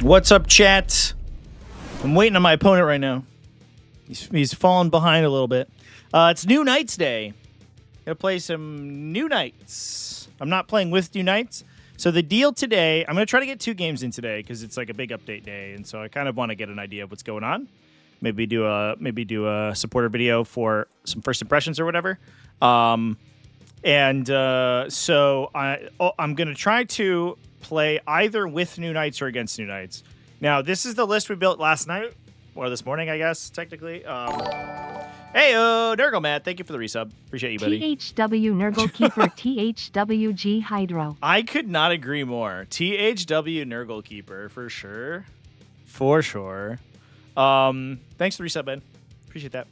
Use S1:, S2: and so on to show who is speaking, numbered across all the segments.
S1: What's up, chat? I'm waiting on my opponent right now. He's fallen behind a little bit. It's New Knights Day. Gonna play some New Knights. I'm not playing with New Knights. So the deal today, I'm gonna try to get 2 games in today because it's like a big update day, and so I kind of want to get an idea of what's going on. Maybe do a supporter video for some first impressions or whatever. So I'm gonna try to play either with New Knights or against New Knights. Now, this is the list we built last night, or this morning, I guess, technically. Hey-o, Nurgle Matt, thank you for the resub. Appreciate you, buddy.
S2: THW Nurgle Keeper, THWG Hydro.
S1: I could not agree more. THW Nurgle Keeper, for sure. For sure. Thanks for the resub, Ben. Appreciate that.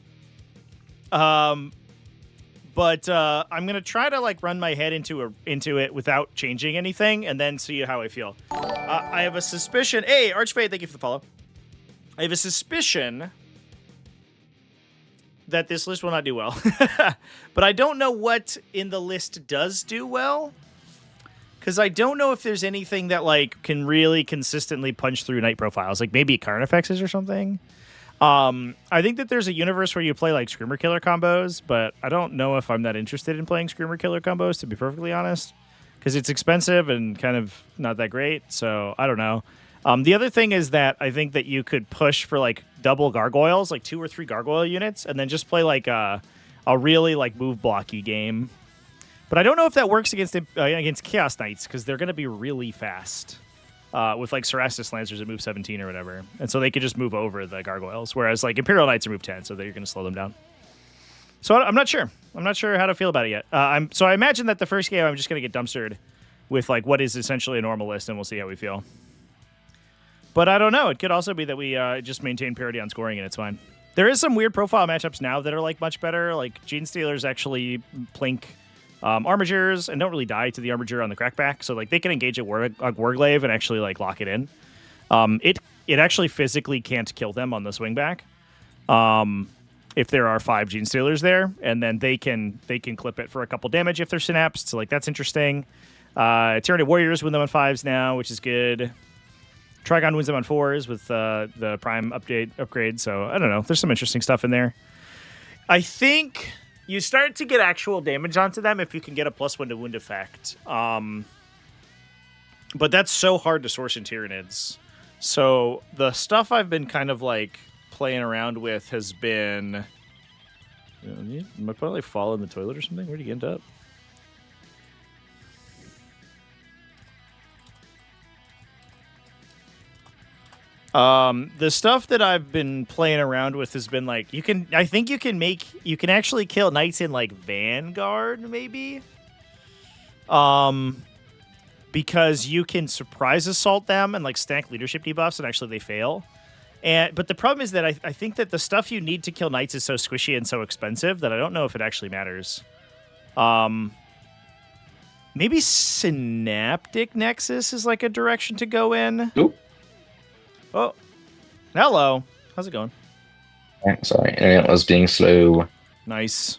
S1: But I'm gonna try to like run my head into it without changing anything, and then see how I feel. I have a suspicion. Hey, Archfade, thank you for the follow. I have a suspicion that this list will not do well, but I don't know what in the list does do well, because I don't know if there's anything that like can really consistently punch through Knight profiles, like maybe Carnifexes or something. I think that there's a universe where you play like Screamer Killer combos, but I don't know if I'm that interested in playing Screamer Killer combos, to be perfectly honest, because it's expensive and kind of not that great, so I don't know. The other thing is that I think that you could push for like double gargoyles, like 2 or 3 gargoyle units, and then just play like a really like move blocky game. But I don't know if that works against Chaos Knights, because they're going to be really fast. With like Cerastus Lancers at move 17 or whatever. And so they could just move over the gargoyles, whereas like Imperial Knights are move 10, so they're going to slow them down. So I'm not sure. I'm not sure how to feel about it yet. So I imagine that the first game I'm just going to get dumpstered with like what is essentially a normal list, and we'll see how we feel. But I don't know. It could also be that we just maintain parity on scoring, and it's fine. There is some weird profile matchups now that are like much better. Like Gene Stealers actually plink Armigers and don't really die to the Armiger on the crackback, so like they can engage a Warglaive and actually like lock it in. It actually physically can't kill them on the swingback if there are 5 Gene Stealers there, and then they can clip it for a couple damage if they're synapsed. So like that's interesting. Tyranid Warriors win them on 5s now, which is good. Trigon wins them on 4s with the Prime upgrade. So I don't know. There's some interesting stuff in there. I think you start to get actual damage onto them if you can get a +1 to wound effect. But that's so hard to source in Tyranids. So the stuff I've been kind of like playing around with has been... Am I probably fall in the toilet or something? Where'd you end up? The stuff that I've been playing around with has been like, you can actually kill knights in like Vanguard, maybe. Because you can surprise assault them and like stack leadership debuffs, and actually they fail. But the problem is that I think that the stuff you need to kill knights is so squishy and so expensive that I don't know if it actually matters. Maybe Synaptic Nexus is like a direction to go in.
S3: Nope.
S1: Oh, hello. How's it going?
S3: Sorry, internet was being slow.
S1: Nice.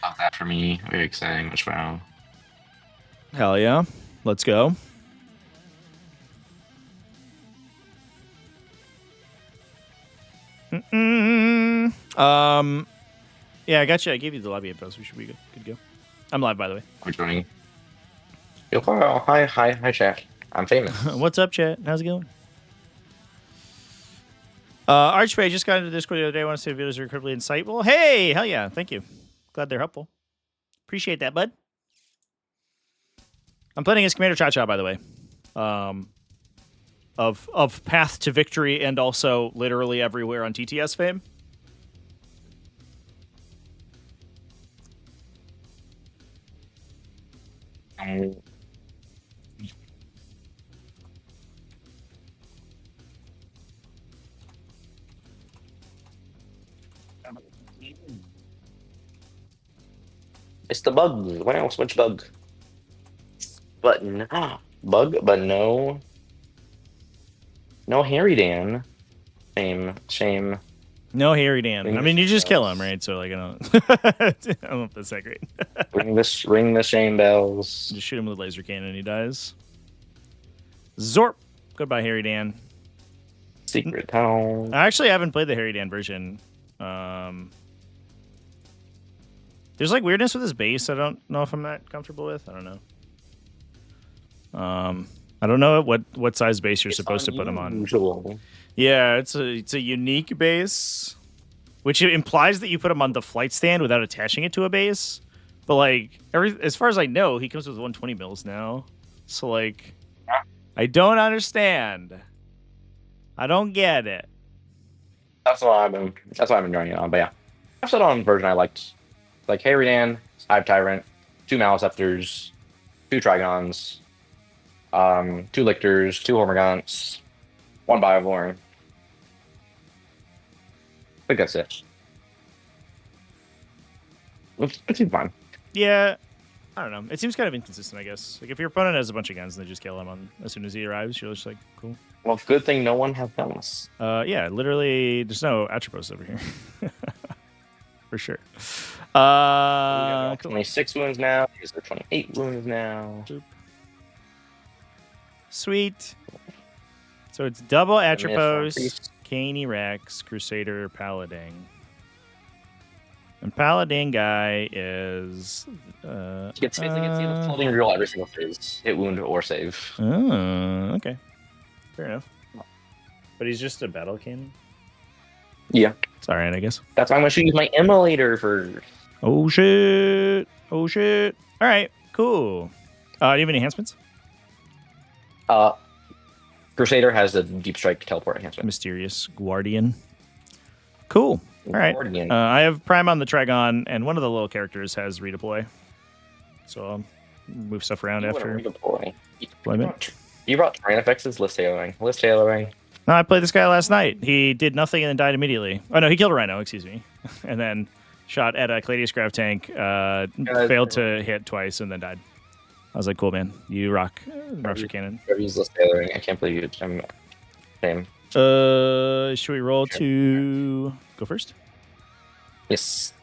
S3: Love that for me. Very exciting. Much wow.
S1: Hell yeah. Let's go. Yeah, I got you. I gave you the lobby info, so we should be good to go. I'm live, by the way.
S3: We're joining. Yo, hi, chat. I'm famous.
S1: What's up, chat? How's it going? Archfade just got into Discord the other day. I want to say the videos are incredibly insightful. Hey, hell yeah. Thank you. Glad they're helpful. Appreciate that, bud. I'm playing as Commander Cha-Cha, by the way. Of Path to Victory and also literally everywhere on TTS fame.
S3: It's the bug. What else? Which bug? Button. Bug, but no. No Harry Dan. Shame.
S1: No Harry Dan. I mean, you just kill him, right? So like, I don't know if that's that great.
S3: ring the shame bells.
S1: Just shoot him with a laser cannon and he dies. Zorp. Goodbye, Harry Dan.
S3: Secret tunnel.
S1: I actually haven't played the Harry Dan version. There's like weirdness with his base. I don't know if I'm that comfortable with. I don't know. I don't know what size base you're supposed to put him on.
S3: Unusual.
S1: Yeah, it's a unique base, which implies that you put him on the flight stand without attaching it to a base. But like, as far as I know, he comes with 120 mils now. So like, I don't understand. I don't get it.
S3: That's why I've been running it on. But yeah, I've settled on a version I liked. Like Harry Dan, Hive Tyrant, 2 Maliceptors, 2 Trigons, 2 Lictors, 2 Hormagaunts, 1 Biovorn. I think that's it. It's fine.
S1: Yeah, I don't know. It seems kind of inconsistent, I guess. Like if your opponent has a bunch of guns and they just kill him on as soon as he arrives, you're just like, cool.
S3: Well, good thing no one has guns.
S1: Yeah, literally, there's no Atropos over here. For sure.
S3: We got 26 wounds now. These are 28 wounds now.
S1: Sweet. So it's double Atropos,
S3: priest.
S1: Caney Rex, Crusader, Paladin. And Paladin guy is...
S3: He gets the floating reroll every single phase. Hit, wound, or save.
S1: Oh, okay. Fair enough. But he's just a battle cannon?
S3: Yeah.
S1: It's alright, I guess.
S3: That's why I'm going to use my Immolator for...
S1: Oh, shit. Oh, shit. Alright, cool. Do you have any enhancements?
S3: Crusader has the Deep Strike teleport enhancement.
S1: Mysterious Guardian. Cool. All right.
S3: Guardian.
S1: I have Prime on the Trigon, and one of the little characters has redeploy. So I'll move stuff around after
S3: Redeploy.
S1: deployment.
S3: You brought terrain effects, list tailoring.
S1: No, I played this guy last night. He did nothing and then died immediately. Oh, no, he killed a Rhino, excuse me. And then shot at a Cladius Grav tank, failed to hit twice, and then died. I was like, cool, man. You rock. Rocks your cannon.
S3: Trevy's list tailoring. I can't believe you. I'm same.
S1: Should we roll to go first?
S3: Yes.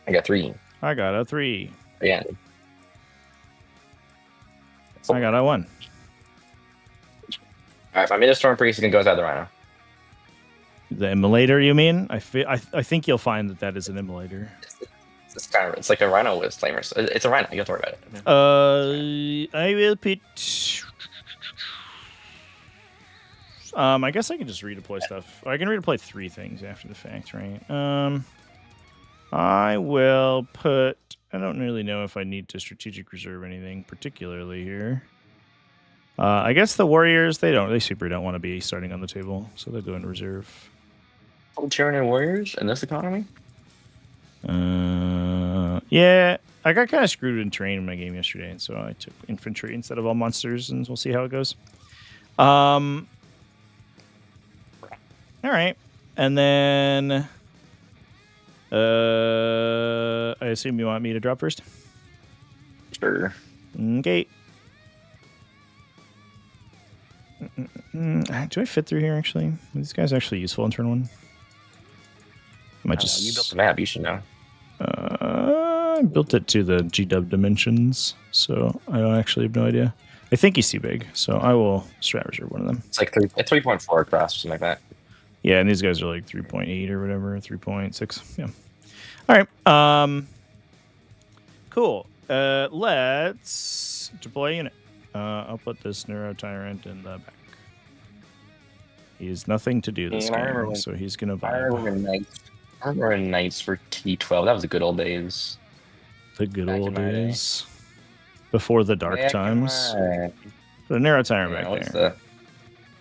S3: I got 3.
S1: I got a 3.
S3: Yeah.
S1: I got a 1.
S3: Alright, my Storm Priest can go inside the Rhino.
S1: The immolator, you mean? I think you'll find that is an immolator.
S3: It's like a Rhino with flamers. It's a Rhino. You have to worry about it.
S1: I will put. I guess I can just redeploy stuff. I can redeploy 3 things after the fact, right? I will put. I don't really know if I need to strategic reserve anything particularly here. I guess the Warriors, they super don't want to be starting on the table, so they're doing reserve.
S3: Tyranid Warriors in this economy?
S1: Yeah, I got kind of screwed in terrain in my game yesterday, and so I took infantry instead of all monsters, and we'll see how it goes. All right, and then I assume you want me to drop first?
S3: Sure.
S1: Okay. Do I fit through here, actually? Are these guys actually useful in turn 1? I might just...
S3: You built the map, you should know.
S1: I built it to the GW dimensions, so I don't actually have no idea. I think he's too big, so I will strat reserve one of them.
S3: It's like 3.4 across, something like that.
S1: Yeah, and these guys are like 3.8 or whatever, 3.6. Yeah. All right. Cool. Let's deploy a unit. I'll put this Neuro Tyrant in the back. He has nothing to do this game, so he's going to
S3: I remember in Knights for T12. That was the good old days.
S1: The good old days. Before the dark times. The Neuro Tyrant back there.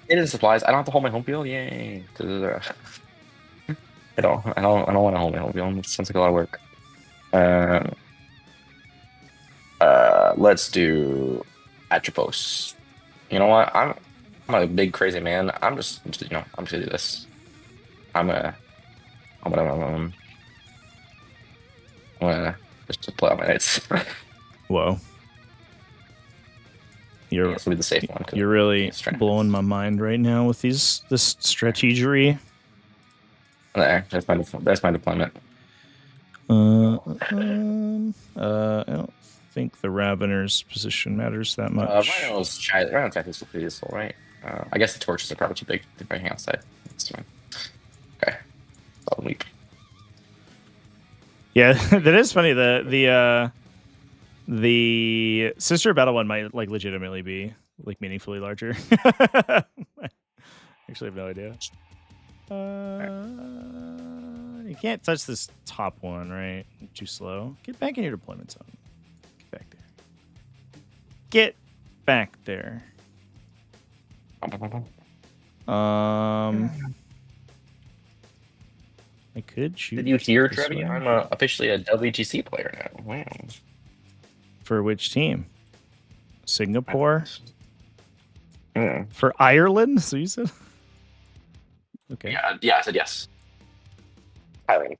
S3: It is supplies. I don't have to hold my home field. Yay! I don't want to hold my home field. It sounds like a lot of work. Let's do Atropos. You know what? I'm a big crazy man. I'm just gonna do this. I'm gonna just deploy all my knights.
S1: Whoa.
S3: This will be the safe one.
S1: You're really blowing my mind right now with this strategery.
S3: There's my deployment.
S1: I don't think the Ravener's position matters that much.
S3: Rhino's tactics will be useful, right? I guess the torches are probably too big if I hang outside. That's fine. Okay. I'll leap.
S1: Yeah, that is funny. The sister battle one might like legitimately be like meaningfully larger. Actually, I have no idea. You can't touch this top one, right? Too slow. Get back in your deployment zone. Get back there. Get back there. I could shoot.
S3: Did you hear,
S1: this
S3: Trevy?
S1: way.
S3: I'm officially a WTC player now. Wow.
S1: For which team? Singapore?
S3: Yeah.
S1: For Ireland? So you said? Okay.
S3: Yeah, I said yes. Highly.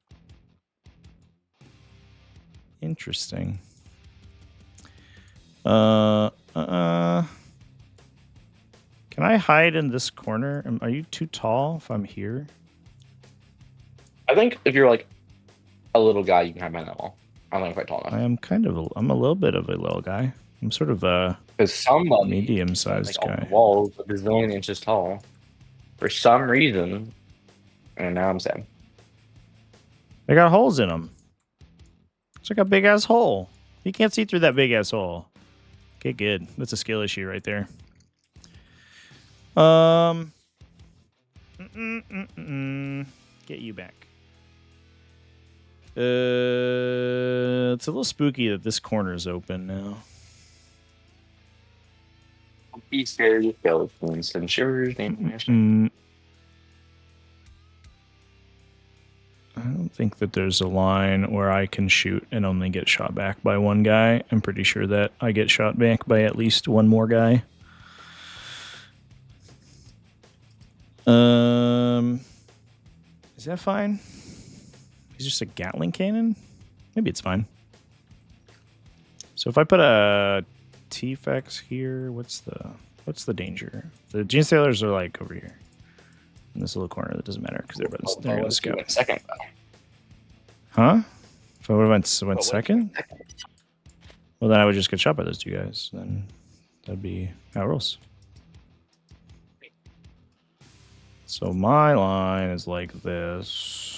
S1: Interesting. Can I hide in this corner? Are you too tall if I'm here?
S3: I think if you're like a little guy, you can hide behind that wall. I don't know if I'm tall enough.
S1: I am I'm a little bit of a little guy. I'm sort of a
S3: Because somebody
S1: medium-sized
S3: like, on
S1: guy.
S3: the walls a bazillion inches tall for some reason, and now I'm sad.
S1: They got holes in them. It's like a big ass hole. You can't see through that big ass hole. Okay, good. That's a skill issue right there. Get you back. It's a little spooky that this corner is open now.
S3: Be scared, skeletons and shivers.
S1: I don't think that there's a line where I can shoot and only get shot back by one guy. I'm pretty sure that I get shot back by at least one more guy. Is that fine? He's just a Gatling cannon? Maybe it's fine. So if I put a T-Fex here, what's the danger? The Gene Sailors are like over here. In this little corner, that doesn't matter because they're going to scout.
S3: Second.
S1: Huh? If I would have went second? Well, then I would just get shot by those two guys. Then that'd be how it rolls. So my line is like this.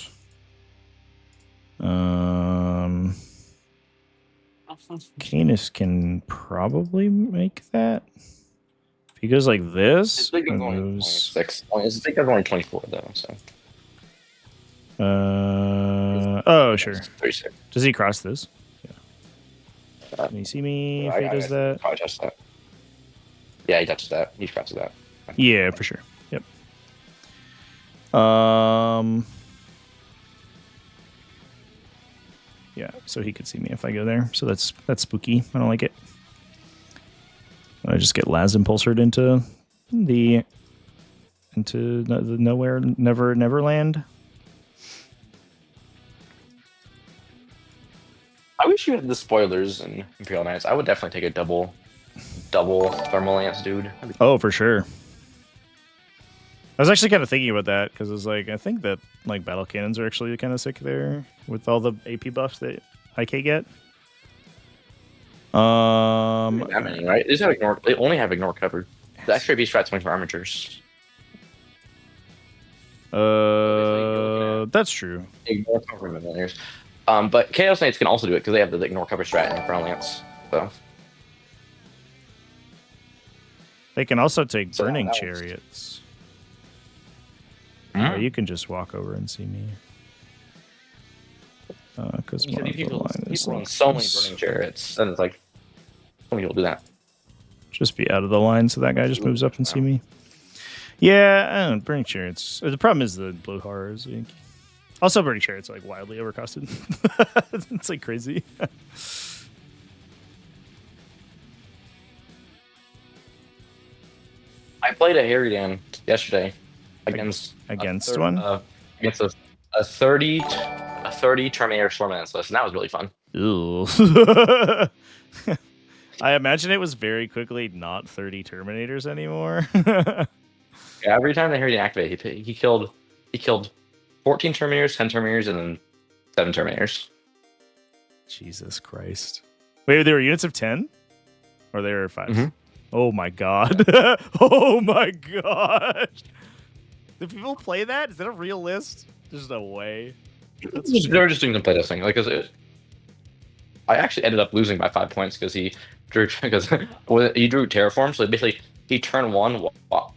S1: Canis can probably make that. If he goes like this,
S3: His
S1: and
S3: only
S1: moves.
S3: 26. His big guy's only 24 though. So.
S1: Oh sure.
S3: 36.
S1: Does he cross this?
S3: Yeah.
S1: Can you see me if he does that?
S3: Probably touch that. Yeah, he touches that. He crosses that.
S1: Yeah, for sure. Yep. Yeah, so he could see me if I go there. So that's spooky. I don't like it. I just get Laz impulsored into the nowhere, Neverland.
S3: I wish you had the spoilers in Imperial Knights. I would definitely take a double thermal lance, dude.
S1: Oh, for sure. I was actually kind of thinking about that because it was like I think that like battle cannons are actually kind of sick there with all the AP buffs that IK get.
S3: That many, right? They only have ignore cover. The extra AP strat's only for armatures.
S1: That's true.
S3: Ignore cover millionaires. But Chaos Knights can also do it because they have the ignore cover strat in Infernal Lance. So
S1: they can also take burning chariots. You can just walk over and see me. Because
S3: people run so many burning chariots, and it's like, how many people do that?
S1: Just be out of the line so that guy just moves up and see me. Yeah, I don't know, burning chariots. The problem is the blue horrors. Also, burning chariots are like wildly overcosted. It's like crazy.
S3: I played a Harridan yesterday against
S1: a
S3: 30 Terminator Stormlance list, and that was really fun.
S1: Ew. I imagine it was very quickly not 30 Terminators anymore.
S3: Yeah, every time the Harridan activated, he killed 14 Terminators, 10 Terminators, and then 7 Terminators.
S1: Jesus Christ! Wait, there were units of 10, or there were 5?
S3: Mm-hmm.
S1: Oh my god. Oh my gosh. Do people play that? Is that a real list? There's no way.
S3: They're just doing some playtesting. Like, 'cause I actually ended up losing by 5 points because he drew he drew terraform. So basically, he turn one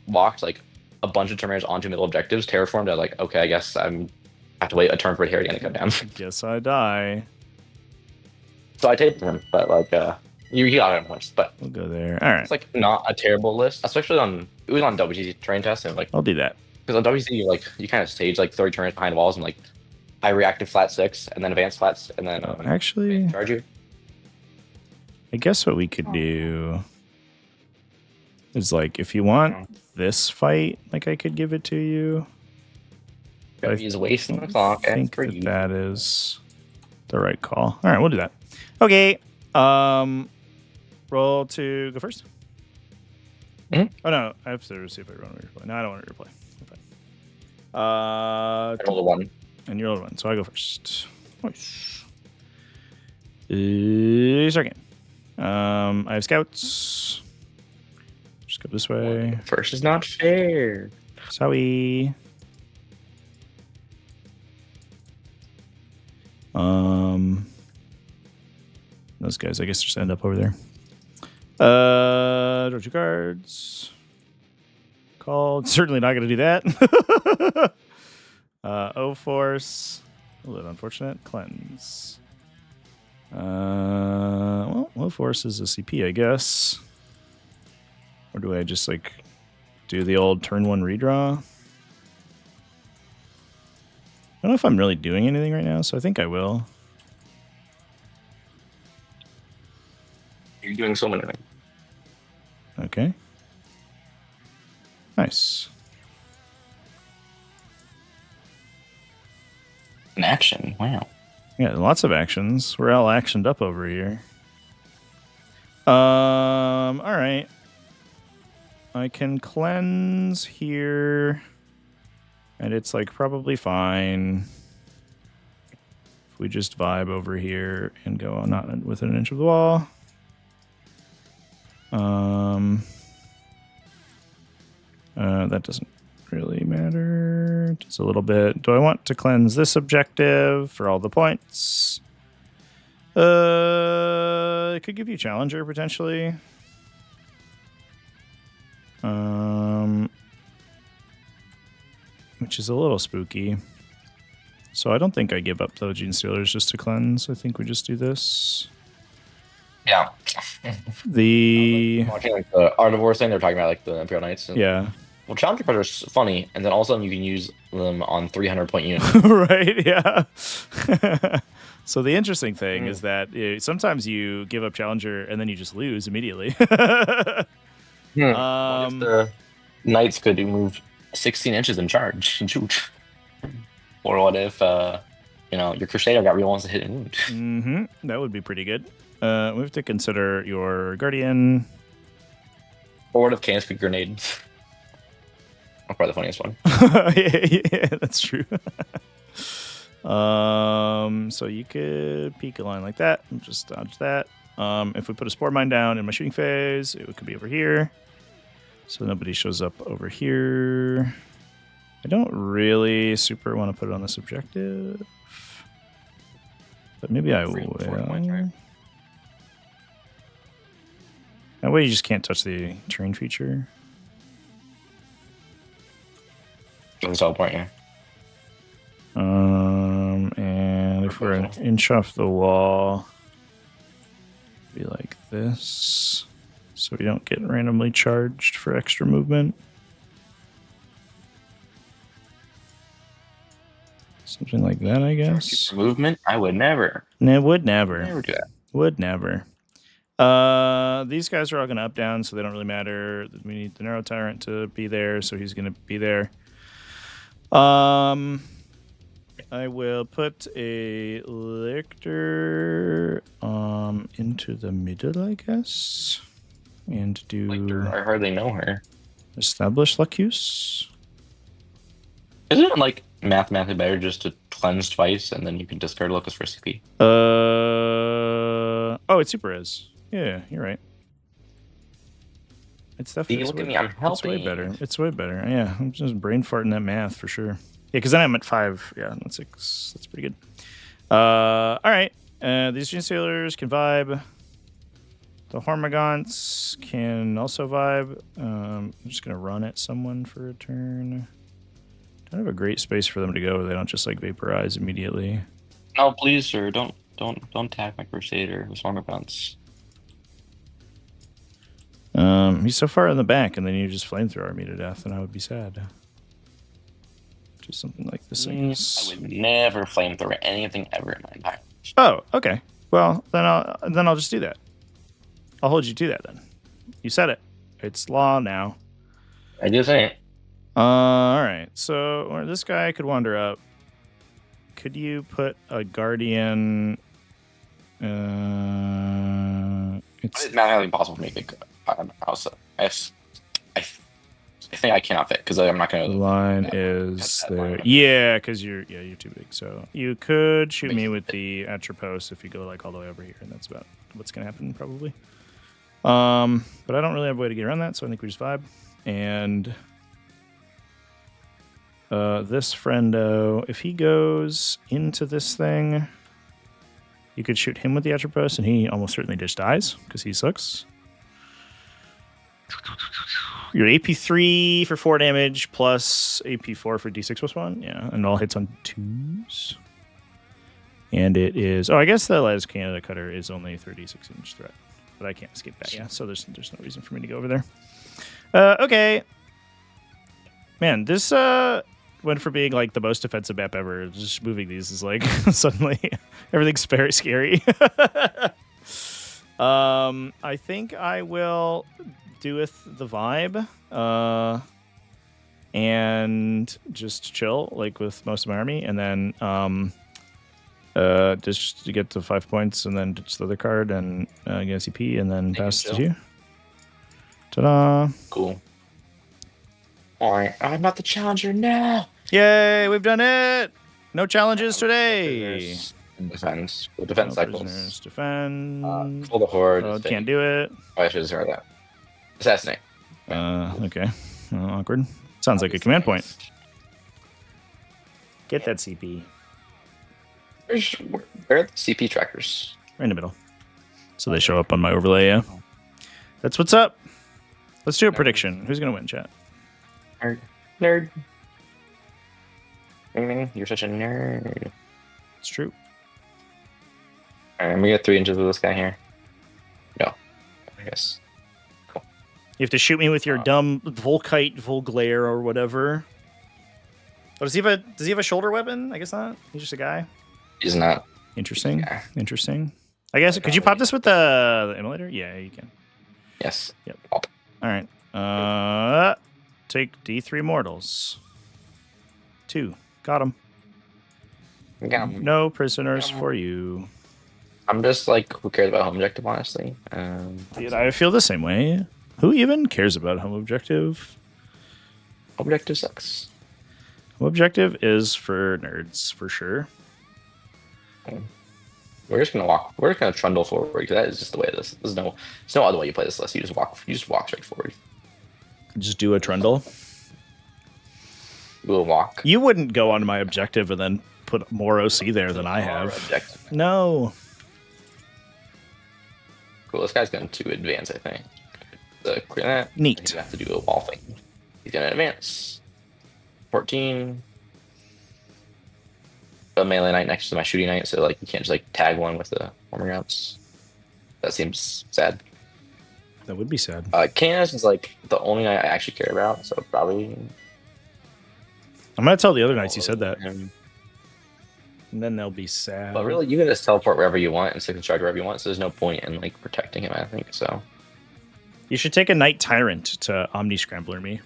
S3: walked like a bunch of terminators onto middle objectives. Terraformed. I was like, okay, I guess I have to wait a turn for Harry to come down.
S1: Guess I die.
S3: So I taped him, but like, he got him once. But
S1: We'll go there. All right.
S3: it's like not a terrible list, especially it was on WGC terrain test and like
S1: I'll do that.
S3: because on WGC like you kind of stage like 30 turns behind walls and like I reactive flat 6 and then advanced flats and then
S1: Actually,
S3: charge you.
S1: I guess what we could do is like if you want this fight, like I could give it to you.
S3: He's wasting the clock.
S1: I think that is the right call. All right, we'll do that. Okay. Roll to go first.
S3: Mm-hmm.
S1: Oh no, I have to see if I want to replay. No, I don't want to replay. Okay.
S3: I rolled a 1.
S1: And you rolled a 1, so I go first. Nice. Start game. I have scouts. Just go this way.
S3: First is not fair.
S1: Sorry. Those guys, I guess, just end up over there. Draw 2 cards. Called. Certainly not going to do that. O-Force. A little unfortunate. Cleanse. Well, O-Force is a CP, I guess. Or do I just, like, do the old turn 1 redraw? I don't know if I'm really doing anything right now, so I think I will.
S3: You're doing so many things.
S1: Okay. Nice.
S3: An action. Wow.
S1: Yeah, lots of actions. We're all actioned up over here. All right. I can cleanse here, and it's like probably fine if we just vibe over here and go not within an inch of the wall. That doesn't really matter. Just a little bit. Do I want to cleanse this objective for all the points? It could give you Challenger potentially. Which is a little spooky. So I don't think I give up the Gene Stealers just to cleanse. I think we just do this.
S3: Yeah. Watching like the Art of War thing, they're talking about like the Imperial Knights. And,
S1: yeah.
S3: Well, Challenger cards are funny, and then also you can use them on 300-point units.
S1: Right, yeah. So the interesting thing is that sometimes you give up Challenger and then you just lose immediately.
S3: What if the Knights could move 16 inches in charge and shoot? Or what if your Crusader got real ones to hit and wound?
S1: Mm-hmm. That would be pretty good. We have to consider your Guardian.
S3: Or what if Canis could grenade? That's probably the funniest one.
S1: Yeah, that's true. So you could peek a line like that and just dodge that. If we put a Spore Mine down in my shooting phase, it could be over here. So nobody shows up over here. I don't really super want to put it on this objective. But maybe I will. That way you just can't touch the terrain feature.
S3: That's the whole point, yeah.
S1: And if we're an inch off the wall, be like this, so we don't get randomly charged for extra movement. Something like that, I guess.
S3: For movement? I would never.
S1: No, would never.
S3: Never do that.
S1: Would never. These guys are all going to up down, so they don't really matter. We need the Neuro Tyrant to be there, so he's going to be there. I will put a Lictor into the middle, I guess, and do
S3: Lictor, I hardly know her.
S1: Establish Lacuse.
S3: Isn't it like mathematically better just to cleanse twice and then you can discard Locus for CP?
S1: Oh, it's super res. Yeah, you're right. It's definitely.
S3: Look at me, I'm helping.
S1: It's way better. It's way better. Yeah, I'm just brain farting that math for sure. Yeah, because then I'm at 5. Yeah, that's 6. That's pretty good. All right. These Gene Sailors can vibe. The Hormagaunts can also vibe. I'm just gonna run at someone for a turn. Don't have a great space for them to go. They don't just like vaporize immediately.
S3: No, please, sir, don't attack my Crusader with Hormagaunts.
S1: He's so far in the back, and then you just flamethrower me to death, and I would be sad. Just something like this, I guess.
S3: I would never flamethrower anything ever in my entire life.
S1: Oh, okay. Well, then I'll just do that. I'll hold you to that then. You said it. It's law now.
S3: I do say it.
S1: All right. So, or this guy could wander up. Could you put a guardian?
S3: It's mathematically impossible for me to I think I cannot fit because I'm not going to.
S1: The line is there. Yeah, because you're too big. So you could shoot me with the Atropos if you go like all the way over here, and that's about what's going to happen probably. But I don't really have a way to get around that, so I think we just vibe. And this friendo, if he goes into this thing, you could shoot him with the Atropos, and he almost certainly just dies because he sucks. You're AP3 for 4 damage plus AP4 for D6 plus 1. Yeah, and it all hits on 2s. And it is... Oh, I guess the Las Canada Cutter is only a 36-inch threat. But I can't escape that, yeah. So there's no reason for me to go over there. Okay. Man, this went for being like the most defensive map ever. Just moving these is like suddenly everything's very scary. I think I will do with the vibe and just chill like with most of my army, and then just to get to 5 points, and then ditch the other card and get a CP, and then pass to you. Ta-da!
S3: Cool. All right, I'm not the challenger now.
S1: Yay, we've done it! No challenges today.
S3: Defense. We'll defend cycles.
S1: Prisoners defend.
S3: Control the horde.
S1: Can't do it.
S3: Oh, I should have heard that. Assassinate.
S1: Okay. Awkward. Sounds like a command point. Get that CP.
S3: Where are the CP trackers?
S1: Right in the middle. So they show up on my overlay, yeah. That's what's up. Let's do a prediction. Who's going to win, chat?
S3: Nerd. You're such a nerd.
S1: It's true.
S3: Alright, I'm gonna get 3 inches of this guy here. No. I guess. Cool.
S1: You have to shoot me with your dumb Volkite, Volglare, or whatever. Oh, does he have a shoulder weapon? I guess not. He's just a guy.
S3: He's not.
S1: Interesting.
S3: Yeah.
S1: Interesting. I guess, could you pop this with the emulator? Yeah, you can.
S3: Yes.
S1: Yep. All right. Take D3 mortals. 2. Got him. No prisoners for you.
S3: I'm just like, who cares about home objective, honestly?
S1: Dude, I feel the same way. Who even cares about home objective?
S3: Home objective sucks.
S1: Home objective is for nerds, for sure.
S3: We're just gonna walk. We're just gonna trundle forward because that is just the way this. There's no other way you play this list. You just walk. You just walk straight forward.
S1: Just do a trundle.
S3: We'll walk.
S1: You wouldn't go on my objective and then put more OC there than I have.
S3: Objective.
S1: No.
S3: Cool. This guy's going to advance, I think. Clear that.
S1: Neat.
S3: He's gonna have to do a wall thing. He's gonna advance. 14. A melee knight next to my shooting knight, so like you can't just like tag one with the armor rounds. That seems sad.
S1: That would be sad.
S3: Canis is like the only knight I actually care about, so probably.
S1: I'm gonna tell the other knights you said that. And then they'll be sad.
S3: But really, you can just teleport wherever you want and stick and charge wherever you want, so there's no point in like protecting him, I think. So
S1: you should take a Knight Tyrant to Omni Scrambler me.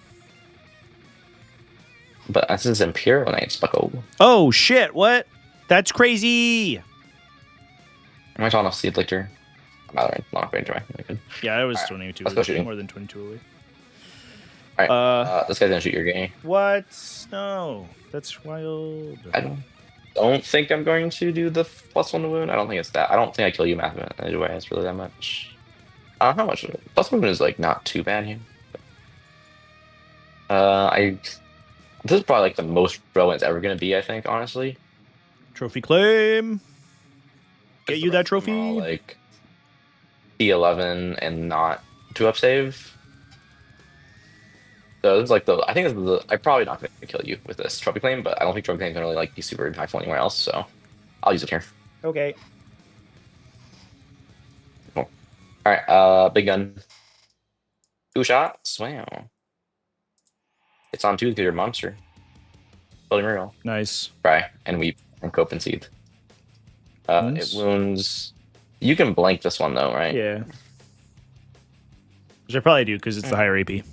S3: But this is Imperial Knights, bucko.
S1: Oh shit, what? That's crazy!
S3: Am I talking off Seed Lictor? I'm not going to try.
S1: Yeah, I was
S3: right,
S1: 22
S3: let's go shooting.
S1: More than 22 away.
S3: Alright, this guy's gonna shoot your guy.
S1: What? No, that's wild.
S3: I don't think I'm going to do the +1 to wound. I don't think it's that. I don't think I kill you mathematically. Anyway, it's really that much. How much? +1 is like not too bad here, I this is probably like the most relevant it's ever gonna be. I think honestly.
S1: Trophy claim. Get
S3: Because the
S1: you that
S3: rest of them are all
S1: trophy.
S3: like T11 and not 2-up save. So this is like I think this is I'm probably not going to kill you with this trophy claim, but I don't think trophy claim can really like be super impactful anywhere else. So I'll use it here.
S1: Okay.
S3: Cool. All right. Big gun. 2 shots. Wow. It's on 2 because you're a monster. Building real.
S1: Nice.
S3: Cry and weep and cope and seethe. It wounds. You can blank this one though, right?
S1: Yeah. Which I probably do because it's the higher AP.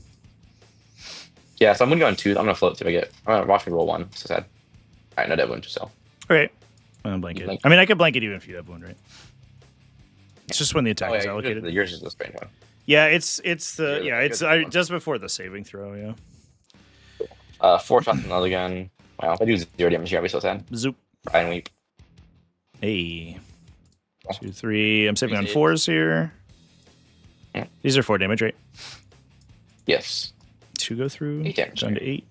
S3: Yeah, so I'm gonna go on 2. I'm gonna float till I get. Watch me roll 1. So sad. All right, no dead wound. So.
S1: Okay. I'm gonna blanket. I mean, I could blanket even if you have one, right? It's just when the attack is allocated.
S3: Yours is the strange one.
S1: Yeah, it's just before the saving throw. Yeah.
S3: 4 shots with another gun. Wow, if I do 0 damage here, I'll be so sad.
S1: Zoop.
S3: Cry and weep.
S1: Hey. 2, 3. I'm saving on 4s here.
S3: Yeah.
S1: These are 4 damage, right?
S3: Yes.
S1: 2 go through.
S3: 8 damage.
S1: Down to 8.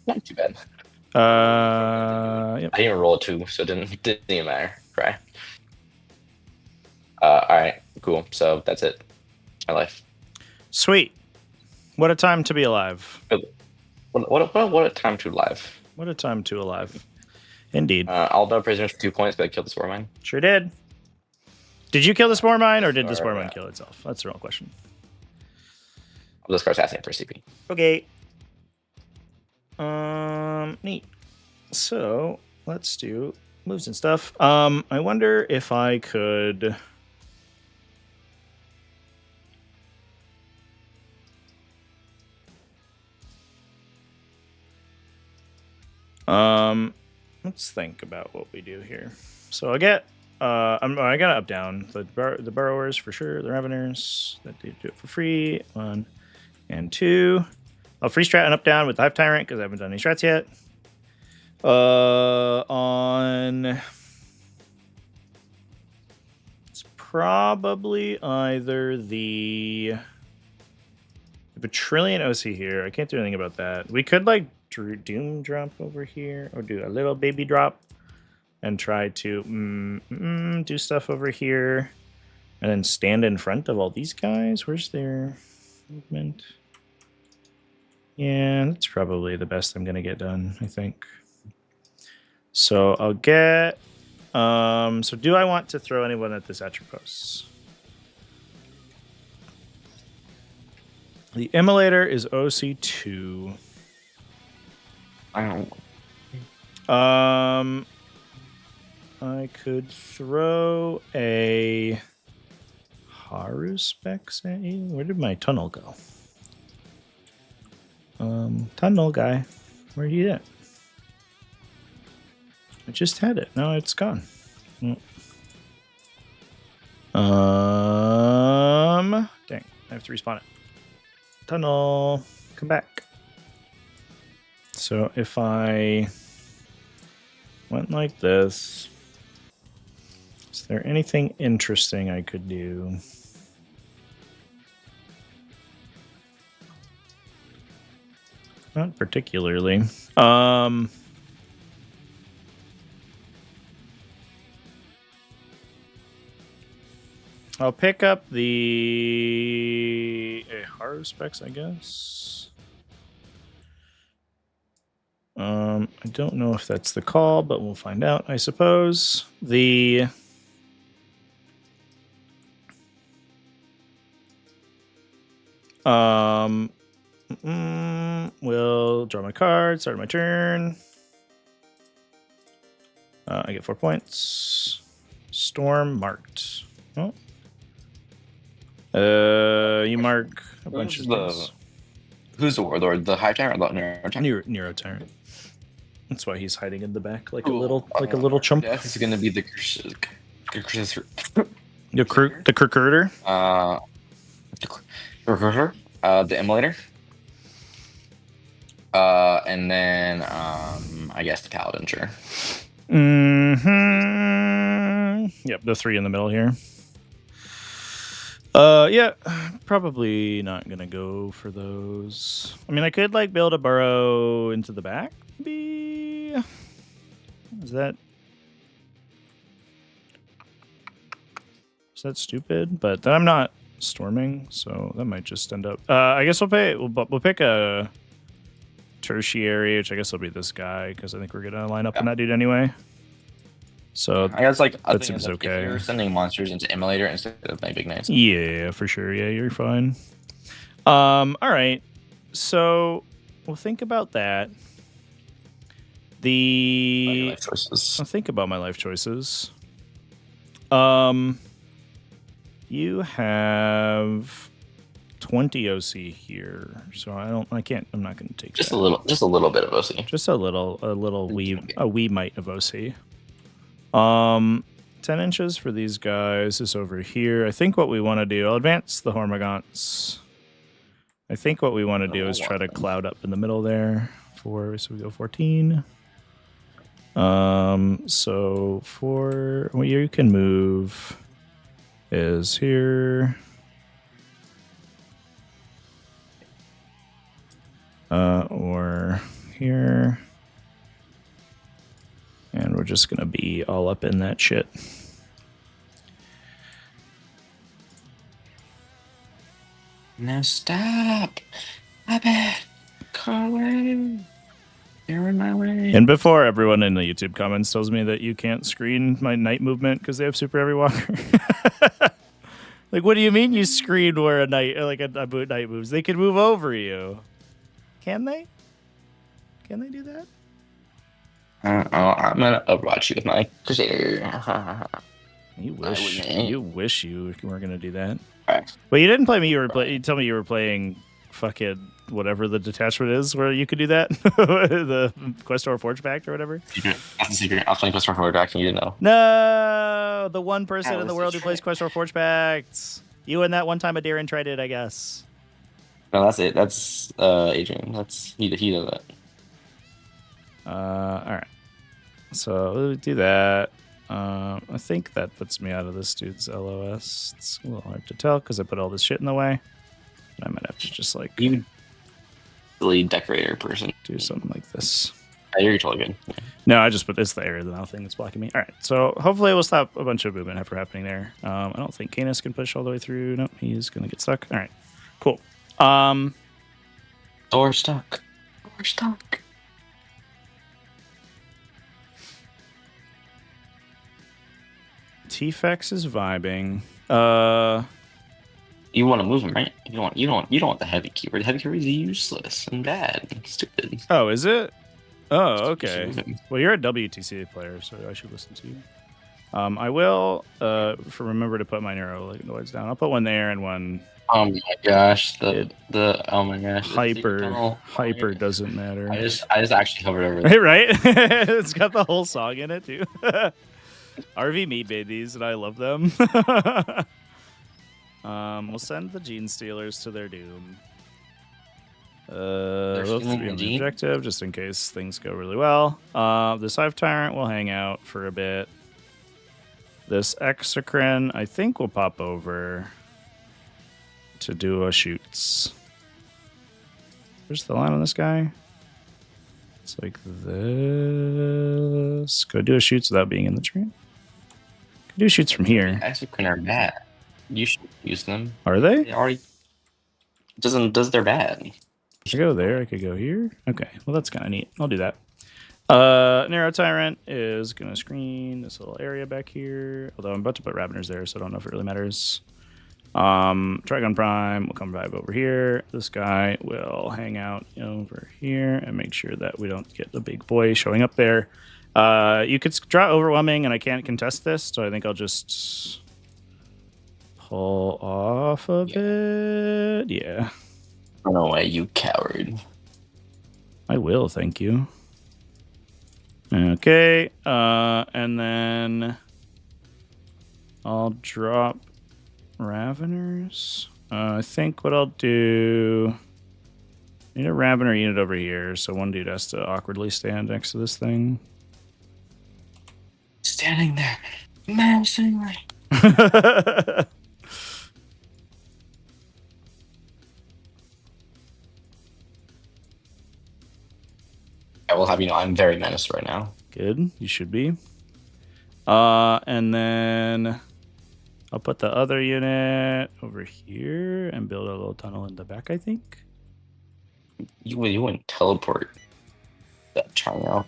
S3: Not too bad.
S1: Yep.
S3: I didn't even roll a 2, so it didn't even matter. Cry. All right, cool. So that's it. My life.
S1: Sweet. What a time to be alive.
S3: What a time to live.
S1: What a time to alive. Indeed.
S3: I'll know prisoners for 2 points, but I killed the spore mine.
S1: Sure did. Did you kill the spore mine, or did the spore mine kill itself? That's the real question.
S3: I'll discard assassin for CP.
S1: Okay. Neat. So let's do moves and stuff. I wonder if I could. Let's think about what we do here. So I get. I gotta up down the burrowers for sure. The reveners that they do it for free. 1 and 2. I'll free strat and up down with the Hive Tyrant because I haven't done any strats yet. It's probably either the Batrilian OC here. I can't do anything about that. We could like Doom drop over here or do a little baby drop and try to do stuff over here and then stand in front of all these guys. Where's their movement? Yeah, that's probably the best I'm going to get done, I think. So I'll get... so do I want to throw anyone at this Atropos? The Immolator is OC2.
S3: I don't.
S1: I could throw a Haruspex at you. Where did my tunnel go? Tunnel guy, where you at? I just had it. No, it's gone. Dang, I have to respawn it. Tunnel, come back. So if I went like this, is there anything interesting I could do? Not particularly. I'll pick up the Haruspex, I guess. I don't know if that's the call, but we'll find out, I suppose. Will draw my card, start my turn. I get 4 points. Storm marked. Oh. You mark a bunch of things.
S3: Who's the warlord? The Hive Tyrant or the Nero Tyrant?
S1: Nero Tyrant. That's why he's hiding in the back like a little chump.
S3: Yeah, this is gonna be the
S1: The Kurkurter.
S3: The Immolator. And then I guess the Paladin, sure.
S1: Yep, the 3 in the middle here. Yeah, probably not gonna go for those. I mean, I could like build a burrow into the back. Maybe is that stupid? But then I'm not storming, so that might just end up. I guess we'll pick a tertiary, which I guess will be this guy because I think we're gonna line up on that dude anyway. So
S3: I guess like
S1: that seems okay.
S3: If you're sending monsters into Immolator instead of my big knights.
S1: Yeah, for sure. Yeah, you're fine. All right. So we'll think about that.
S3: Life choices.
S1: I'll think about my life choices. You have 20 OC here, so I'm not gonna take
S3: just
S1: that.
S3: a little bit of OC.
S1: Just a little wee mite of OC. 10 inches for these guys is over here. I think what we want to do, I'll advance the Hormagaunts. I think what we want to do is try to cloud up in the middle there. So we go 14. So for what you can move is here. Or here. And we're just going to be all up in that shit.
S3: No, stop. I bet. Colin. You're in my way.
S1: And before everyone in the YouTube comments tells me that you can't screen my night movement because they have super heavy walker. Like, what do you mean you screen where a night night moves? They can move over you. Can they? Can they do that?
S3: I'm gonna overwatch you with my Crusader.
S1: You wish you were gonna do that.
S3: Right.
S1: But you didn't play me. You told me you were playing fucking whatever the detachment is where you could do that. The Questor Forge Pact or whatever.
S3: Secret. That's a secret. I was playing Questor Forge Pact and you didn't know.
S1: No, the one person
S3: That
S1: in the
S3: was
S1: world
S3: the
S1: who plays
S3: trick.
S1: Questor Forge Pact. You and that one time Darren tried it, I guess.
S3: No, that's it. That's Adrian. He does that.
S1: All right. So we'll do that. I think that puts me out of this dude's LOS. It's a little hard to tell because I put all this shit in the way. I might have to just like
S3: You silly decorator person.
S1: do something like this.
S3: You're totally good. Yeah.
S1: No, I just put it's the area of the mouth thing that's blocking me. All right, so hopefully we'll stop a bunch of movement after happening there. I don't think Canis can push all the way through. Nope, he's gonna get stuck. All right, cool.
S3: Door stuck. Door stuck.
S1: T-Fex is vibing.
S3: You want to move him, right? You don't want the heavy keeper. The heavy keeper is useless and bad and stupid.
S1: Oh, is it? Oh,
S3: You should
S1: okay.
S3: move him.
S1: Well, you're a WTC player, so I should listen to you. I will remember to put my neuroids down. I'll put one there and one
S3: Oh my gosh, oh my gosh, the secret tunnel.
S1: hyper doesn't matter.
S3: I just actually hovered over it.
S1: Right? It's got the whole song in it too. RV Meat made these and I love them. We'll send the Gene Stealers to their doom. We'll
S3: stealing
S1: be on the
S3: Gene?
S1: objective just in case things go really well. This Hive Tyrant will hang out for a bit. This Exocrine, I think, will pop over to do a shoots. Where's the line on this guy? It's like this. Go do a shoots without being in the tree. Can do shoots from here.
S3: Exocrine are bad. You should use them.
S1: Are they?
S3: They already does their bad.
S1: I could go there. I could go here. Okay. Well, that's kind of neat. I'll do that. Narrow Tyrant is going to screen this little area back here. Although I'm about to put Raveners there, so I don't know if it really matters. Trigon Prime will come vibe over here. This guy will hang out over here and make sure that we don't get the big boy showing up there. You could draw Overwhelming, and I can't contest this, so I think I'll just pull off a bit. Yeah.
S3: Run away, you coward.
S1: I will, thank you. Okay, and then I'll drop Raveners. I think what I'll do... I need a Ravener unit over here, so one dude has to awkwardly stand next to this thing.
S3: Standing there, menacingly. I will have you know I'm very menaced right now.
S1: Good. You should be. And then I'll put the other unit over here and build a little tunnel in the back, I think.
S3: You wouldn't teleport that Trigon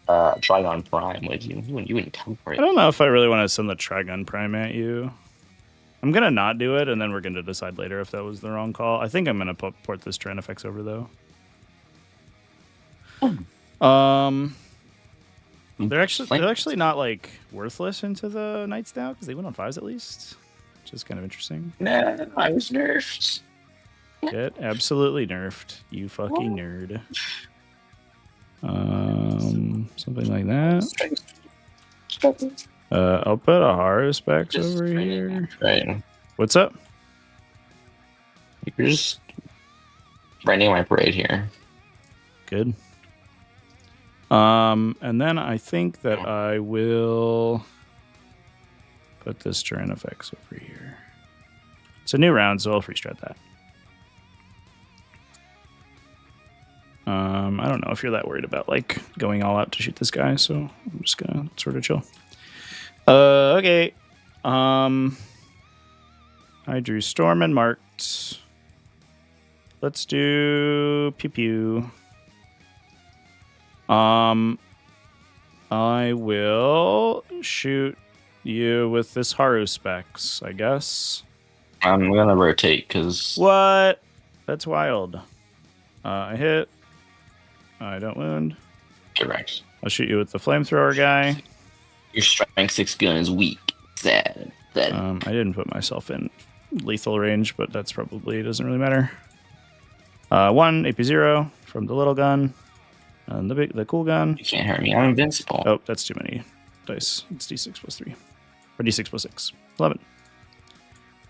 S3: Trigon Prime, would you? You wouldn't teleport.
S1: I don't know if I really want to send the Trigun Prime at you. I'm going to not do it, and then we're going to decide later if that was the wrong call. I think I'm going to port this Tyrannifex over, though. They're actually not, like, worthless into the Knights now, because they went on 5s at least, which is kind of interesting.
S3: Nah, I was nerfed.
S1: Get absolutely nerfed, you fucking nerd. Something like that. I'll put a Haru specs over here.
S3: Right.
S1: What's up?
S3: You're just running my parade here.
S1: Good. And then I think that I will put this Tyrannifex over here. It's a new round, so I'll free strat that. I don't know if you're that worried about like going all out to shoot this guy, so I'm just gonna sort of chill. Okay. I drew Storm and marked. Let's do pew pew. I will shoot you with this Haru specs, I guess.
S3: I'm gonna rotate because
S1: What? That's wild. I hit. I don't wound.
S3: Correct.
S1: I'll shoot you with the flamethrower guy.
S3: Your strength 6 gun is weak. Sad.
S1: I didn't put myself in lethal range, but that's probably doesn't really matter. 1 AP0 from the little gun, and the cool gun.
S3: You can't hurt me. I'm invincible.
S1: Oh, that's too many dice. It's d6 plus 3, or d6 plus 6. 11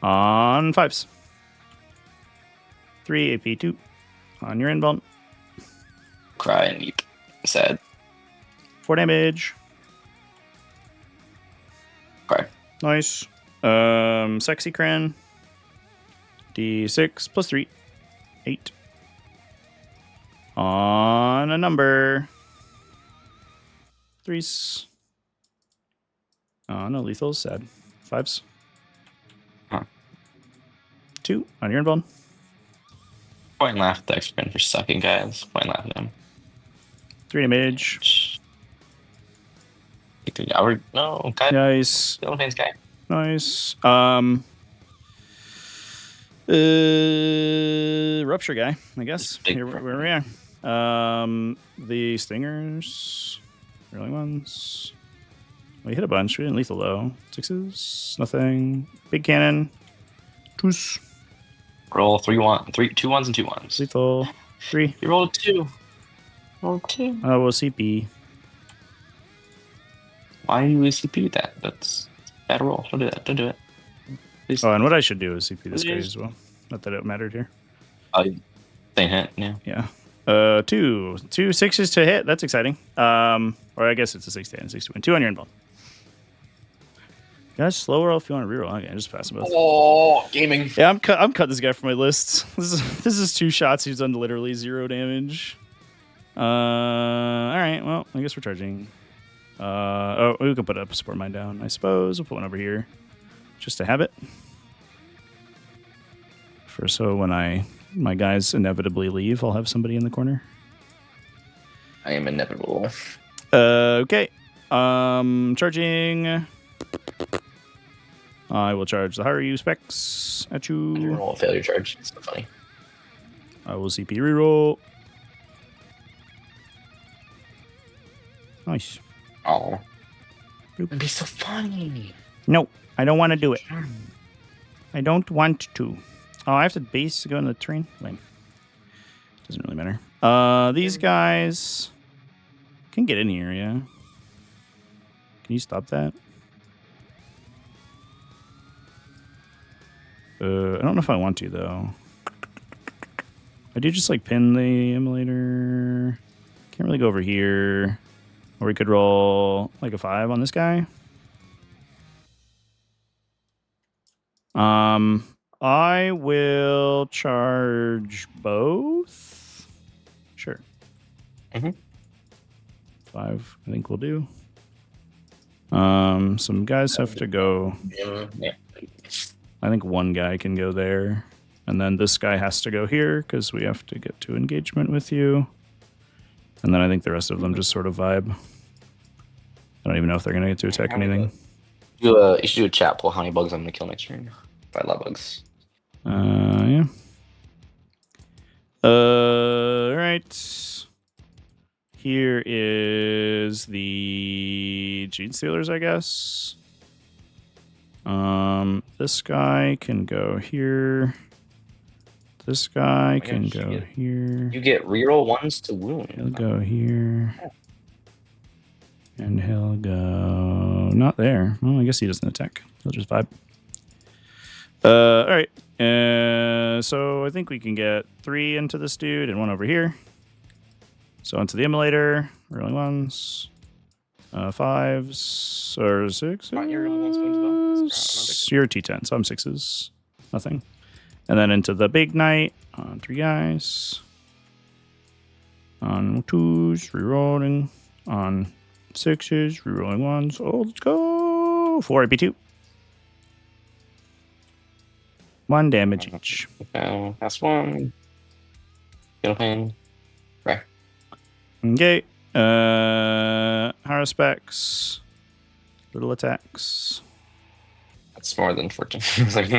S1: on 5s. 3 AP2 on your inbound.
S3: Cry and weep. Sad.
S1: 4 damage.
S3: Cry.
S1: Nice. Sexy Cran. D6 plus 3. 8. On a number. 3s. Oh, no lethals. Sad. 5s.
S3: Huh.
S1: 2 on your inbound.
S3: Point and laugh at the X-Men for sucking, guys. Point and laugh at them.
S1: 3 damage.
S3: No, guy.
S1: Nice.
S3: The Philippines guy.
S1: Nice. Rupture guy, I guess. Here where we are. The stingers. Early ones. We hit a bunch. We didn't lethal though. 6s. Nothing. Big cannon. 2s.
S3: Roll 2 1s and 2 1s.
S1: Lethal. 3.
S3: You rolled 2. Roll 2.
S1: Oh, well, CP.
S3: Why do you CP with that? That's a bad roll. Don't do that. Don't do it. Please.
S1: Oh, and what I should do is CP this guy as well. Not that it mattered here.
S3: Same hit, yeah.
S1: Yeah. 2 6s to hit. That's exciting. Or I guess it's a 6 to hit and 6 to win. 2 on your inbound. Guys, slow roll if you want to reroll. Okay, just pass them both.
S3: Oh, gaming.
S1: Yeah, I'm cut this guy from my list. This is 2 shots. He's done literally 0 damage. All right. Well, I guess we're charging. Oh, we can put a support mine down. I suppose we'll put one over here, just to have it. For so when my guys inevitably leave, I'll have somebody in the corner.
S3: I am inevitable.
S1: Okay. Charging. I will charge the Haru specs at you.
S3: Roll a failure charge. It's so funny.
S1: I will CP reroll. Nice.
S3: Oh. It'd be so funny.
S1: No, I don't want to do it. I don't want to. Oh, I have to base to go in the train? Lame. Doesn't really matter. These guys can get in here, yeah. Can you stop that? I don't know if I want to, though. I do just, like, pin the emulator. Can't really go over here. Or we could roll, like, a 5 on this guy. I will charge both. Sure.
S3: Mhm.
S1: 5, I think we'll do. Some guys have to go.
S3: Yeah.
S1: I think one guy can go there. And then this guy has to go here because we have to get to engagement with you. And then I think the rest of them just sort of vibe. I don't even know if they're going to get to attack anything.
S3: You should do a chat poll. How many bugs I'm going to kill next turn? I love bugs.
S1: Yeah. Right. Here is the Gene Stealers, I guess. This guy can go here. This guy can go here.
S3: You get reroll 1s to wound.
S1: He'll go here. And he'll go not there. Well, I guess he doesn't attack. He'll just vibe. All right. So I think we can get 3 into this dude and 1 over here. So onto the immolator. Rolling 1s. 5s or 6s. You're T10, so I'm 6s. Nothing. And then into the big knight on 3 guys. On 2s, rerolling. On 6s, rerolling 1s. Oh, let's go. 4 AP2. 1 damage each.
S3: That's 1. Kill pain. Right.
S1: Okay. Higher specs. Little attacks.
S3: That's more than 14. It's like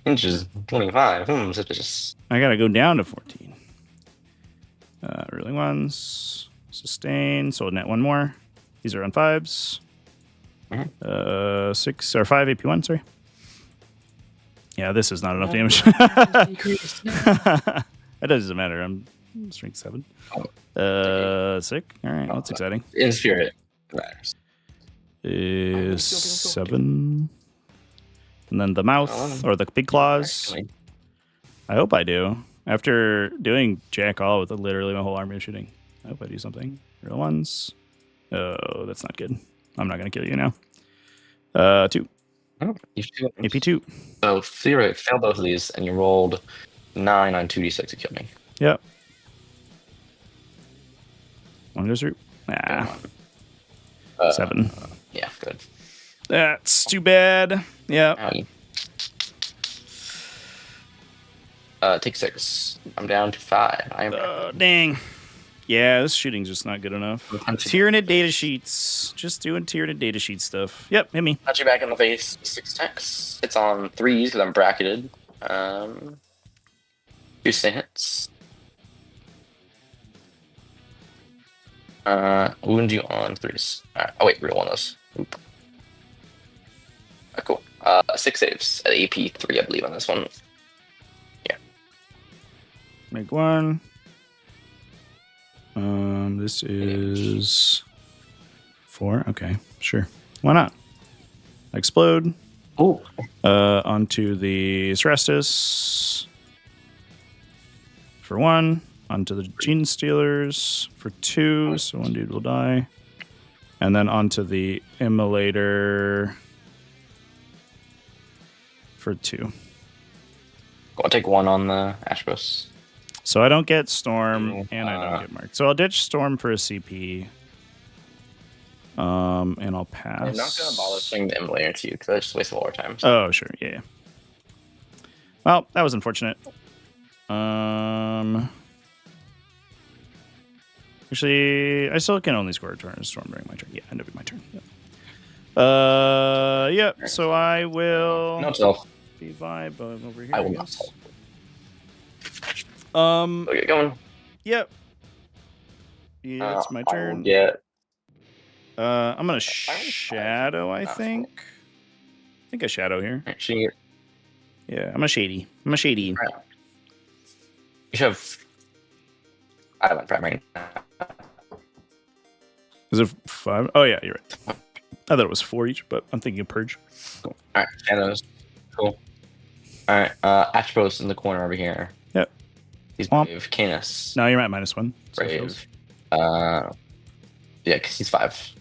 S3: inches 25. Suspicious.
S1: I gotta go down to 14. Rolling 1s. Sustain. So net 1 more. These are on 5s. 6 or 5 AP1, sorry. Yeah, this is not enough damage. It doesn't matter. I'm strength 7. Sick. All right, that's exciting.
S3: In spirit.
S1: Is 7. And then the mouth or the big claws. I hope I do. After doing jack all with literally my whole army of shooting, I hope I do something. Real 1s. Oh, that's not good. I'm not gonna kill you now. 2.
S3: Oh,
S1: AP2.
S3: So theoretically, fail both of these, and you rolled 9 on 2d6 to kill me.
S1: Yep. 1 goes through. Nah. 7.
S3: Yeah, good.
S1: That's too bad. Yeah.
S3: Take 6. I'm down to 5. I am.
S1: Dang. Yeah, this shooting's just not good enough. Tyranid data sheets. Just doing Tyranid data sheet stuff. Yep, hit me.
S3: Punch you back in the face. 6 attacks. It's on 3s because I'm bracketed. 2 hits. Wound you on 3s. Alright. Oh wait, real 1 of those. Oop. Cool. 6 saves at AP 3, I believe, on this one. Yeah.
S1: Make 1. This is 4. Okay, sure. Why not? Explode.
S3: Oh.
S1: Onto the Cerestus for 1. Onto the Gene Stealers for 2. So 1 dude will die. And then onto the Immolator for 2.
S3: I'll take 1 on the Ashbos.
S1: So I don't get Storm, and I don't get Mark. So I'll ditch Storm for a CP. And I'll pass.
S3: I'm not going to bother swinging the Immolator to you, because I just waste all our time. So.
S1: Oh, sure, yeah. Well, that was unfortunate. Actually, I still can only score a turn Storm during my turn. Yeah, end up my turn. Yep. Yeah, so I will...
S3: No, self.
S1: Be vibe over here,
S3: I will
S1: guess.
S3: not. Okay, going.
S1: Yep. Yeah, it's my turn.
S3: Yeah.
S1: I'm gonna shadow, I think. I think I shadow here. Yeah, I'm a shady. I'm a shady.
S3: Right. You should have Island primary.
S1: Is it 5? Oh yeah, you're right. I thought it was 4 each, but I'm thinking of Purge.
S3: Cool. Alright, shadows. Cool. Alright, Atropos in the corner over here.
S1: Yep.
S3: He's brave. Canis.
S1: No, you're at -1. So
S3: brave. Yeah, because he's 5.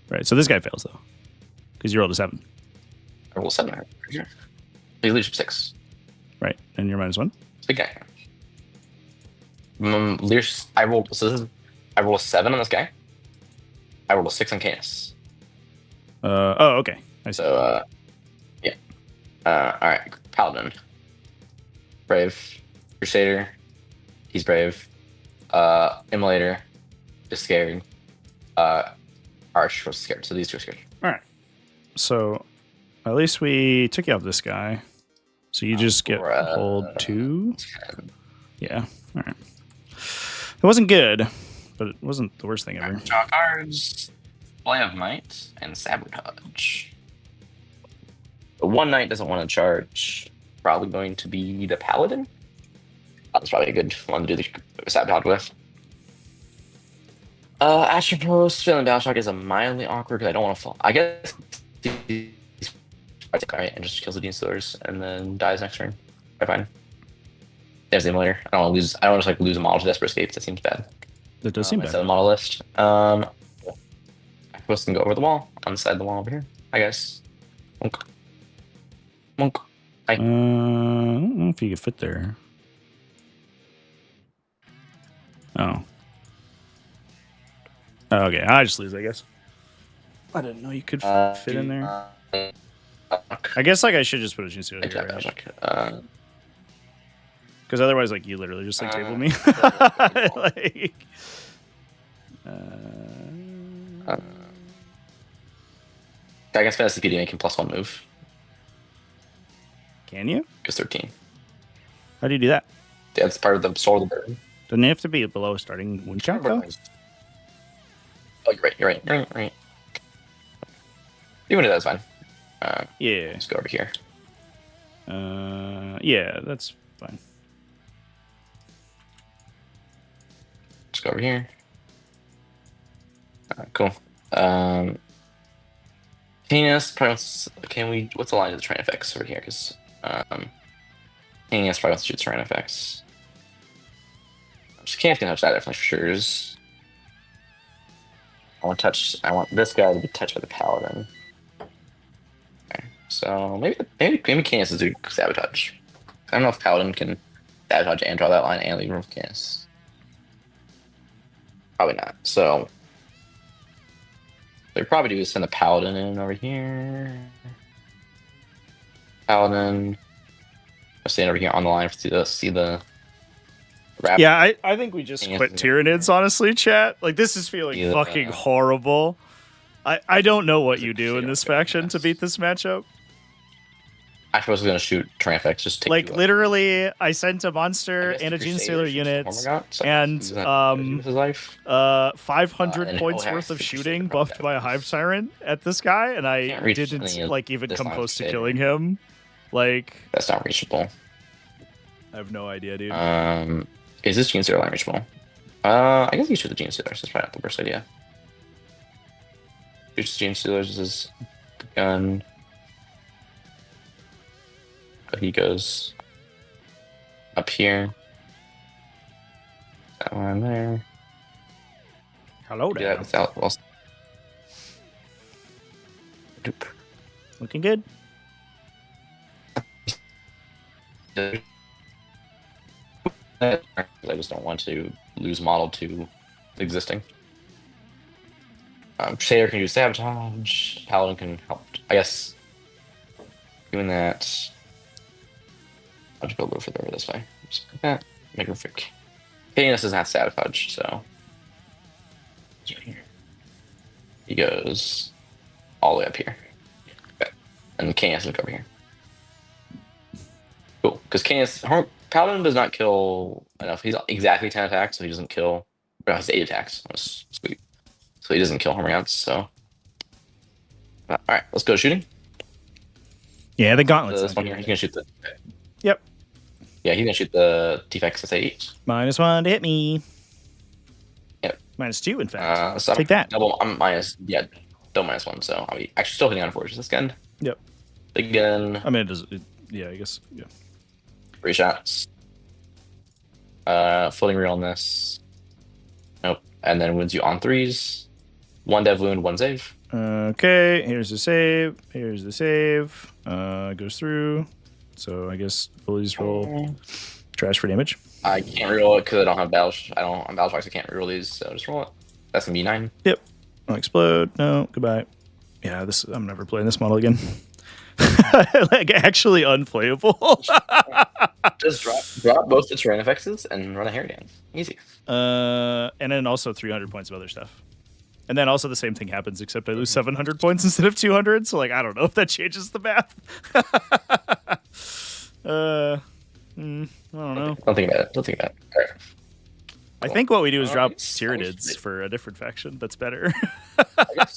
S1: Right, so this guy fails, though. Because you rolled a 7.
S3: I rolled 7. Here. You leadership 6.
S1: Right, and you're -1?
S3: Big guy. Leadership, I rolled, so this is I roll a 7 on this guy. I roll a 6 on Canis.
S1: Oh, okay. I see.
S3: So, yeah. All right. Paladin. Brave. Crusader. He's brave. Immolator. Is scared. Arch was scared. So these two are scared.
S1: All right. So at least we took you off this guy. So you just get hold 2.
S3: 10.
S1: Yeah. All right. It wasn't good, but it wasn't the worst thing ever.
S3: Draw cards. Play of Might and Sabotage. The one knight doesn't want to charge. Probably going to be the Paladin. That's probably a good one to do the Sabotage with. Action Post, Failing Battle Shock is a mildly awkward because I don't want to fall. I guess he's alright and just kills the Dean Stealers and then dies next turn. Okay, fine. There's the Immolator. I don't want to lose. I don't want to just lose a model to Desperate Escape. That seems bad.
S1: That does seem bad.
S3: The model list. Action Post can go over the wall on the side of the wall over here. I guess. Monk. Monk.
S1: I don't know if you could fit there. Oh. Okay, I just lose, I guess. I didn't know you could fit in there. I guess I should just put a Gene Stealer here. Right? Because otherwise, you literally just table me.
S3: I guess Fantasy PD making +1 move.
S1: Can you?
S3: Because 13.
S1: How do you do that?
S3: Yeah, it's part of the Soul of the Burn.
S1: Doesn't it have to be below a starting wound count, though?
S3: Oh, you're right. Even if that's fine.
S1: Yeah.
S3: Let's go over here.
S1: Yeah, that's fine.
S3: Let's go over here. Cool. Canis, what's the line of the terrain effects over here? Because Canis probably wants to shoot terrain effects. Just Canis can touch that definitely for sure. I want this guy to be touched by the Paladin. Okay, so maybe Canis is do Sabotage. I don't know if Paladin can Sabotage and draw that line and leave room for Canis. Probably not. So what we probably do is send the Paladin in over here. Paladin. I'll stand over here on the line to see the wrap.
S1: Yeah, I think we just quit Tyranids, honestly, chat. This is feeling fucking horrible. I don't know what you do in this faction to beat this matchup.
S3: I was going to shoot terrain effects. Just take
S1: literally, I sent a monster and a Gene Stealer unit and 500 points worth of shooting buffed by a Hive Tyrant at this guy, and I didn't even come close to killing him.
S3: That's not reachable.
S1: I have no idea, dude.
S3: Is this Gene Stealer reachable? I guess you shoot the Gene Stealers. That's probably not the worst idea. Shoots Gene Stealers is the gun. He goes up here. That one there.
S1: Hello there.
S3: Yeah, without
S1: looking good.
S3: I just don't want to lose model to existing. Crusader can use Sabotage. Paladin can help. I guess doing that. I'll just go a little further over this way. Just like that. Make room for Canis doesn't have Sabotage, so he goes all the way up here. Okay. And Canis will go over here. Cool. Because Paladin does not kill enough. He's exactly 10 attacks, so he doesn't kill. No, he's 8 attacks. That's sweet. So he doesn't kill Hormagaunts, so. Alright, let's go shooting.
S1: Yeah, the gauntlets.
S3: This one here, he's gonna shoot the.
S1: Yep.
S3: Yeah, he's gonna shoot the T-Fex S8.
S1: -1 to hit me.
S3: Yep.
S1: -2, in fact.
S3: So
S1: take that.
S3: Double, I'm double -1, so I'll be actually still hitting on Forge this gun.
S1: Yep.
S3: Big gun.
S1: I mean, yeah, I guess, yeah.
S3: 3 shots. Floating reel on this. Nope. And then wounds you on 3s. 1 dev wound, 1 save.
S1: Okay, here's the save. Here's the save. Goes through. So I guess abilities roll. Trash for damage.
S3: I can't reroll it because I don't have battle. I don't on battle shocks. I can't reroll these, so just roll it. That's gonna be 9.
S1: Yep. I'll explode. No, goodbye. Yeah, I'm never playing this model again. Like actually unplayable.
S3: Just drop both the terrain effects and run a Harridan. Easy.
S1: And then also 300 points of other stuff. And then also the same thing happens, except I lose 700 points instead of 200. So like I don't know if that changes the math. I don't know.
S3: Don't think about it. Don't think about it. All right.
S1: I think what we do is drop
S3: Alright.
S1: Tyranids for a different faction. That's better.
S3: I guess.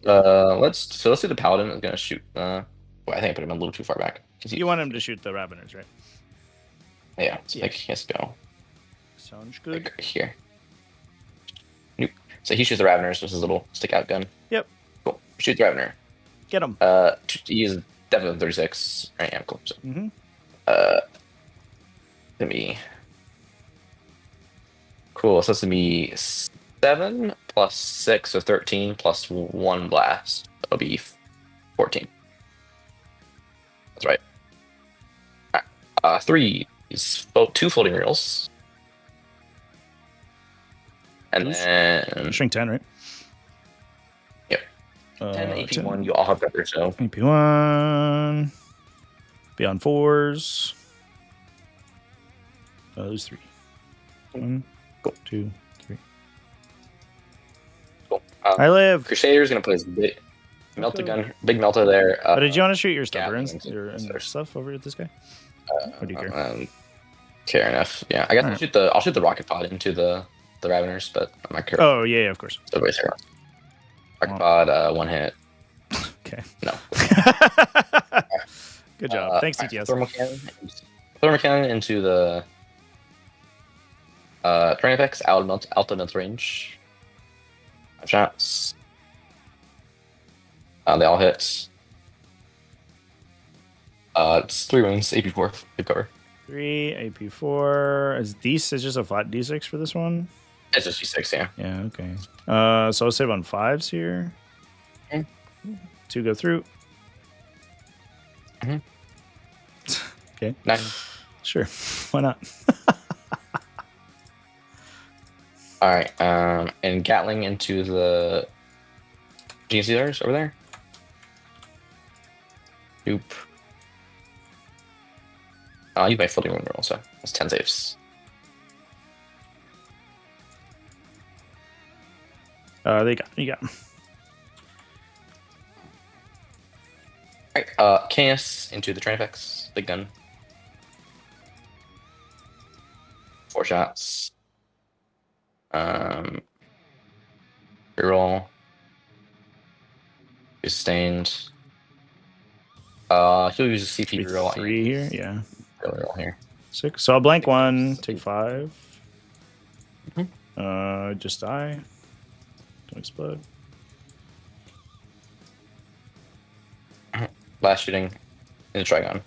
S3: Let's do the paladin. I'm gonna shoot. Well, I think I put him a little too far back.
S1: You want him to shoot the Raveners, right?
S3: Yeah. So like he has to go
S1: Sounds good.
S3: like here. Nope. So he shoots the Raveners with his little stick out gun.
S1: Yep.
S3: Cool. Shoot the Ravener.
S1: Get him.
S3: He is definitely 36. Right. Yeah. Cool. So,
S1: Mm-hmm.
S3: gonna be cool. So it's gonna be 7 plus 6, so 13 plus 1 blast. That'll be 14. That's right. Alright. 3 is 2 floating reels. And then
S1: Shrink 10, right?
S3: Yep. 10 AP1,
S1: 10.
S3: you all have better, so
S1: AP1. Beyond 4s. Those 3. 1,
S3: Cool.
S1: 2, 3.
S3: cool.
S1: I live.
S3: Crusader's gonna play his big melter gun, big melter there.
S1: Oh, did you want to shoot your
S3: Gatling
S1: stubborns
S3: into
S1: and
S3: Crusaders.
S1: stuff over at this guy? Or do you care?
S3: Fair enough. Yeah, I guess
S1: Alright.
S3: I'll shoot the rocket pod into the Raveners, but I'm not sure.
S1: Oh, yeah, of course.
S3: Everybody's here. Rocket pod, 1 hit.
S1: Okay.
S3: No.
S1: Good job. Thanks,
S3: alright,
S1: TTS.
S3: Thermal cannon into the terrain effects, ultimate range. 5 shots. They all hit. It's 3 wounds, AP4, good cover.
S1: 3, AP4. Is just a flat D6 for this one?
S3: It's just D6, yeah.
S1: Yeah, okay. So I'll save on 5s here.
S3: Okay.
S1: 2 go through.
S3: Mhm.
S1: Okay.
S3: 9.
S1: Sure. Why not?
S3: Alright, and Gatling into the GC leaders over there. Nope. You buy floating room roll, so that's 10 saves.
S1: You got 'em.
S3: Alright, Chaos into the train effects, big gun. 4 shots. Reroll. Be sustained. He'll use a CP reroll.
S1: 3 here, yeah.
S3: Reroll here.
S1: 6. So I'll blank 1, take 5.
S3: Mhm.
S1: Just die. Don't explode.
S3: Last shooting in the Trigon.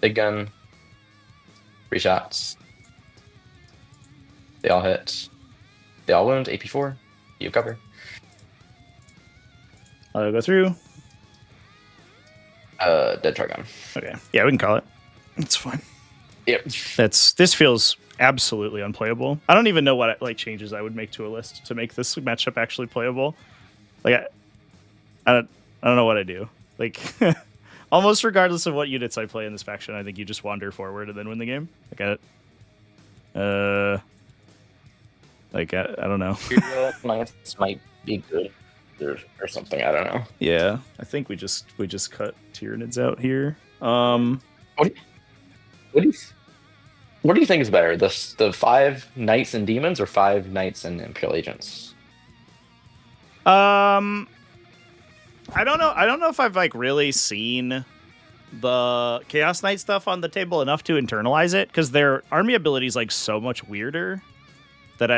S3: Big gun. 3 shots. They all hit. They all wound. AP4. You cover.
S1: I'll go through.
S3: Dead Trigon.
S1: Okay. Yeah, we can call it. It's fine.
S3: Yep.
S1: This feels absolutely unplayable. I don't even know what changes I would make to a list to make this matchup actually playable. Like I don't know what I do. Like almost regardless of what units I play in this faction, I think you just wander forward and then win the game. I don't know.
S3: This might be good or something. I don't know.
S1: Yeah, I think we just cut Tyranids out here.
S3: What do you think is better? The 5 knights and demons or 5 knights and Imperial agents?
S1: I don't know. I don't know if I've really seen the Chaos Knight stuff on the table enough to internalize it because their army ability is so much weirder that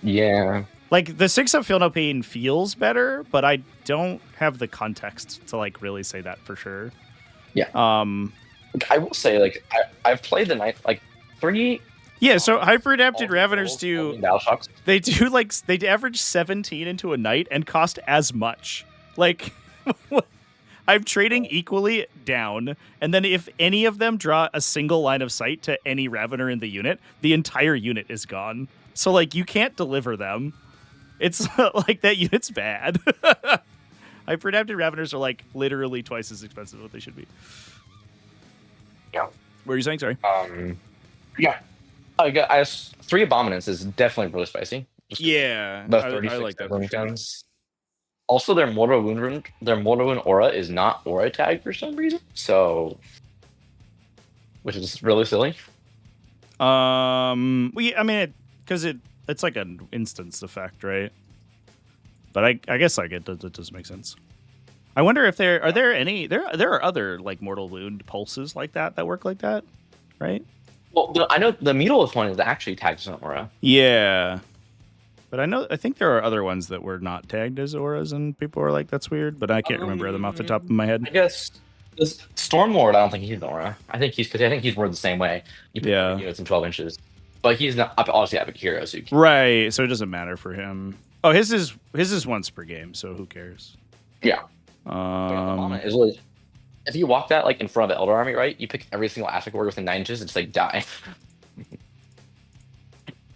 S3: Yeah.
S1: the 6 of Feel No Pain feels better, but I don't have the context to really say that for sure.
S3: Yeah. I will say I've played the knight 3.
S1: Yeah, so hyper adapted Raveners do
S3: battle shocks.
S1: they average 17 into a knight and cost as much. I'm trading equally down, and then if any of them draw a single line of sight to any Ravener in the unit, the entire unit is gone. So, like, you can't deliver them. It's like that unit's bad. Hyper-adapted Raveners are, like, literally twice as expensive as what they should be.
S3: Yeah.
S1: What are you saying? Sorry.
S3: Yeah. I guess 3 Abominants is definitely really spicy.
S1: Yeah,
S3: The
S1: I
S3: 36
S1: like that for sure.
S3: guns. Also, their mortal wound aura is not aura tagged for some reason. So, which is really silly.
S1: I mean, because it's like an instance effect, right? But I guess like it does make sense. I wonder if there are other like mortal wound pulses like that work like that, right?
S3: Well, I know the Mutalist one is actually tagged as an aura.
S1: Yeah, but I think there are other ones that were not tagged as auras, and people were like, "That's weird," but I can't remember them off the top of my head.
S3: I guess this Stormlord, I don't think he's an aura. I think he's worded the same way. You put units in 12 inches, but he's not obviously epic hero, so
S1: right. So it doesn't matter for him. Oh, his is once per game, so who cares?
S3: Yeah. Is really, if you walk that like in front of the Elder Army, right? You pick every single Aztec warrior within 9 inches, it's like die.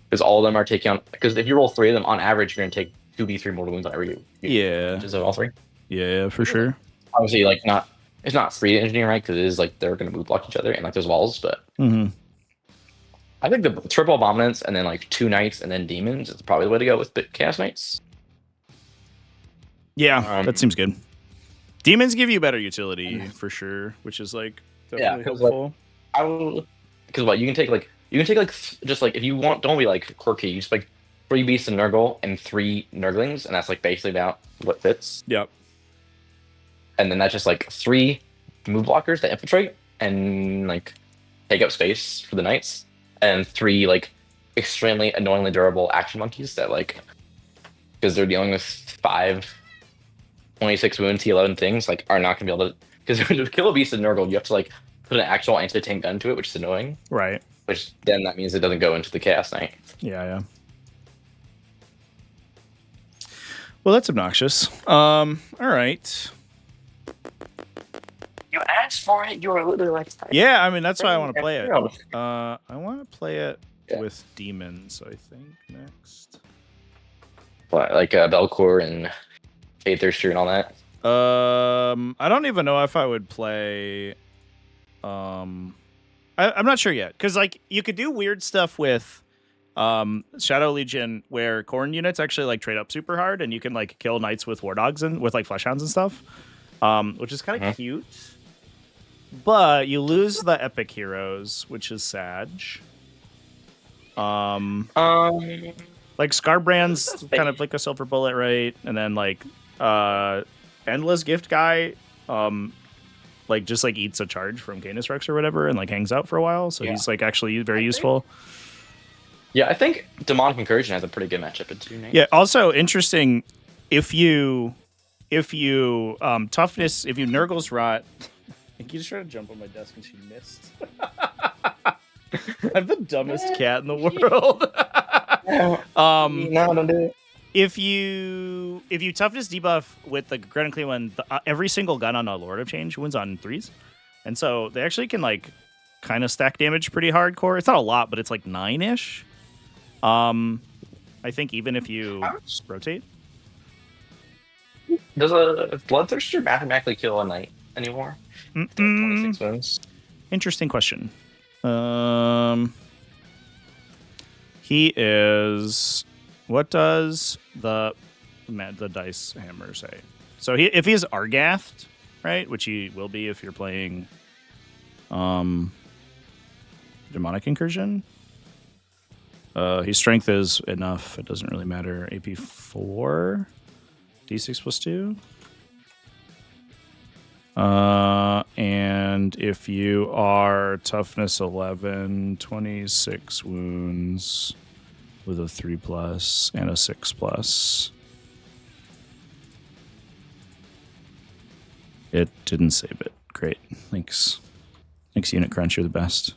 S3: Because all of them are taking on. Because if you roll 3 of them, on average, you're gonna take 2d3 mortal wounds on every. Inches of all 3.
S1: Yeah, for sure.
S3: Obviously, like it's not free to engineer, right? Because it is like they're gonna move block each other and like there's walls, but. I think the triple Abominants and then like 2 Knights and then Demons is probably the way to go with Chaos Knights.
S1: Yeah, that seems good. Demons give you better utility for sure, which is like definitely helpful.
S3: Because you can take just like if you want, don't be like quirky. You just like 3 Beasts of Nurgle and 3 Nurglings, and that's like basically about what fits.
S1: Yep.
S3: And then that's just like 3 move blockers that infiltrate and like take up space for the Knights, and 3 like extremely annoyingly durable action monkeys that like, because they're dealing with 5 26 wound T11 things, like are not gonna be able to, because to kill a Beast of Nurgle, you have to like put an actual anti-tank gun to it, which is annoying.
S1: Right.
S3: Which then that means it doesn't go into the Chaos Knight.
S1: Yeah. Well, that's obnoxious. All right.
S3: You asked for it. You were literally like,
S1: yeah. I mean, that's why I want to play it. I want to play it with Demons. I think next.
S3: What, like Belcourt and Aetherster and all that?
S1: I don't even know if I would play. I'm not sure yet, because like you could do weird stuff with Shadow Legion where Khorne units actually like trade up super hard, and you can like kill knights with war dogs and with like fleshhounds and stuff, which is kind of cute. But you lose the epic heroes, which is sad. Like Scarbrand's kind of like a silver bullet, right? And then like Endless Gift guy, like just like eats a charge from Canis Rex or whatever, and like hangs out for a while. So he's like actually very useful.
S3: Yeah, I think Demonic Incursion has a pretty good matchup at 2 names.
S1: Yeah, also interesting if you toughness, if you Nurgle's Rot. I think you just tried to jump on my desk and she missed. I'm the dumbest cat in the world.
S3: No, don't do it.
S1: If you toughness debuff with the Grenically one, every single gun on a Lord of Change wins on 3s, and so they actually can like kind of stack damage pretty hardcore. It's not a lot, but it's like 9-ish. I think even if you rotate.
S3: Does a Bloodthirster mathematically kill a knight anymore? 26 wounds.
S1: Interesting question. He is. What does the dice hammer say? So if he's Argathed, right, which he will be if you're playing Demonic Incursion. His strength is enough. It doesn't really matter. AP 4, D6 plus 2. And if you are toughness 11, 26 wounds with a 3+ and a 6+. It didn't save it. Great. Thanks. Thanks, Unit Crunch. You're the best.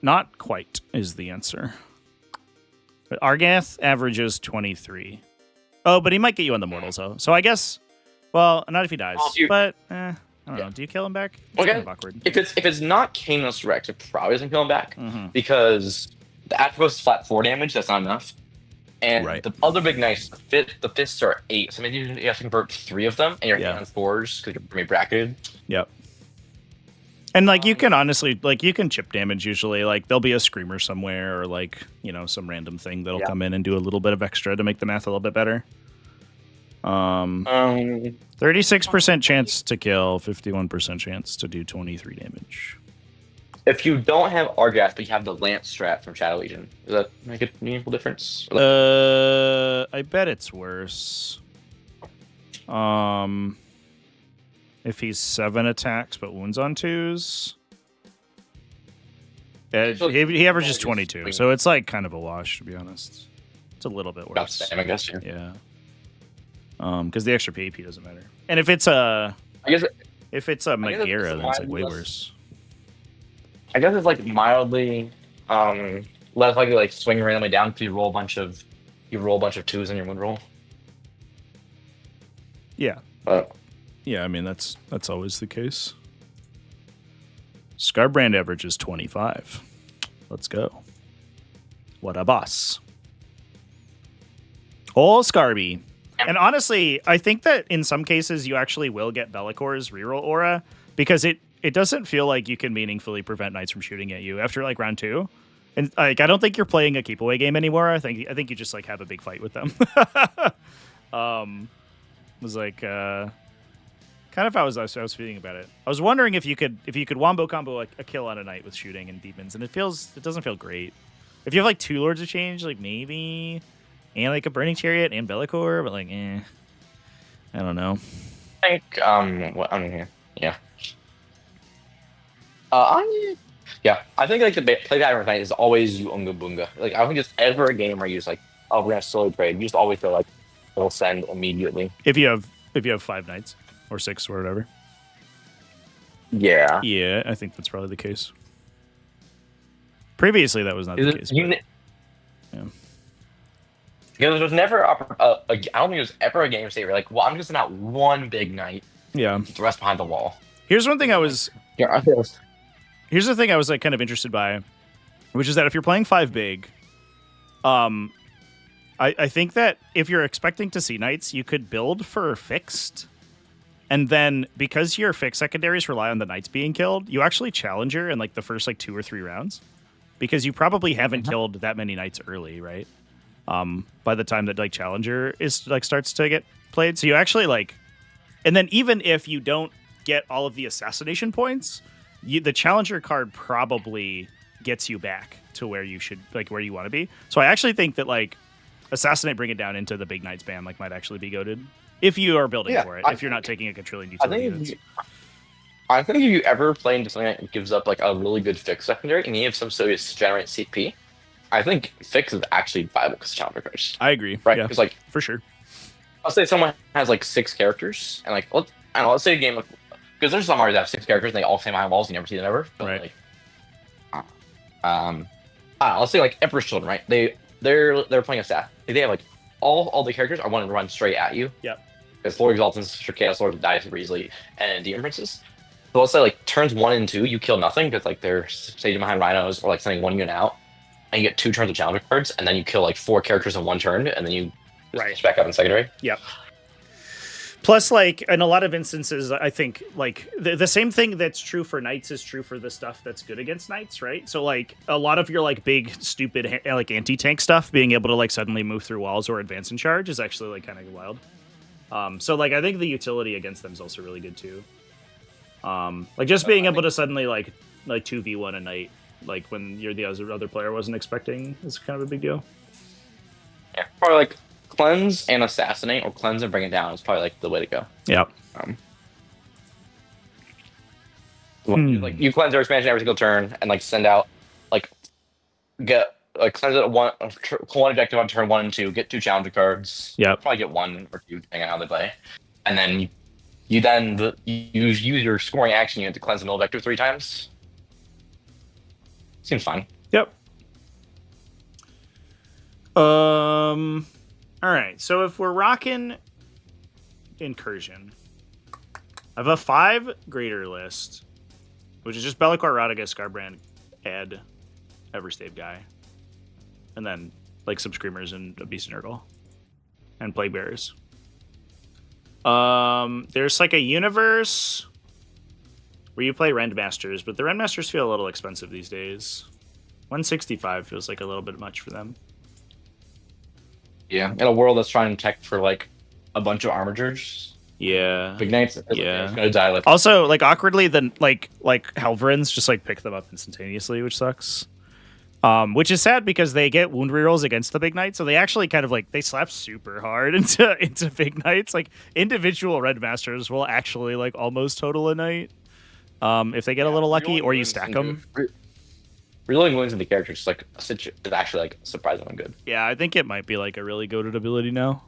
S1: Not quite is the answer. But Argath averages 23. Oh, but he might get you on the mortals though. So I guess, well, not if he dies.
S3: Well,
S1: But I don't know. Do you kill him back? It's
S3: Okay.
S1: kind of awkward.
S3: If it's not Canis Rex, it probably doesn't kill him back
S1: Mm-hmm.
S3: because the Atropos is flat 4 damage. That's not enough. And
S1: Right.
S3: the other big knights, the fists are 8, so maybe you have to convert 3 of them, and you're
S1: Yeah.
S3: on 4s because you're maybe bracketed.
S1: Yep. And like you can honestly, like you can chip damage usually. Like there'll be a screamer somewhere, or like some random thing that'll come in and do a little bit of extra to make the math a little bit better. 36% chance to kill, 51% chance to do 23 damage.
S3: If you don't have Argath, but you have the Lance strat from Shadow Legion, does that make a meaningful difference?
S1: I bet it's worse. If he's 7 attacks but wounds on 2s, he averages 22, so it's like kind of a wash, to be honest. It's a little bit worse.
S3: About the same, I guess.
S1: Yeah. Because the extra PAP doesn't matter, and if it's a Megara, then it's like way worse.
S3: I guess it's like mildly less likely to like swing randomly down because you roll a bunch of 2s in your wound roll.
S1: Yeah.
S3: But
S1: Yeah, I mean that's always the case. Scarbrand averages 25. Let's go. What a boss. Oh, Scarby. And honestly, I think that in some cases you actually will get Bellacor's reroll aura because it doesn't feel like you can meaningfully prevent knights from shooting at you after like round 2. And like I don't think you're playing a keep away game anymore. I think you just like have a big fight with them. Was like kind of how I was feeling about it. I was wondering if you could wombo combo a kill on a knight with shooting and demons, and it doesn't feel great. If you have like 2 Lords of Change, like maybe, and like a Burning Chariot and Bellicor, but like I don't know.
S3: I think yeah. I think like the play pattern with knight is always you unga bunga. Like I don't think there's ever a game where you just like, oh, we're gonna slowly trade. You just always feel like it'll send immediately.
S1: If you have 5 knights or 6 or whatever.
S3: Yeah.
S1: Yeah, I think that's probably the case. Previously, that was not the case. Yeah.
S3: Because there's never I don't think there's ever a game state where like, well, I'm just sending out one big knight.
S1: Yeah.
S3: The rest behind the wall.
S1: Here's one thing I was.
S3: Yeah.
S1: Here's the thing I was like kind of interested by, which is that if you're playing 5 big, I think that if you're expecting to see knights, you could build for fixed. And then because your fixed secondaries rely on the knights being killed, you actually challenger in like the first like 2 or 3 rounds. Because you probably haven't killed that many knights early, right? By the time that like challenger is like starts to get played. So you actually like, and then even if you don't get all of the assassination points, the challenger card probably gets you back to where you should, like where you want to be. So I actually think that like assassinate, bring it down into the big knights ban, like might actually be goated if you are building for it. If you're not taking a quadrillion utility units.
S3: I think if you ever play into something that gives up like a really good fix secondary and you have some serious generate CP, I think fix is actually viable because challenger cards.
S1: I agree.
S3: Right?
S1: Yeah,
S3: Because like
S1: for sure.
S3: I'll say someone has like 6 characters and like let's say a game because there's some artists that have 6 characters and they all stay behind walls, you never see them ever. But
S1: Right.
S3: Like, I don't know, let's say like Emperor's Children, right? They're playing a staff. They have like all the characters are want to run straight at you.
S1: Yep.
S3: Because Lord Exaltants, Chaos Lord die super easily, and Demon Princes. So let's say like turns 1 and 2, you kill nothing because like they're staging behind rhinos or like sending 1 unit out, and you get 2 turns of challenger cards, and then you kill like 4 characters in 1 turn, and then you switch back up in secondary.
S1: Yep. Plus, like in a lot of instances, I think like the same thing that's true for knights is true for the stuff that's good against knights, right? So like a lot of your like big stupid like anti-tank stuff being able to like suddenly move through walls or advance in charge is actually like kind of wild. So like I think the utility against them is also really good too. Like just being able to suddenly like 2v1 a knight like when you're the other player wasn't expecting is kind of a big deal.
S3: Yeah, probably like cleanse and assassinate, or cleanse and bring it down is probably like the way to go.
S1: Yep.
S3: Like you cleanse your expansion every single turn and like send out like get like cleanse it one objective on turn 1 and 2, get 2 challenger cards.
S1: Yep.
S3: Probably get 1 or 2 depending on how they play, and then you use your scoring action unit to cleanse the null vector 3 times. Seems fine.
S1: Yep. All right. So if we're rocking Incursion, I have a 5 greater list, which is just Be'lakor, Radagast, Skarbrand, Ed, Everstave guy, and then like some Screamers and a Beast and Nurgle, and Plague Bearers. There's like a universe where you play Rendmasters, but the Rendmasters feel a little expensive these days. 165 feels like a little bit much for them.
S3: Yeah, in a world that's trying to tech for like a bunch of armatures.
S1: Yeah.
S3: Big Knights,
S1: Yeah.
S3: it's gonna die like.
S1: Also, like awkwardly, then like Helverins just like pick them up instantaneously, which sucks. Which is sad because they get wound rerolls against the Big Knight, so they actually kind of like they slap super hard into Big Knights. Like individual Red Masters will actually like almost total a Knight, if they get a little lucky, or you stack them.
S3: Reloading wounds into characters is like is actually like surprisingly good.
S1: Yeah, I think it might be like a really goated ability now.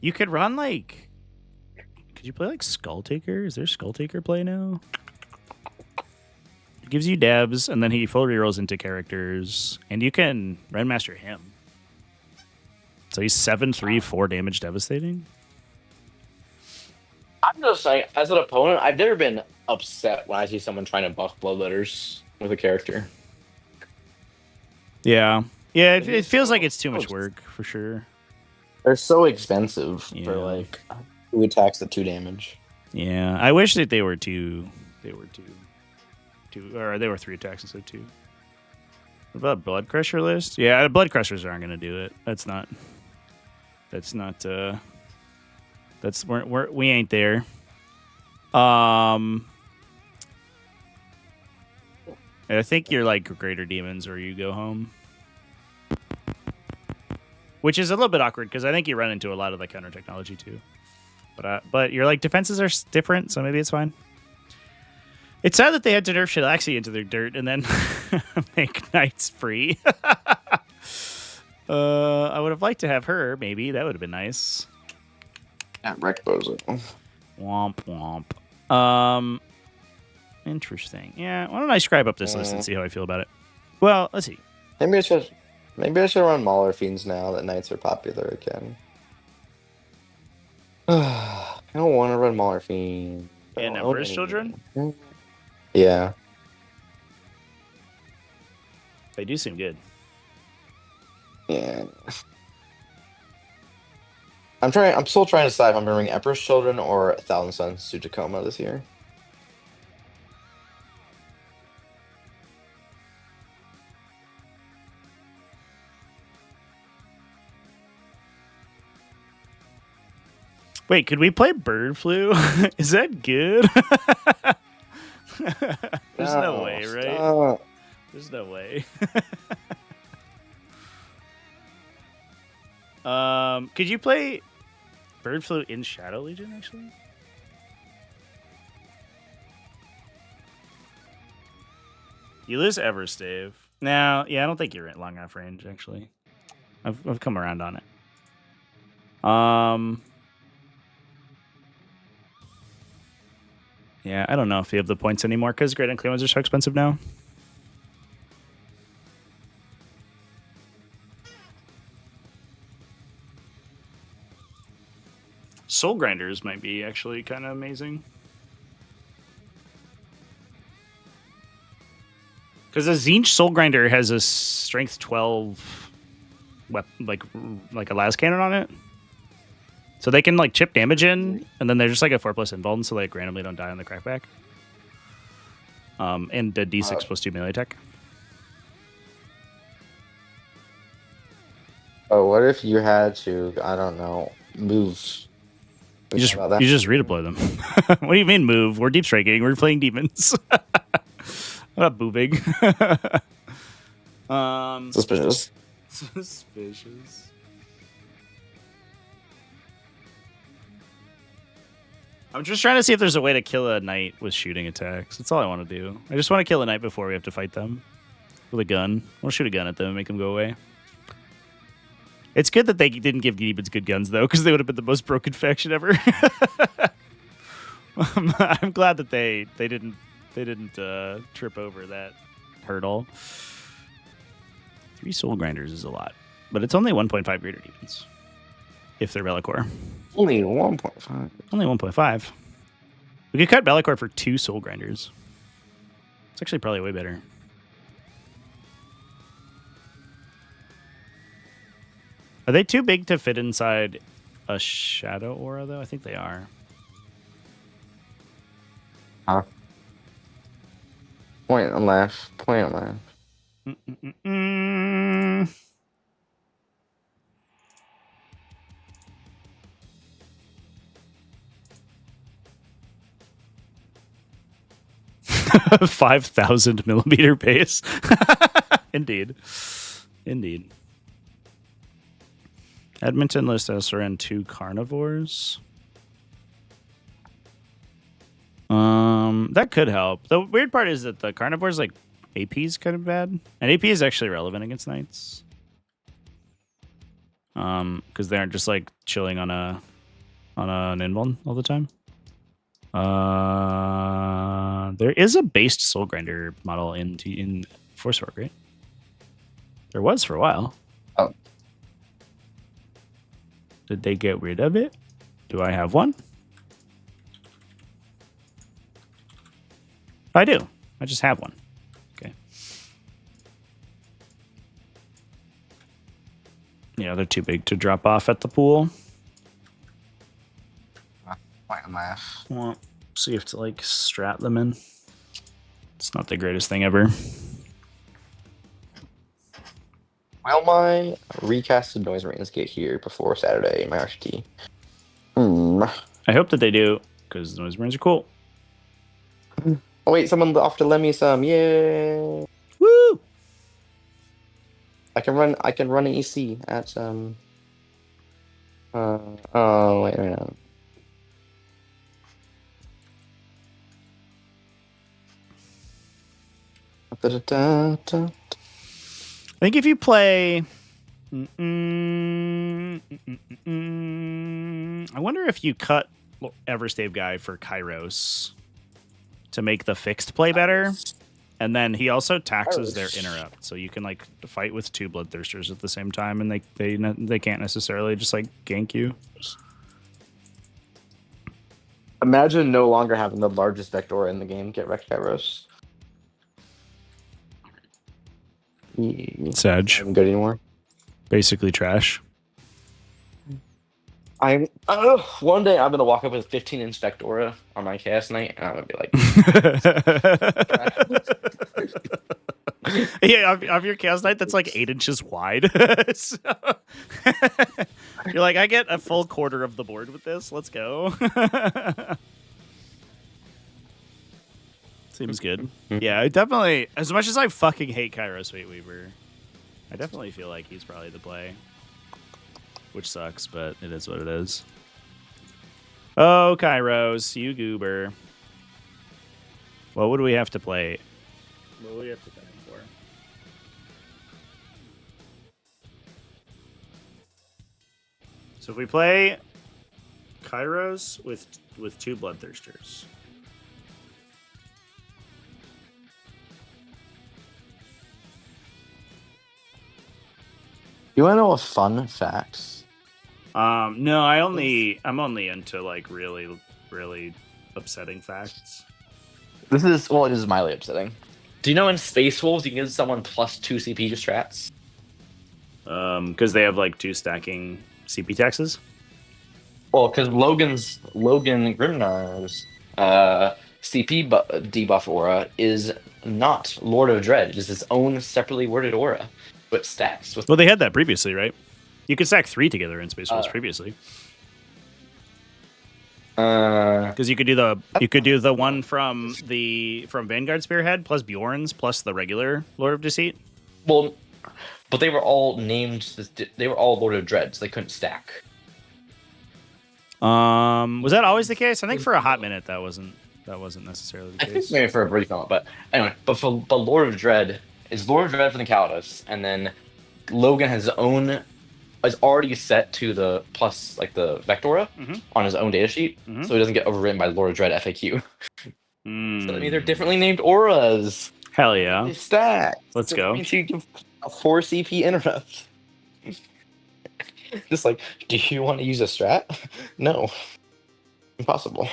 S1: You could run like, could you play like Skull Taker? Is there Skull Taker play now? It gives you devs, and then he full rerolls into characters, and you can Rendmaster him. So he's 7/3, 4 damage devastating.
S3: I'm just saying, as an opponent, I've never been upset when I see someone trying to buff Bloodletters with a character.
S1: Yeah. Yeah, it feels like it's too much work, for sure.
S3: They're so expensive for
S1: Yeah.
S3: like 2 attacks to 2 damage.
S1: Yeah, I wish that they were two, or they were 3 attacks instead of 2. What about Blood Crusher list? Yeah, Blood Crushers aren't going to do it. We ain't there. I think you're like Greater Demons or you go home. Which is a little bit awkward because I think you run into a lot of the counter technology too. But your like defenses are different, so maybe it's fine. It's sad that they had to nerf Shilaxi into their dirt and then make Knights free. I would have liked to have her, maybe. That would have been nice.
S3: Not Rekbozo.
S1: Womp womp. Interesting. Yeah, why don't I scribe up this list and see how I feel about it? Well, let's see.
S4: Maybe I should run Mauler Fiends now that Knights are popular again. I don't want to run Mauler Fiends.
S1: And Emperor's Children?
S4: Yeah.
S1: They do seem good.
S4: Yeah. I'm still trying to decide if I'm gonna bring Emperor's Children or 1,000 Suns to Tacoma this year.
S1: Wait, could we play Bird Flu? Is that good? There's no way, right?
S4: Stop.
S1: There's no way. Could you play Bird Flu in Shadow Legion, actually? You lose Everstave. No, yeah, I don't think you're at long enough range, actually. I've come around on it. Yeah, I don't know if you have the points anymore because Great Unclean Ones are so expensive now. Soul Grinders might be actually kind of amazing. Because a Zinch Soul Grinder has a strength 12 like a las cannon on it. So they can like chip damage in, and then they're just like a 4+ invuln, so like randomly don't die on the crackback. And a D6 +2 melee attack.
S4: Oh, what if you had to, I don't know, move?
S1: You just redeploy them. What do you mean move? We're deep striking. We're playing demons. I'm not moving.
S4: Suspicious.
S1: Suspicious. I'm just trying to see if there's a way to kill a knight with shooting attacks. That's all I want to do. I just want to kill a knight before we have to fight them. With a gun. I want to shoot a gun at them and make them go away. It's good that they didn't give demons good guns, though, because they would have been the most broken faction ever. I'm glad that they didn't They didn't trip over that hurdle. 3 Soul Grinders is a lot, but it's only 1.5 greater demons if they're Bellicor.
S4: Only 1.5.
S1: Only 1.5. We could cut Bellicor for 2 Soul Grinders. It's actually probably way better. Are they too big to fit inside a Shadow Aura, though? I think they are.
S4: Point and laugh. Point and laugh.
S1: Mm-mm-mm-mm. 5,000 millimeter base. Indeed. Indeed. Edmonton list SRN 2 carnivores. That could help. The weird part is that the carnivores, like, AP is kind of bad. And AP is actually relevant against knights. Because they aren't just like chilling on an invuln all the time. There is a based Soul Grinder model in Force Fork, right? There was for a while.
S4: Oh.
S1: Did they get rid of it? Do I have one? I do. I just have one. Okay. Yeah, they're too big to drop off at the pool.
S4: Point and laugh.
S1: Well, so you have to like strap them in. It's not the greatest thing ever.
S4: Will my recasted Noise Marines get here before Saturday in my RCT?
S1: I hope that they do, because Noise Marines are cool.
S4: Oh wait, someone offered to lend me some. Yay!
S1: Woo!
S4: I can run an EC at oh wait a minute. Da-da-da-da.
S1: I think if you play... I wonder if you cut Everstave guy for Kairos to make the fixed play better. And then he also taxes their interrupt. So you can like fight with 2 Bloodthirsters at the same time, and they can't necessarily just like gank you.
S4: Imagine no longer having the largest Vector in the game get wrecked by Kairos.
S1: Sag.
S4: Isn't good anymore.
S1: Basically trash.
S4: One day I'm gonna walk up with a 15-inch Vectora on my cast night, and I'm gonna be like,
S1: yeah, of your chaos knight that's like 8 inches wide. So, you're like, I get a full quarter of the board with this. Let's go. Seems good. Yeah, I definitely, as much as I fucking hate Kairos Fate Weaver, I definitely feel like he's probably the play. Which sucks, but it is what it is. Oh, Kairos, you goober. What would we have to play? What would we have to play him for? So if we play Kairos with 2 Bloodthirsters.
S4: you wanna know a fun fact?
S1: No, I'm only into like really, really upsetting facts.
S4: It is mildly upsetting. Do you know in Space Wolves you can give someone plus 2 CP to strats?
S1: Because they have like 2 stacking CP taxes.
S4: Well, because Logan Grimnar's CP debuff aura is not Lord of Dread. It is its own separately worded aura, but stacks with.
S1: Well, they had that previously, right? You could stack 3 together in Space Wolves previously. Because you could do the one from Vanguard Spearhead plus Bjorn's plus the regular Lord of Deceit.
S4: Well, but they were all named. They were all Lord of Dread, so they couldn't stack.
S1: Was that always the case? I think for a hot minute that wasn't necessarily the
S4: I
S1: case.
S4: think maybe for a brief moment, but anyway. But Lord of Dread is Lord of Dread for the Calidus, and then Logan has his own. Is already set to the plus like the Vectora on his own datasheet, so he doesn't get overwritten by Lord of Dread FAQ. So that means they're differently named auras.
S1: Hell yeah.
S4: They stack.
S1: Let's
S4: So
S1: go.
S4: that means you give a 4 CP interrupt. Just like, do you want to use a strat? No. Impossible.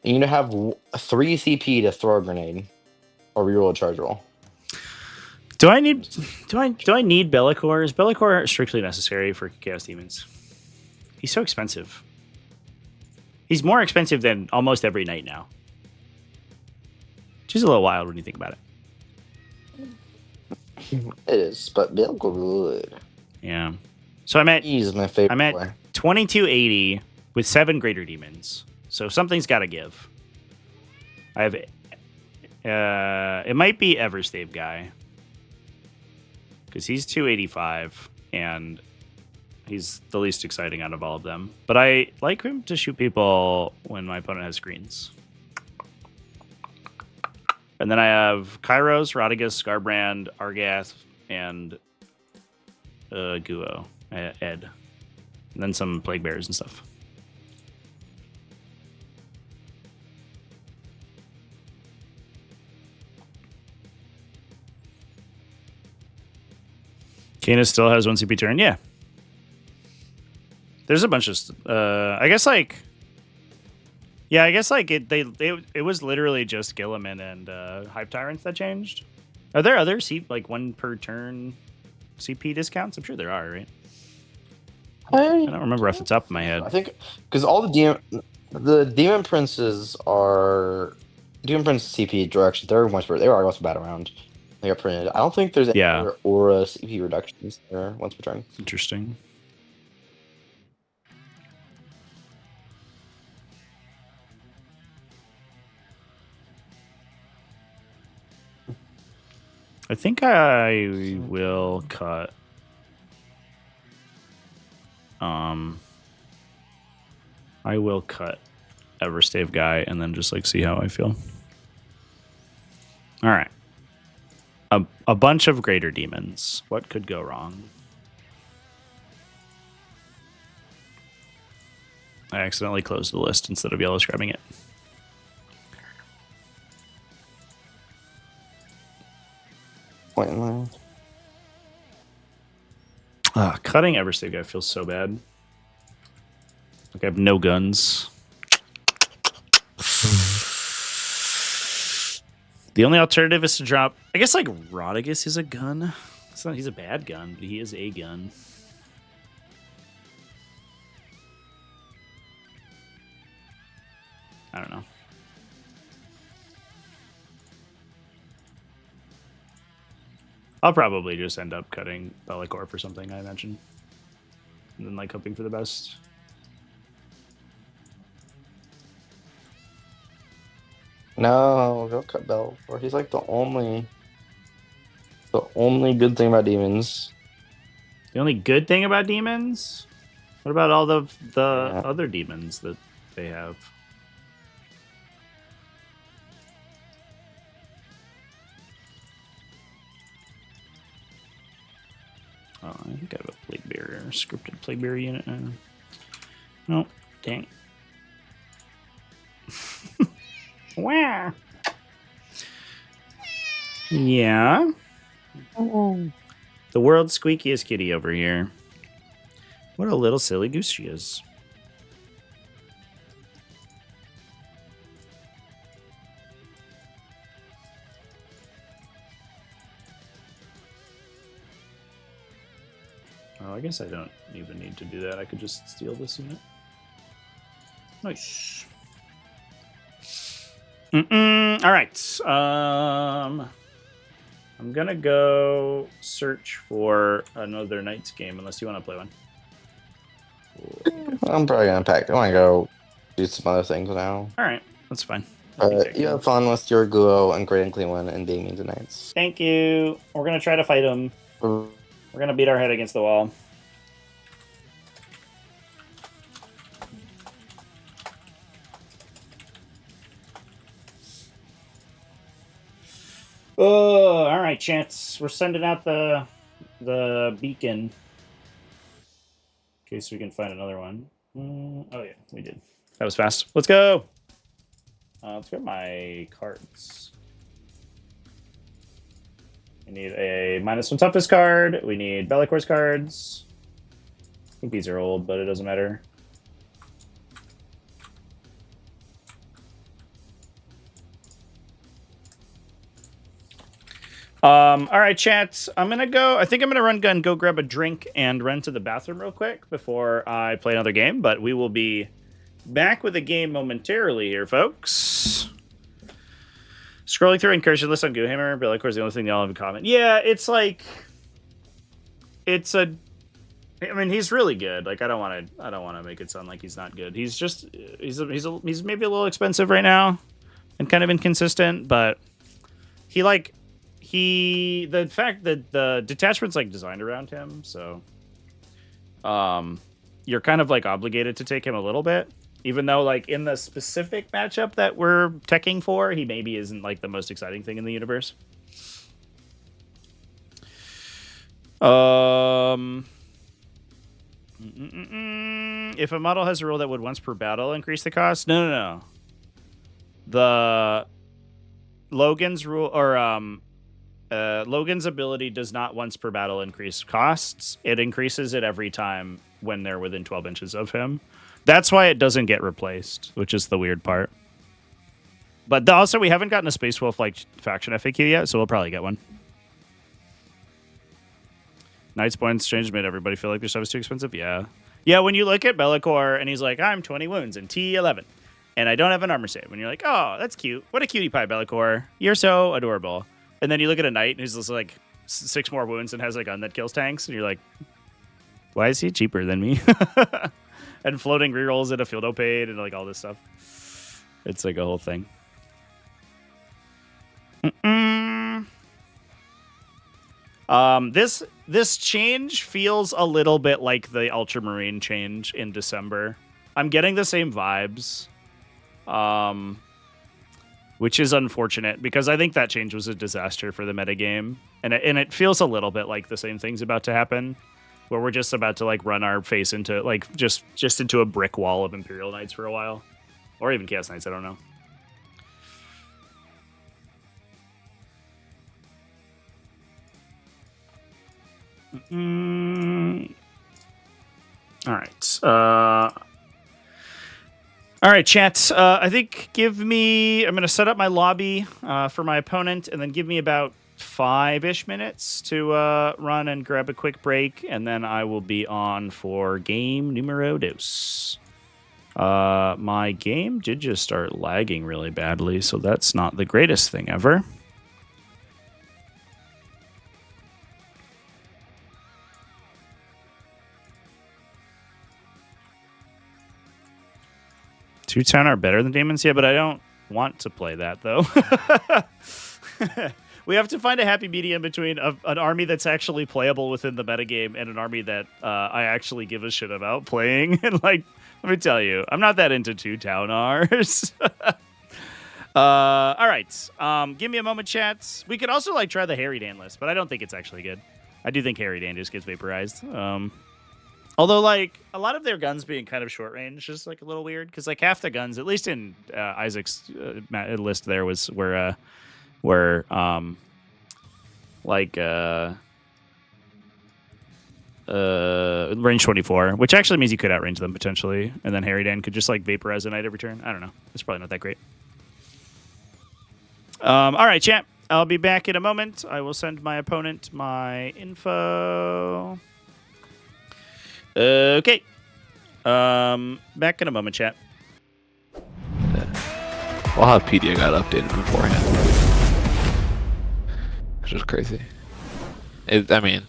S4: You need to have 3 CP to throw a grenade. Or reroll a charge roll.
S1: Do I need Bellicor? Is Bellicor strictly necessary for Chaos Demons? He's so expensive. He's more expensive than almost every knight now. Which is a little wild when you think about it.
S4: It is, but Bill good.
S1: Yeah. So I'm at
S4: He's my favorite.
S1: I'm at
S4: boy.
S1: 2280 with 7 Greater Demons. So something's got to give. I have it might be Everstave guy. Because he's 285 and he's the least exciting out of all of them. But I like him to shoot people when my opponent has screens. And then I have Kairos, Rodigus, Scarbrand, Argath, and Guo, Ed. And then some Plague Bears and stuff. Canis still has 1 CP turn. Yeah. There's a bunch of I guess like it was literally just Gilliman and Hype Tyrants that changed. Are there other like 1 per turn CP discounts? I'm sure there are, right? I don't remember off the top of my head.
S4: I think because all the Demon Princes are Demon Prince CP direction. They're much better. They are also bad around. They got printed. I don't think there's any other aura CP reductions there once per turn.
S1: Interesting. I think I will cut. I will cut Everstave guy and then just like see how I feel. All right. A bunch of Greater Demons. What could go wrong? I accidentally closed the list instead of yellow scribing it.
S4: Point in line.
S1: Cutting Everstave guy feels so bad. Like I have no guns. The only alternative is to drop. I guess like Rodigus is a gun. It's not. He's a bad gun, but he is a gun. I don't know. I'll probably just end up cutting Bellicor for something, I imagine. And then like hoping for the best.
S4: No, don't cut Bell. Or he's like the only good thing about demons.
S1: The only good thing about demons? What about all the other demons that they have? Oh, I think I have a Plague Barrier, scripted Plague Barrier unit. No, dang. Wow. Yeah. Oh. The world's squeakiest kitty over here. What a little silly goose she is. Oh, I guess I don't even need to do that. I could just steal this unit. Nice. All right. I'm gonna go search for another Knights game, unless you want to play one.
S4: I'm probably gonna pack. I want to go do some other things now.
S1: All right, that's fine.
S4: You have fun with your Guo and Great and Clean One and Daemons tonight.
S1: Thank you. We're gonna try to fight him. We're gonna beat our head against the wall. Oh, all right, Chance. We're sending out the beacon in case we can find another one. Oh yeah, we did. That was fast. Let's go. Let's get my cards. We need a -1 toughest card. We need Bellacor's cards. I think these are old, but it doesn't matter. All right, chat. I'm gonna go. I think I'm gonna run gun, go grab a drink, and run to the bathroom real quick before I play another game. But we will be back with a game momentarily here, folks. Scrolling through incursion list on Goohammer, but of course the only thing they all have in common. Yeah, it's like, it's a. I mean, he's really good. Like, I don't want to make it sound like he's not good. He's just he's maybe a little expensive right now, and kind of inconsistent. But the fact that the detachment's like designed around him, so you're kind of like obligated to take him a little bit, even though like in the specific matchup that we're teching for, he maybe isn't like the most exciting thing in the universe. If a model has a rule that would once per battle increase the cost, no. The Logan's rule, or Logan's ability does not once per battle increase costs. It increases it every time when they're within 12 inches of him. That's why it doesn't get replaced, which is the weird part. But also, we haven't gotten a Space Wolf like faction FAQ yet, so we'll probably get one. Knight's points change made everybody feel like their stuff is too expensive. Yeah. When you look at Be'lakor and he's like, I'm 20 wounds and T11, and I don't have an armor save. When you're like, oh, that's cute. What a cutie pie, Be'lakor. You're so adorable. And then you look at a knight and he's just like 6 more wounds and has a gun that kills tanks. And you're like, why is he cheaper than me? And floating rerolls at a field opaid and like all this stuff. It's like a whole thing. This change feels a little bit like the Ultramarine change in December. I'm getting the same vibes. Which is unfortunate because I think that change was a disaster for the metagame. And it feels a little bit like the same thing's about to happen, where we're just about to like run our face into like just into a brick wall of Imperial Knights for a while, or even Chaos Knights. I don't know. All right. All right, chat. I think I'm going to set up my lobby for my opponent, and then give me about 5-ish minutes to run and grab a quick break, and then I will be on for game numero dos. My game did just start lagging really badly, so that's not the greatest thing ever. Two-town are better than Daemons? Yeah, but I don't want to play that, though. We have to find a happy medium between an army that's actually playable within the metagame and an army that I actually give a shit about playing. And, like, let me tell you, I'm not that into two-town Rs. All right. Give me a moment, chats. We could also, like, try the Harry Dan list, but I don't think it's actually good. I do think Harry Dan just gets vaporized. Although, like, a lot of their guns being kind of short range is, like, a little weird. Because, like, half the guns, at least in Isaac's list there, were range 24, which actually means you could outrange them, potentially. And then Harry Dan could just, like, vaporize a knight every turn. I don't know. It's probably not that great. All right, champ. I'll be back in a moment. I will send my opponent my info. Okay. Back in a moment, chat.
S5: Well, how Pedia got updated beforehand, which is crazy. I mean,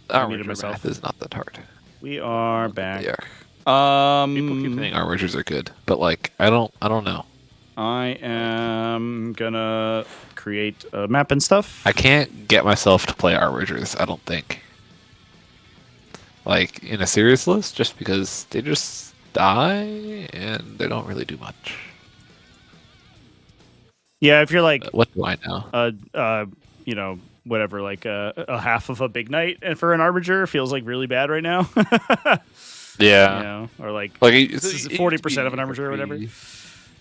S5: Armature math is not that hard.
S1: We are back.
S5: Yeah. People keep saying Armatures are good, but like, I don't know.
S1: I am gonna create a map and stuff.
S5: I can't get myself to play Armatures, I don't think. Like, in a serious list, just because they just die and they don't really do much.
S1: Yeah, if you're like,
S5: what do I know?
S1: You know, whatever, like a half of a big knight, and for an Armature feels like really bad right now.
S5: Yeah.
S1: You know, or like
S5: This
S1: is 40% of an armature or whatever.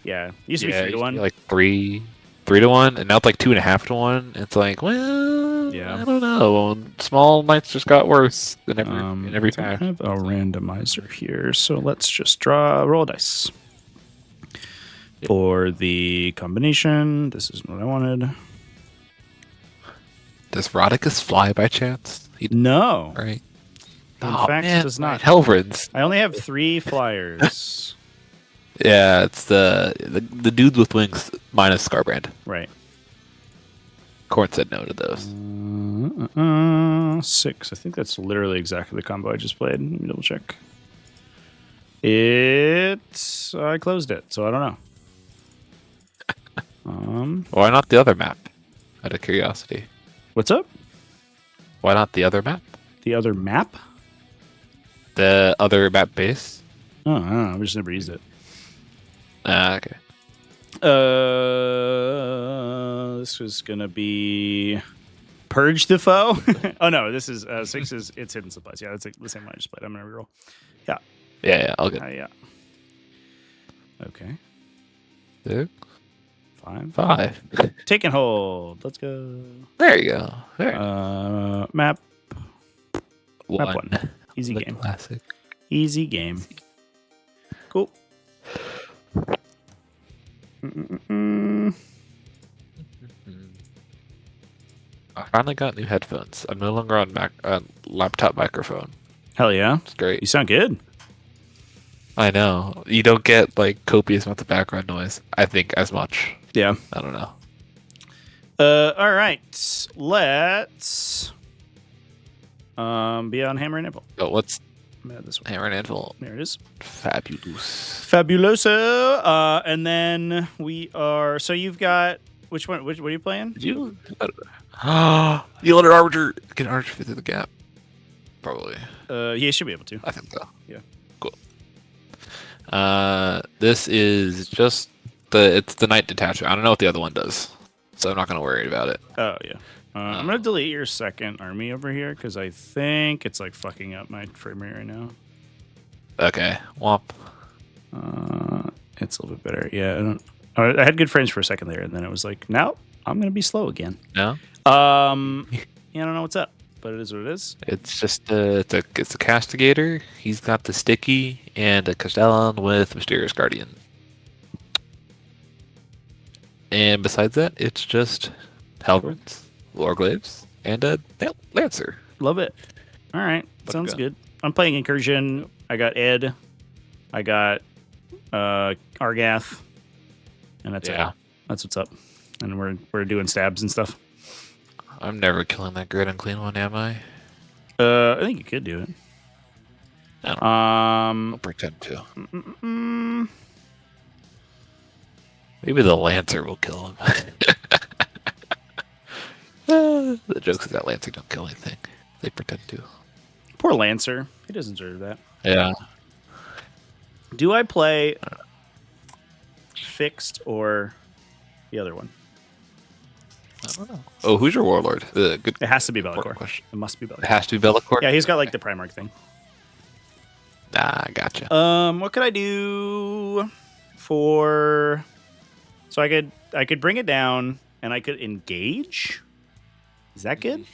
S1: Yeah, it used to be 3 to 1.
S5: Like 3 to 1, and now it's like 2.5 to 1. It's like, well,
S1: Yeah.
S5: I don't know. Small knights just got worse in every
S1: So I
S5: patch.
S1: have a randomizer here, so let's just roll a dice for the combination. This is what I wanted.
S5: Does Rodicus fly by chance?
S1: No,
S5: Right.
S1: in fact, it does not.
S5: Helvrids.
S1: I only have 3 flyers.
S5: Yeah, it's the dudes with wings minus Scarbrand.
S1: Right.
S5: Corn said no to those.
S1: 6. I think that's literally exactly the combo I just played. Let me double check. I closed it, so I don't know.
S5: Why not the other map? Out of curiosity.
S1: What's up?
S5: Why not the other map?
S1: The other map?
S5: The other map base?
S1: Oh, I don't know. We just never used it.
S5: Okay.
S1: This was gonna be Purge the Foe. Oh no, this is 6 is it's Hidden Supplies. Yeah, that's the same one I just played. I'm gonna reroll. Yeah.
S5: Yeah, I'll get
S1: Yeah. Okay.
S5: 6,
S1: 5.
S5: 5.
S1: Take and hold. Let's go.
S5: There you go. There.
S1: Map
S5: 1.
S1: Map 1. Easy
S5: The
S1: game.
S5: classic.
S1: Easy game. Cool.
S5: I finally got new headphones. I'm no longer on laptop microphone.
S1: Hell yeah.
S5: It's great.
S1: You sound good.
S5: I know. You don't get like copious amounts of background noise. I think as much.
S1: Yeah.
S5: I don't know.
S1: All right. Let's be on Hammer and Anvil.
S5: Oh, what's
S1: This one.
S5: Hammer and Anvil?
S1: There it is.
S5: Fabulous.
S1: Fabuloso. And then we are. So you've got which one? What are you playing?
S5: You you let an archer get an archer fit through the gap. Probably.
S1: Yeah, you should be able to.
S5: I think so.
S1: Yeah.
S5: Cool. This is just it's the knight detachment. I don't know what the other one does, so I'm not gonna worry about it.
S1: Oh yeah. I'm gonna delete your second army over here because I think it's like fucking up my frame rate right now.
S5: Okay. Womp.
S1: It's a little bit better. Yeah. I had good frames for a second there, and then it was like, now I'm gonna be slow again.
S5: No.
S1: Yeah, I don't know what's up, but it is what it is.
S5: It's just it's a castigator. He's got the sticky and a Castellan with Mysterious Guardian. And besides that, it's just Halberds, Warglaves, and a Lancer.
S1: Love it. All right, sounds
S5: go.
S1: good. I'm playing Incursion. I got Ed. I got Argath, and that's it. That's what's up. And we're doing stabs and stuff.
S5: I'm never killing that Great Unclean one, am I?
S1: I think you could do it.
S5: I'll pretend to. Maybe the Lancer will kill him. The joke is that Lancer don't kill anything. They pretend to.
S1: Poor Lancer. He doesn't deserve that.
S5: Yeah.
S1: Do I play fixed or the other one?
S5: I don't know. Oh, who's your warlord? Good.
S1: It has to be
S5: important
S1: Bellicor.
S5: question.
S1: It must be
S5: It
S1: Bellicor.
S5: has to be Bellicor.
S1: Yeah, he's got like the Primarch thing.
S5: Ah, gotcha.
S1: What could I do for? So I could bring it down and I could engage. Is that good?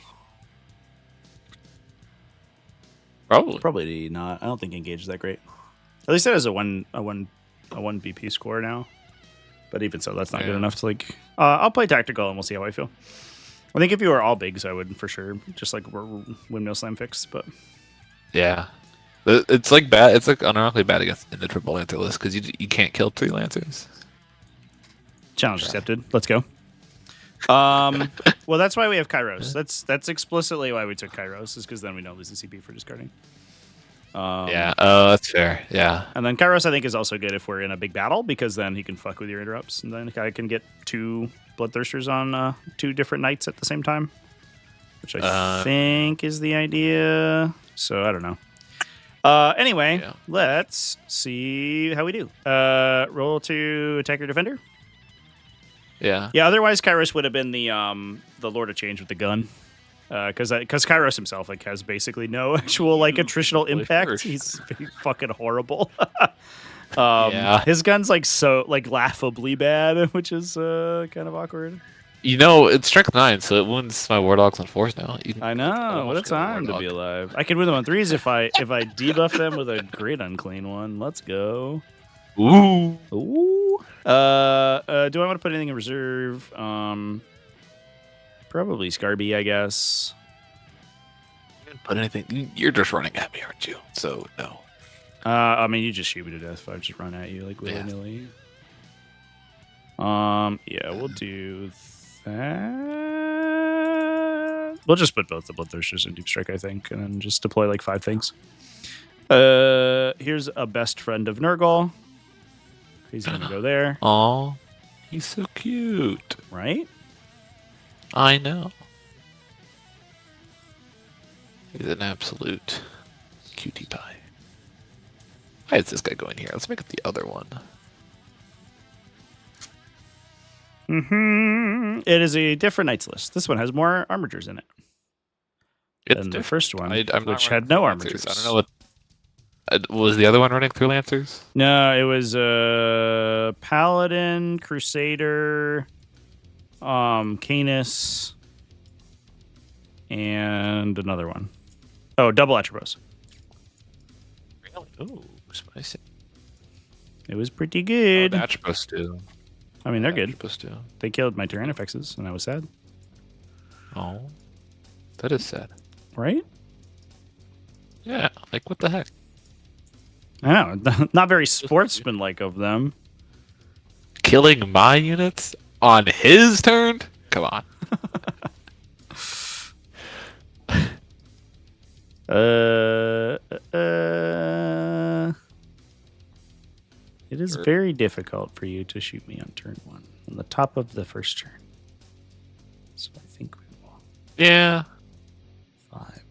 S1: Probably not. I don't think engage is that great. At least it has a one BP score now. But even so, that's not good enough to like. I'll play tactical and we'll see how I feel. I think if you were all bigs, I would for sure just like windmill slam fix. But
S5: Yeah. It's like bad. It's like unironically bad against in the triple lancer list because you can't kill 3 lancers.
S1: challenge accepted. Let's go. Well, that's why we have Kairos. That's explicitly why we took Kairos, is because then we don't lose the CP for discarding.
S5: Yeah. Oh, that's fair. Yeah.
S1: And then Kairos, I think, is also good if we're in a big battle, because then he can fuck with your interrupts, and then I can get 2 Bloodthirsters on 2 different knights at the same time, which I think is the idea. So I don't know. Anyway, let's see how we do. Roll to attack your defender.
S5: Yeah.
S1: Yeah. Otherwise, Kairos would have been the Lord of Change with the gun. Because Kairos himself like has basically no actual like attritional
S5: Play
S1: impact.
S5: first.
S1: He's fucking horrible.
S5: Yeah.
S1: His gun's like so like laughably bad, which is kind of awkward.
S5: You know, it's strength 9, so it wounds my Wardogs on 4s now. You can
S1: I know. What a
S5: almost kill
S1: time to be
S5: Wardog.
S1: alive. I can win them on 3s if I debuff them with a great unclean one. Let's go.
S5: Ooh.
S1: Ooh. Do I want to put anything in reserve? Probably Scarby, I guess.
S5: You didn't put anything. You're just running at me, aren't you? So no.
S1: I mean, you just shoot me to death if I just run at you like willy nilly. Yeah, we'll do that. We'll just put both the Bloodthirsters in Deep Strike, I think, and then just deploy like 5 things. Here's a best friend of Nurgle. He's gonna go there,
S5: Aw, he's so cute.
S1: right?
S5: I know. He's an absolute cutie pie. Why is this guy going here? Let's make it the other one.
S1: It is a different Knights list. This one has more armatures in it
S5: It's
S1: than the
S5: different.
S1: first one,
S5: I'm not
S1: which
S5: running
S1: had no
S5: through
S1: armatures.
S5: Lancers. I don't know what. Was the other one running through Lancers?
S1: No, it was Paladin, Crusader, Canis, and another one. Oh, double Atropos.
S5: Really? Ooh, spicy.
S1: It was pretty good.
S5: Oh, Atropos too.
S1: I mean, they're good.
S5: Atropos too.
S1: They killed my Tyrannifexes, and I was sad.
S5: Oh, that is sad.
S1: Right?
S5: Yeah, like what the heck?
S1: I know. Not very sportsmanlike of them.
S5: Killing my units on his turn? Come on.
S1: It is very difficult for you to shoot me on turn 1, on the top of the first turn. So I think we will.
S5: Yeah.
S1: 5.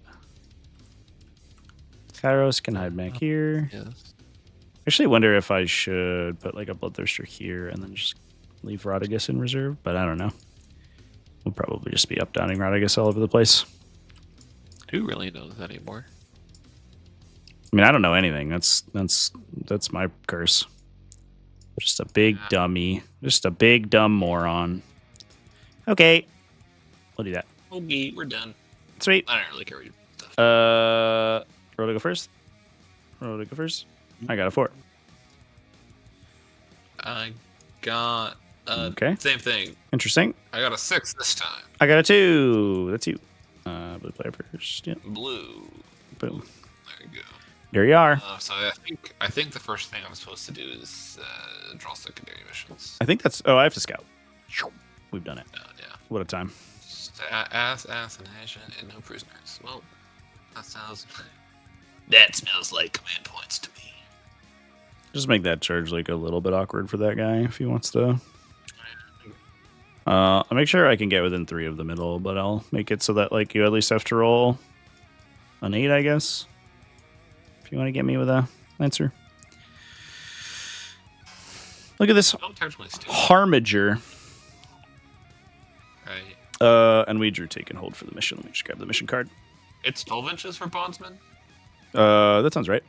S1: Kairos can hide back here.
S5: Yes.
S1: I actually wonder if I should put like a Bloodthirster here and then just leave Rodigus in reserve, but I don't know. We'll probably just be up-downing Rodigus all over the place.
S5: Who really knows anymore?
S1: I mean, I don't know anything. That's my curse. Just a big dummy. Just a big dumb moron. Okay. We'll do that.
S4: Okay, we're done.
S1: Sweet.
S4: I don't really care what you do.
S1: Rhoda go first. Rhoda go first. I got a 4.
S4: I got
S1: Okay.
S4: same thing.
S1: Interesting.
S4: I got a 6 this time.
S1: I got a 2. That's you. Blue player first. Yep.
S4: Blue.
S1: Boom.
S4: There you go.
S1: There you are.
S4: So I think the first thing I'm supposed to do is draw secondary missions.
S1: I think that's. Oh, I have to scout. We've done it.
S4: Yeah.
S1: What a time.
S4: Assassination and no prisoners. Well, that smells like command points to me.
S1: Just make that charge like a little bit awkward for that guy if he wants to. I'll make sure I can get within 3 of the middle, but I'll make it so that like you at least have to roll an 8, I guess. If you want to get me with a Lancer. Look at this
S4: Don't technically steal.
S1: Harmager.
S4: Right.
S1: And we drew take and hold for the mission. Let me just grab the mission card.
S4: It's 12 inches for bondsman.
S1: That sounds right.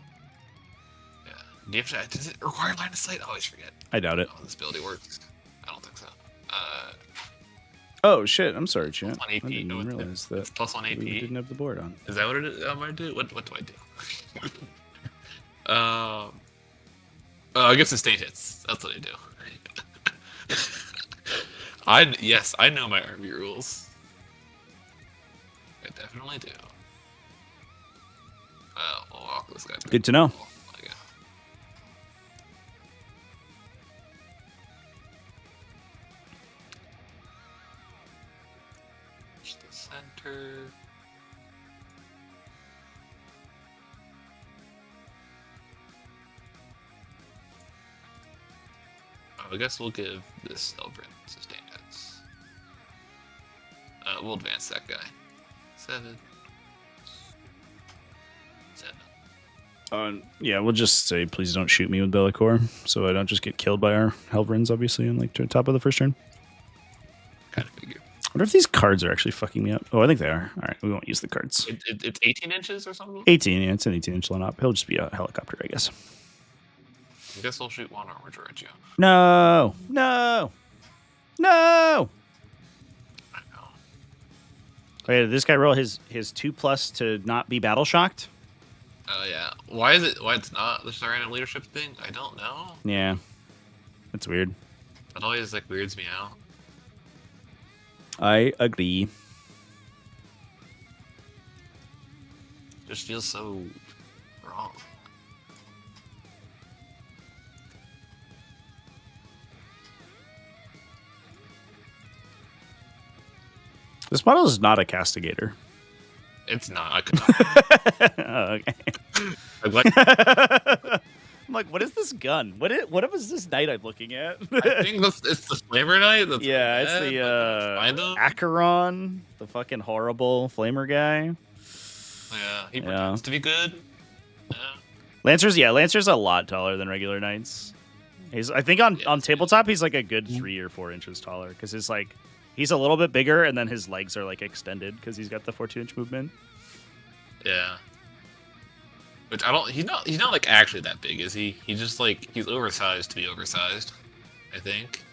S4: Yeah. Do you have to, does it require line of sight? I always forget
S1: I doubt it.
S4: how this ability works. I don't think so.
S1: Oh shit! I'm sorry, chat.
S4: Plus 1
S1: I
S4: AP.
S1: didn't
S4: No,
S1: even realize that
S4: it's plus 1 AP.
S1: we didn't have the board on.
S4: Is that what it is? I'm gonna do? What do I do? I get sustained hits. That's what I do. I know my army rules. I definitely do. We'll walk this guy.
S1: Good to know.
S4: Yeah. The center. I guess we'll give this Elvrin sustained hits. We'll advance that guy. 7.
S1: Yeah, we'll just say please don't shoot me with Bellicor, so I don't just get killed by our Helvrins, obviously, in like top of the first turn.
S4: Kind of figure.
S1: wonder if these cards are actually fucking me up. Oh, I think they are. All right, we won't use the cards.
S5: It's 18 inches or something?
S1: 18, yeah, it's an 18-inch lineup. He'll just be a helicopter, I guess.
S5: I guess I'll shoot one armature at you.
S1: No! No! No!
S5: I know.
S1: Wait, did this guy roll his 2+ to not be battle shocked?
S5: Oh, yeah. Why it's not the random leadership thing? I don't know.
S1: Yeah. That's weird.
S5: It always, like, weirds me out.
S1: I agree.
S5: Just feels so wrong.
S1: This model is not a castigator.
S5: It's not. I could not.
S1: Oh, okay.
S5: I'm like,
S1: I'm like, what is this gun? What was this knight I'm looking at?
S5: I think it's the Flamer Knight. That's
S1: yeah, it's
S5: bad,
S1: the
S5: find him.
S1: Acheron, the fucking horrible flamer guy.
S5: Yeah, he
S1: Yeah.
S5: pretends to be good. Yeah.
S1: Lancer's a lot taller than regular knights. I think on tabletop he's like a good 3 or 4 inches taller because he's a little bit bigger and then his legs are like extended because he's got the 14-inch movement.
S5: Yeah. Which I don't. He's not like actually that big, is he? He's just like he's oversized to be oversized. I think.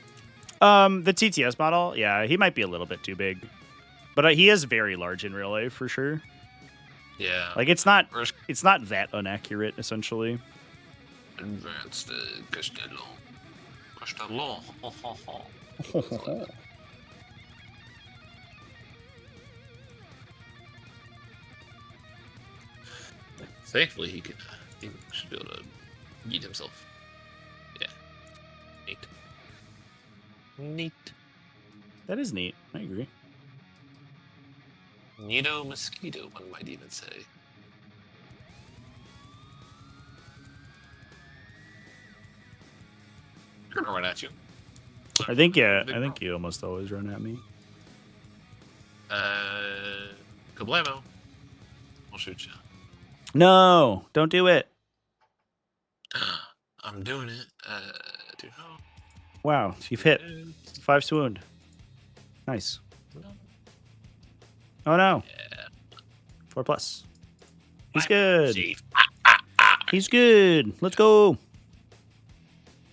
S1: The TTS model, yeah, he might be a little bit too big, but he is very large in real life for sure.
S5: Yeah.
S1: Like it's not
S5: First
S1: that inaccurate essentially.
S5: advanced Castello. Castello. Thankfully, he should be able to eat himself. Yeah. Neat. Neat.
S1: That is neat. I agree.
S5: Neato mosquito, one might even say. I'm gonna run at you.
S1: I think you almost always run at me.
S5: Kablamo. I'll shoot you.
S1: No, don't do it.
S5: I'm doing it. Dude, oh.
S1: Wow, you've hit 5 wound. Nice. Oh no.
S5: Yeah.
S1: 4+. He's good.
S5: Safe.
S1: He's good. Let's go.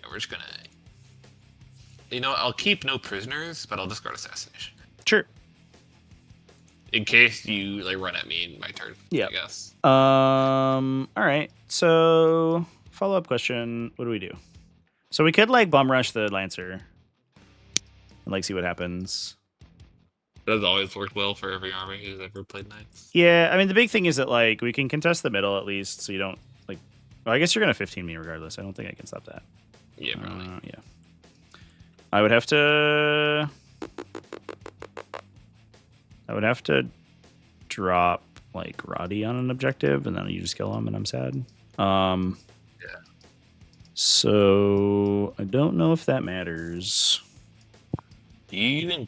S5: Yeah, we're just gonna. You know, I'll keep no prisoners, but I'll discard assassination
S1: Sure.
S5: in case you like run at me in my turn.
S1: Yeah.
S5: I guess.
S1: All right. So follow-up question. What do we do? So we could like bum rush the Lancer and like see what happens.
S5: That has always worked well for every army who's ever played knights.
S1: Yeah, I mean the big thing is that like we can contest the middle at least, so you don't like. Well, I guess you're gonna 15 me regardless. I don't think I can stop that.
S5: Yeah, probably.
S1: Yeah. I would have to drop like Roddy on an objective, and then you just kill him, and I'm sad.
S5: Yeah.
S1: So I don't know if that matters.
S5: Do you even?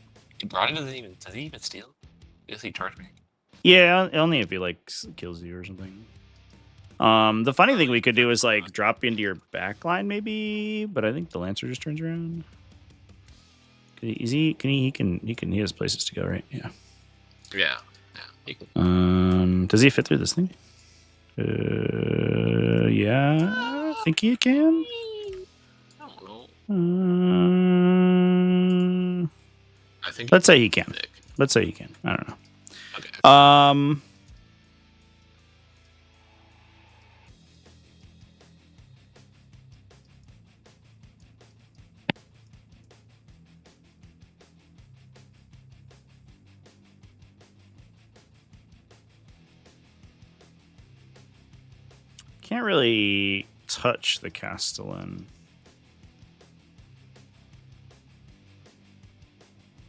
S5: Roddy does he even steal? Does he charge me?
S1: Yeah, only if he like kills you or something. The funny thing we could do is like drop into your back line maybe, but I think the Lancer just turns around. He has places to go, right? Yeah.
S5: Yeah. Yeah. He can.
S1: Does he fit through this thing? Yeah, I think he can.
S5: I don't know. I think.
S1: Let's say he can.
S5: Thick.
S1: Let's say he can. I don't know.
S5: Okay.
S1: Can't really touch the Castellan.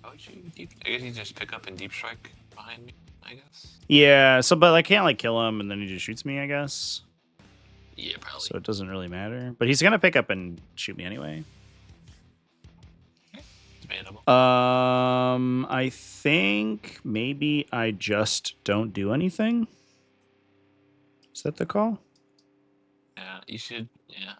S5: How would you I guess you just pick up and deep strike behind me. I guess.
S1: Yeah, but I can't like kill him and then he just shoots me, I guess.
S5: Yeah, probably.
S1: So it doesn't really matter. But he's gonna pick up and shoot me anyway.
S5: Debatable.
S1: I think maybe I just don't do anything. Is that the call?
S5: Yeah, you should. Yeah.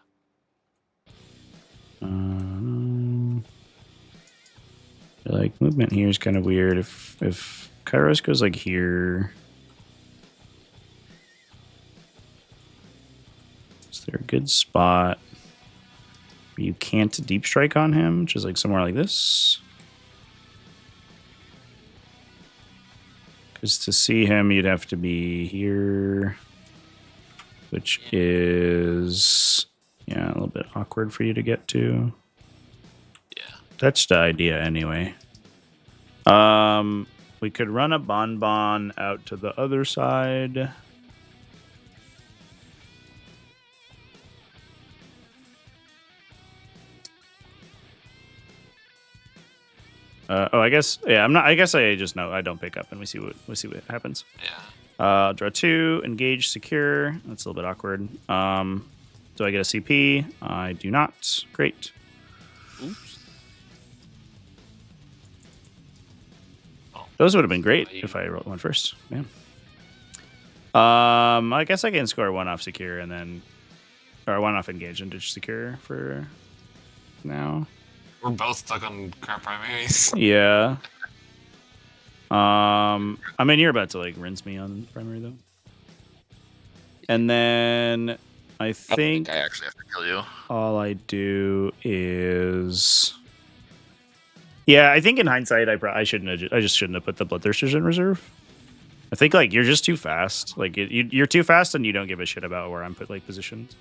S1: Like movement here is kind of weird. If Kairos goes like here, is there a good spot where you can't deep strike on him, which is like somewhere like this? Because to see him, you'd have to be here, which is a little bit awkward for you to get to.
S5: Yeah.
S1: That's the idea anyway. We could run a Bonbon out to the other side. I guess I'm not. I guess I just know I don't pick up, and we see what happens.
S5: Yeah.
S1: Draw 2, engage, secure. That's a little bit awkward. Do I get a CP? I do not. Great.
S5: Oops. Oh,
S1: Those would have been great if I rolled one first. Man. I guess I can score 1 off secure and then, or 1 off engage and ditch secure for now.
S5: We're both stuck on crap primaries.
S1: Yeah. I mean, you're about to like rinse me on primary though. And then I think
S5: I actually have to kill you.
S1: all I do is, yeah, I think in hindsight, I just shouldn't have put the Bloodthirsters in reserve. I think like you're just too fast. Like you're too fast, and you don't give a shit about where I'm put like positioned.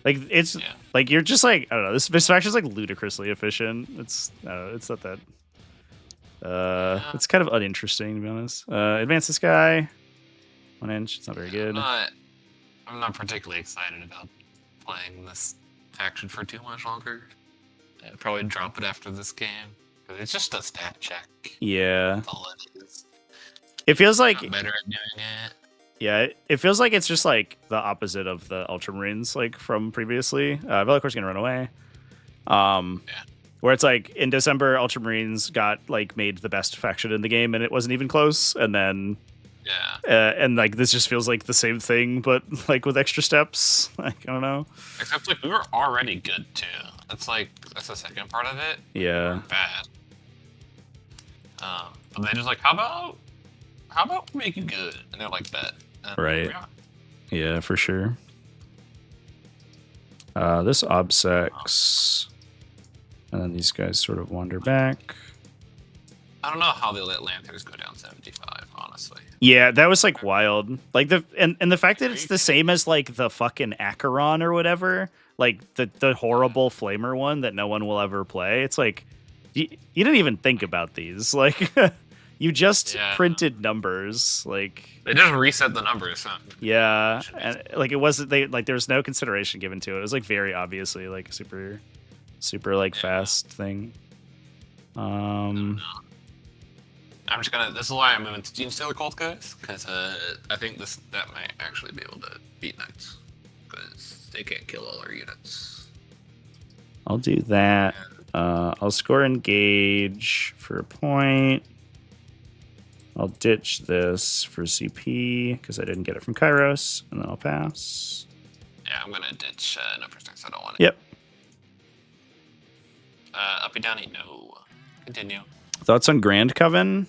S1: Like it's like you're just like I don't know. This faction's like ludicrously efficient. It's it's not that. It's kind of uninteresting to be honest. Advance this guy. 1 inch. It's not very good.
S5: I'm not particularly excited about playing this faction for too much longer. I'd probably drop it after this game. It's just a stat check.
S1: Yeah.
S5: That's all it is.
S1: It feels like
S5: I'm better at doing it.
S1: Yeah, it feels like it's just like the opposite of the Ultramarines like from previously. Velicor's gonna run away. Where it's like in December, Ultramarines got like made the best faction in the game, and it wasn't even close. And then and like this just feels like the same thing, but like with extra steps. Like I don't know.
S5: Except like we were already good too. That's the second part of it.
S1: Yeah.
S5: We were bad. But they just like, how about we make you good? And they're like, bet. And
S1: right. Yeah, for sure. This obsects, and then these guys sort of wander back.
S5: I don't know how they let Lanthers go down 75, honestly.
S1: Yeah, that was like wild. Like the fact that it's the same as like the fucking Acheron or whatever, like the horrible flamer one that no one will ever play. It's like you didn't even think about these. Like you just printed numbers. Like
S5: they just reset the numbers. Huh?
S1: Yeah, and like it wasn't there was no consideration given to it. It was like very obviously like a super like fast thing.
S5: I'm just gonna. This is why I'm moving to Gene Stealer Cult, guys, because I think that might actually be able to beat Knights, because they can't kill all our units.
S1: I'll do that. I'll score engage for a point. I'll ditch this for CP because I didn't get it from Kairos, and then I'll pass.
S5: Yeah, I'm gonna ditch no prisoners. I don't want it.
S1: Yep.
S5: Uppy downy, no. Continue.
S1: Thoughts on Grand Coven?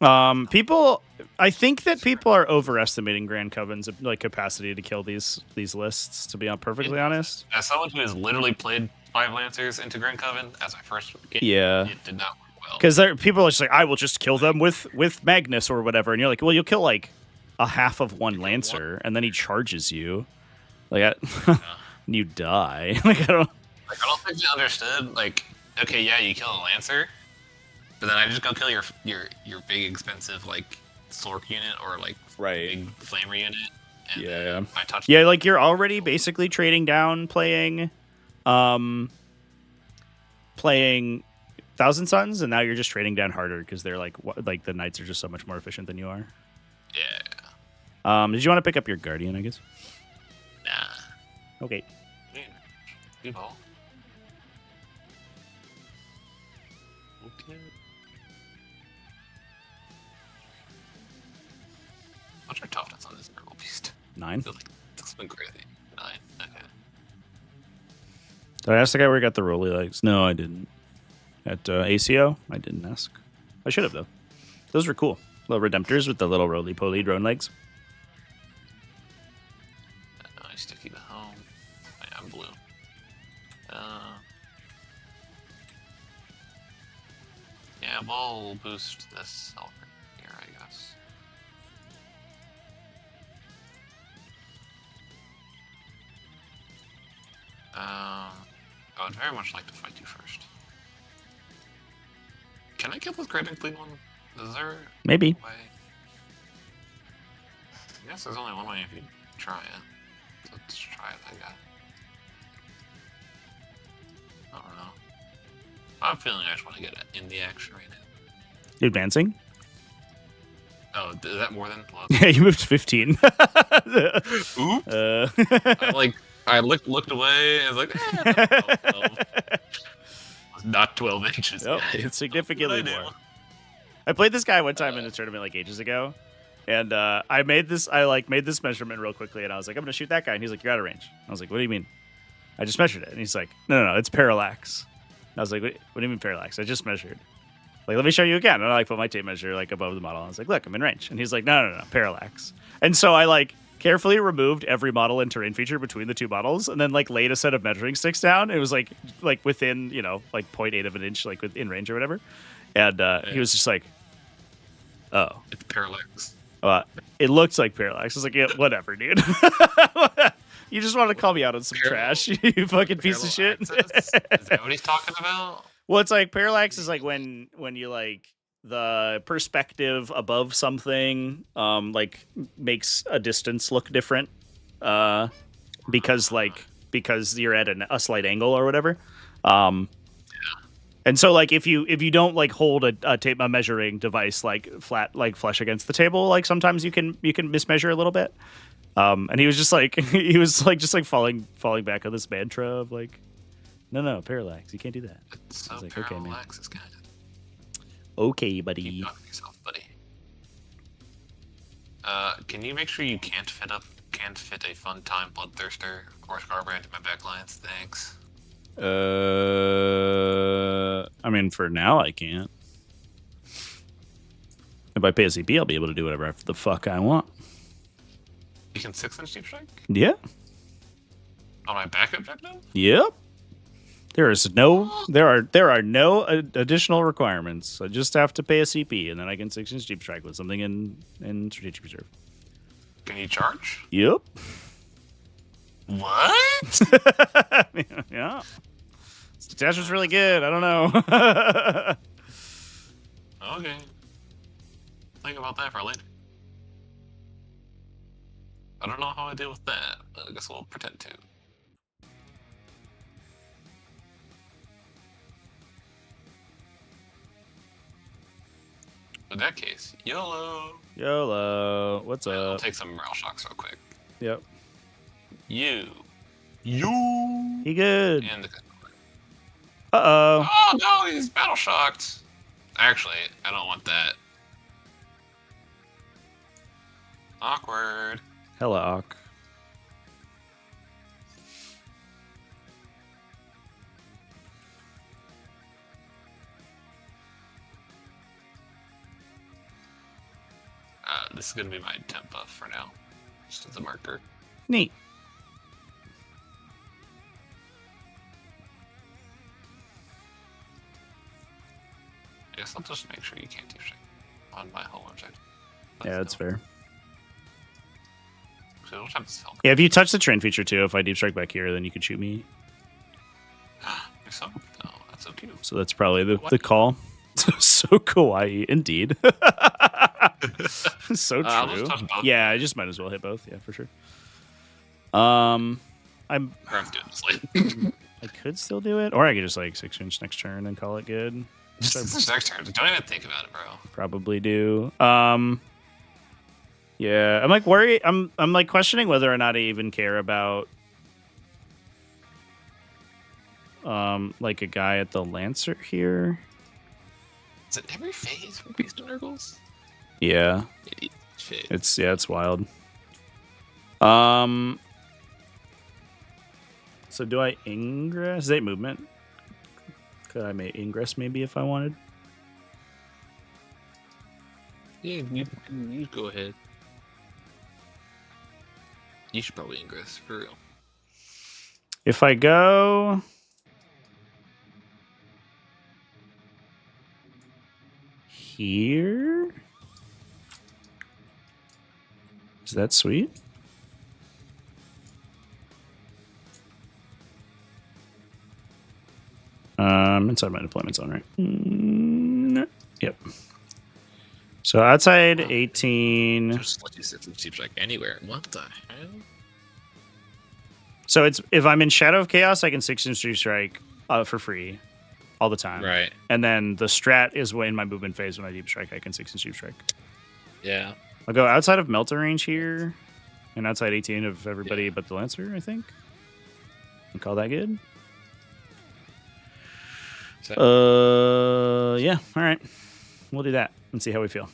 S1: I think that people are overestimating Grand Coven's like capacity to kill these lists. To be perfectly honest,
S5: as someone who has literally played 5 Lancers into Grand Coven as my first game, it did not work well.
S1: Because people are just like, I will just kill them with Magnus or whatever, and you're like, well, you'll kill like a half of one Lancer, and then he charges you, like, and you die. Like I don't
S5: think they understood. Like, okay, yeah, you kill a Lancer. But then I just go kill your big expensive like Sork unit or like big Flamer unit. And I touch.
S1: Yeah, like you're already basically trading down playing Thousand Suns, and now you're just trading down harder because they're like the Knights are just so much more efficient than you are.
S5: Yeah.
S1: Did you want to pick up your Guardian? I guess.
S5: Nah.
S1: Okay.
S5: Good ball. Okay. What's your toughness on this purple beast?
S1: 9.
S5: I feel like that's been crazy. 9. Okay.
S1: Did I ask the guy where he got the rolly legs? No, I didn't. at ACO. I didn't ask. I should have though. Those were cool. Little Redemptors with the little roly-poly drone legs.
S5: Nice to keep it home. I'm blue. Yeah, we'll boost this over here, I guess. I would very much like to fight you first. Can I kill this Great and Clean one? Is there
S1: Maybe.
S5: a way? I guess there's only one way if you try it. So let's try it, I guess. I don't know. I'm feeling I just want to get in the action right now.
S1: You advancing?
S5: Oh, is that more than? Well,
S1: Yeah, you moved 15.
S5: Oop. I looked away and was like, that's 12. Not 12 inches.
S1: Nope,
S5: guys.
S1: it's significantly
S5: What did I do?
S1: more. I played this guy one time in a tournament like ages ago, and I made this measurement real quickly, and I was like, I'm gonna shoot that guy, and he's like, you're out of range. I was like, what do you mean? I just measured it, and he's like, no, it's parallax. And I was like, what do you mean parallax? I just measured. Like, let me show you again. And I like put my tape measure like above the model. I was like, look, I'm in range. And he's like, no, parallax. And so I like carefully removed every model and terrain feature between the two models, and then like laid a set of measuring sticks down. It was like within, like 0.8 of an inch, like within range or whatever. And he was just like, oh,
S5: It's parallax.
S1: it looks like parallax. I was like, yeah, whatever, dude. You just want to call me out on some trash, you fucking piece of shit.
S5: Is that what he's talking about?
S1: Well, it's like parallax is like when you like the perspective above something like makes a distance look different because you're at a slight angle or whatever. And so like if you don't like hold a measuring device like flat like flush against the table, like sometimes you can mismeasure a little bit. And he was just like falling back on this mantra of like, no, parallax. You can't do that.
S5: It's so
S1: like, okay, man.
S5: parallax is kind of.
S1: Okay, buddy.
S5: Keep talking to yourself, buddy. Can you make sure you can't fit a fun time bloodthirster or Scarbrand in my backlines? Thanks.
S1: I mean, for now I can't. If I pay a CP, I'll be able to do whatever the fuck I want.
S5: You can 6-inch deep strike
S1: Yeah.
S5: on my back objective.
S1: Yep. There are no additional requirements. I just have to pay a CP, and then I can 6-inch deep strike with something in strategic reserve.
S5: Can you charge?
S1: Yep.
S5: What?
S1: Yeah. This detachment's really good. I don't know.
S5: Okay. Think about that for later. I don't know how I deal with that, but I guess we'll pretend to. In that case, YOLO.
S1: YOLO. What's
S5: I'll
S1: up?
S5: take some morale shocks real quick.
S1: Yep.
S5: You.
S1: He good.
S5: And the.
S1: Uh-oh.
S5: Oh no, he's battle shocked. Actually, I don't want that. Awkward.
S1: Hella awk.
S5: This is gonna be my temp buff for now, just as a marker.
S1: Neat.
S5: I guess I'll just make sure you can't do shit on my whole object.
S1: Yeah, that's fair.
S5: So I don't have this help.
S1: Yeah, if you touch the train feature too, if I deep strike back here, then you can shoot me.
S5: So, oh, that's so cute.
S1: So that's probably the call. So kawaii, indeed. So
S5: I'll
S1: true.
S5: just touch both.
S1: Yeah, I just might as well hit both. Yeah, for sure. I'm.
S5: Or I'm doing this late.
S1: I could still do it, or I could just like 6-inch next turn and call it good.
S5: Just this next turn. Don't even think about it, bro.
S1: Probably do. Yeah, I'm like worried. I'm like questioning whether or not I even care about like a guy at the Lancer here.
S5: Is it every phase for Beast and Nurgles?
S1: Yeah.
S5: Shit.
S1: It's wild. So do I ingress? Is that movement? Could I make ingress maybe if I wanted?
S5: Yeah, you go ahead. You should probably ingress for real.
S1: If I go here, is that sweet? Inside my deployment zone, right? Yep. So outside 18.
S5: Just let you sit and seems like anywhere. What the hell?
S1: So it's if I'm in Shadow of Chaos, I can 6-inch Street Strike for free all the time.
S5: Right.
S1: And then the strat is when in my movement phase when I deep strike, I can 6-inch Deep Strike.
S5: Yeah.
S1: I'll go outside of Melter range here, and outside 18 of everybody but the Lancer, I think. And call that good. Yeah. All right. We'll do that and see how we feel.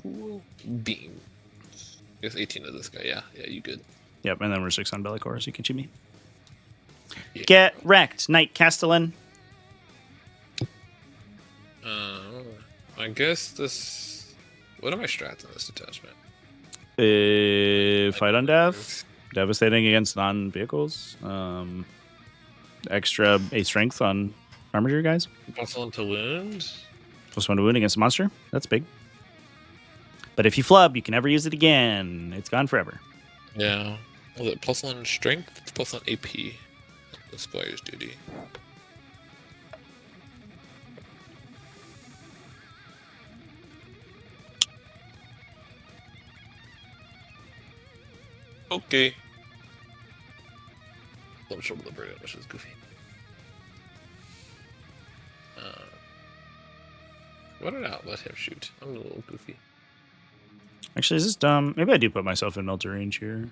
S5: Cool. Beam. I guess 18 of this guy. Yeah. Yeah, you good.
S1: Yep, and then we're 6 on Bellicor, so you can cheat me.
S5: Yeah.
S1: Get wrecked, Knight Castellan.
S5: I guess this. What are my strats on this detachment?
S1: Fight on death, devastating against non-vehicles, extra 8 strength on armature guys,
S5: Bustle into wound.
S1: +1 to wound against a monster. That's big. But if you flub, you can never use it again. It's gone forever.
S5: Yeah. Was it +1 strength? +1 AP. The Squire's duty. Okay. Don't show the bird, which is goofy. Why did I not let him shoot? I'm a little goofy.
S1: Actually, is this dumb? Maybe I do put myself in Melter range here.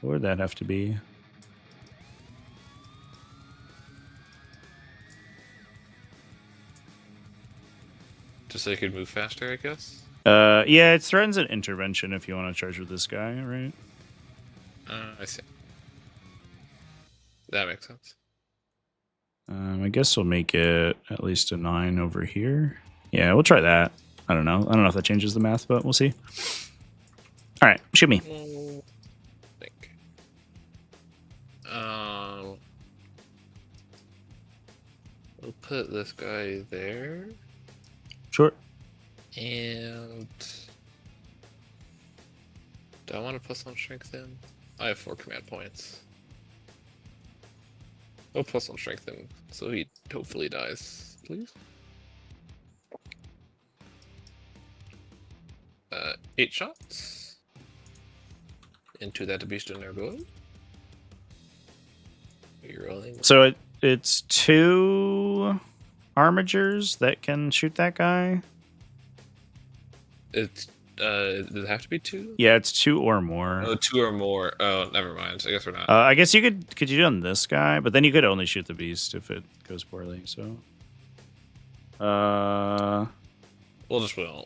S1: What would that have to be?
S5: Just so I could move faster, I guess?
S1: Yeah, it threatens an intervention if you want to charge with this guy, right?
S5: I see. That makes sense.
S1: I guess we'll make it at least a 9 over here. Yeah, we'll try that. I don't know. I don't know if that changes the math, but we'll see. All right, shoot me.
S5: Think. We'll put this guy there,
S1: Sure.
S5: and do I want to +1 strength in? I have 4 command points. Oh, +1 strength in, so he hopefully dies, please. 8 shots into that beast in their goal. You're rolling.
S1: So it's 2 armatures that can shoot that guy.
S5: It's does it have to be 2?
S1: Yeah, it's 2 or more.
S5: Oh, 2 or more. Oh, never mind. I guess we're not.
S1: I guess you could you do it on this guy, but then you could only shoot the beast if it goes poorly. So,
S5: We'll just roll.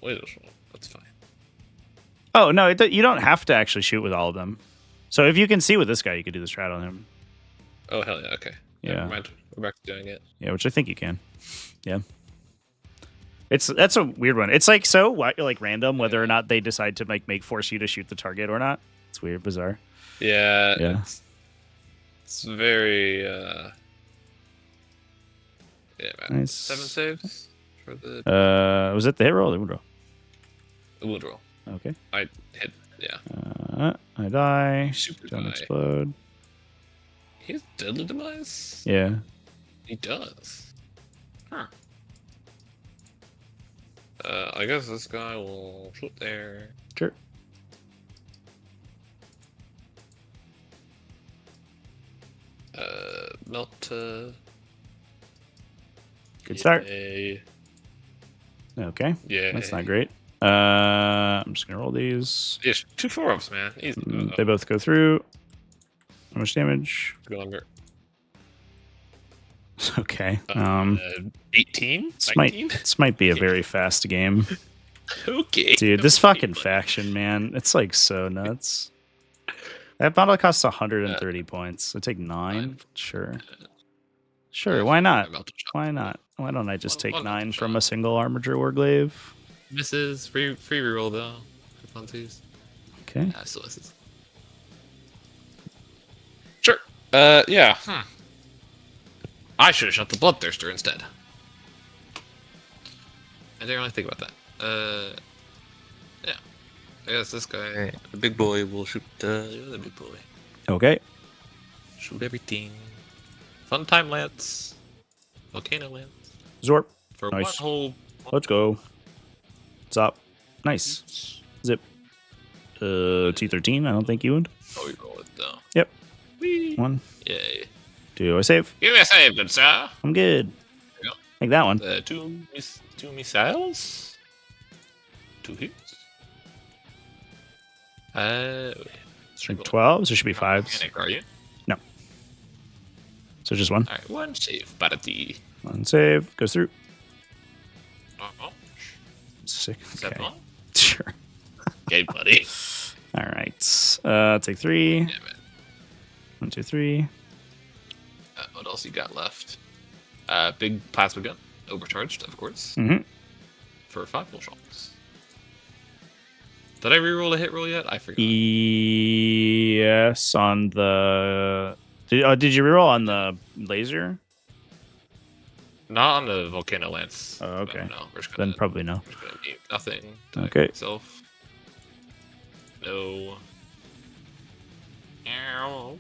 S5: That's fine.
S1: oh no, you don't have to actually shoot with all of them. So if you can see with this guy, you could do the strat on him.
S5: Oh hell yeah. Okay.
S1: Yeah.
S5: Never mind. We're back to doing it.
S1: Yeah, which I think you can. Yeah. That's a weird one. It's like like random whether or not they decide to like force you to shoot the target or not. It's weird, bizarre.
S5: Yeah.
S1: Yeah.
S5: It's very. Yeah, man.
S1: Nice.
S5: 7 saves for the
S1: Was it the hit roll or the wound roll?
S5: wound roll.
S1: Okay.
S5: I hit. Yeah.
S1: I die.
S5: Super
S1: Don't
S5: die.
S1: explode.
S5: He has deadly demise.
S1: Yeah.
S5: He does. Huh. I guess this guy will flip there.
S1: Sure.
S5: Melt.
S1: Good start.
S5: Yay.
S1: Okay.
S5: Yeah.
S1: That's not great. I'm just gonna roll these.
S5: Yes, 2 4-ups, man. Easy.
S1: They both go through. How much damage?
S5: Go under.
S1: Okay.
S5: 18?
S1: This might be a very fast game.
S5: Okay.
S1: Dude, this fucking faction, man. It's like so nuts. That bottle costs 130 points. So take 9. Sure. Sure, why not? Why not? Why don't I just take 9 from a single Armiger Warglaive?
S5: Misses. Free reroll though. For funsies.
S1: Okay.
S5: Yeah, still misses. Sure. Yeah. I should have shot the Bloodthirster instead. I didn't really think about that. Yeah. I guess this guy, the big boy, will shoot the other big boy.
S1: Okay.
S5: Shoot everything. Fun time lance. Volcano lance.
S1: Zorp.
S5: For
S1: Nice.
S5: one whole.
S1: Let's go. What's up? Nice. Zip. T13. I don't think you would.
S5: Oh, you roll it though.
S1: Yep.
S5: Whee.
S1: 1.
S5: Yay.
S1: Do I save?
S5: Give me a save, good sir.
S1: I'm good.
S5: Yep.
S1: Like that one.
S5: Two missiles. 2 hits.
S1: Strength 12. So it should be 5s.
S5: Mechanic, are you?
S1: No. So just 1.
S5: Alright, 1 save. Barati.
S1: 1 save. Goes through.
S5: Oh,
S1: 6.
S5: 7.
S1: Okay. Sure.
S5: Okay, buddy.
S1: All right. Take 3.
S5: Damn it.
S1: 1, 2, 3.
S5: What else you got left? Big plasma gun. Overcharged, of course.
S1: Mm-hmm.
S5: For 5 full shots. Did I reroll a hit roll yet? I forgot.
S1: Yes, on the. Did you reroll on the laser?
S5: Not on the Volcano Lance.
S1: Oh, okay.
S5: No, we're just gonna,
S1: Then probably no.
S5: we're just gonna mute nothing.
S1: Okay.
S5: Myself. No. Ow.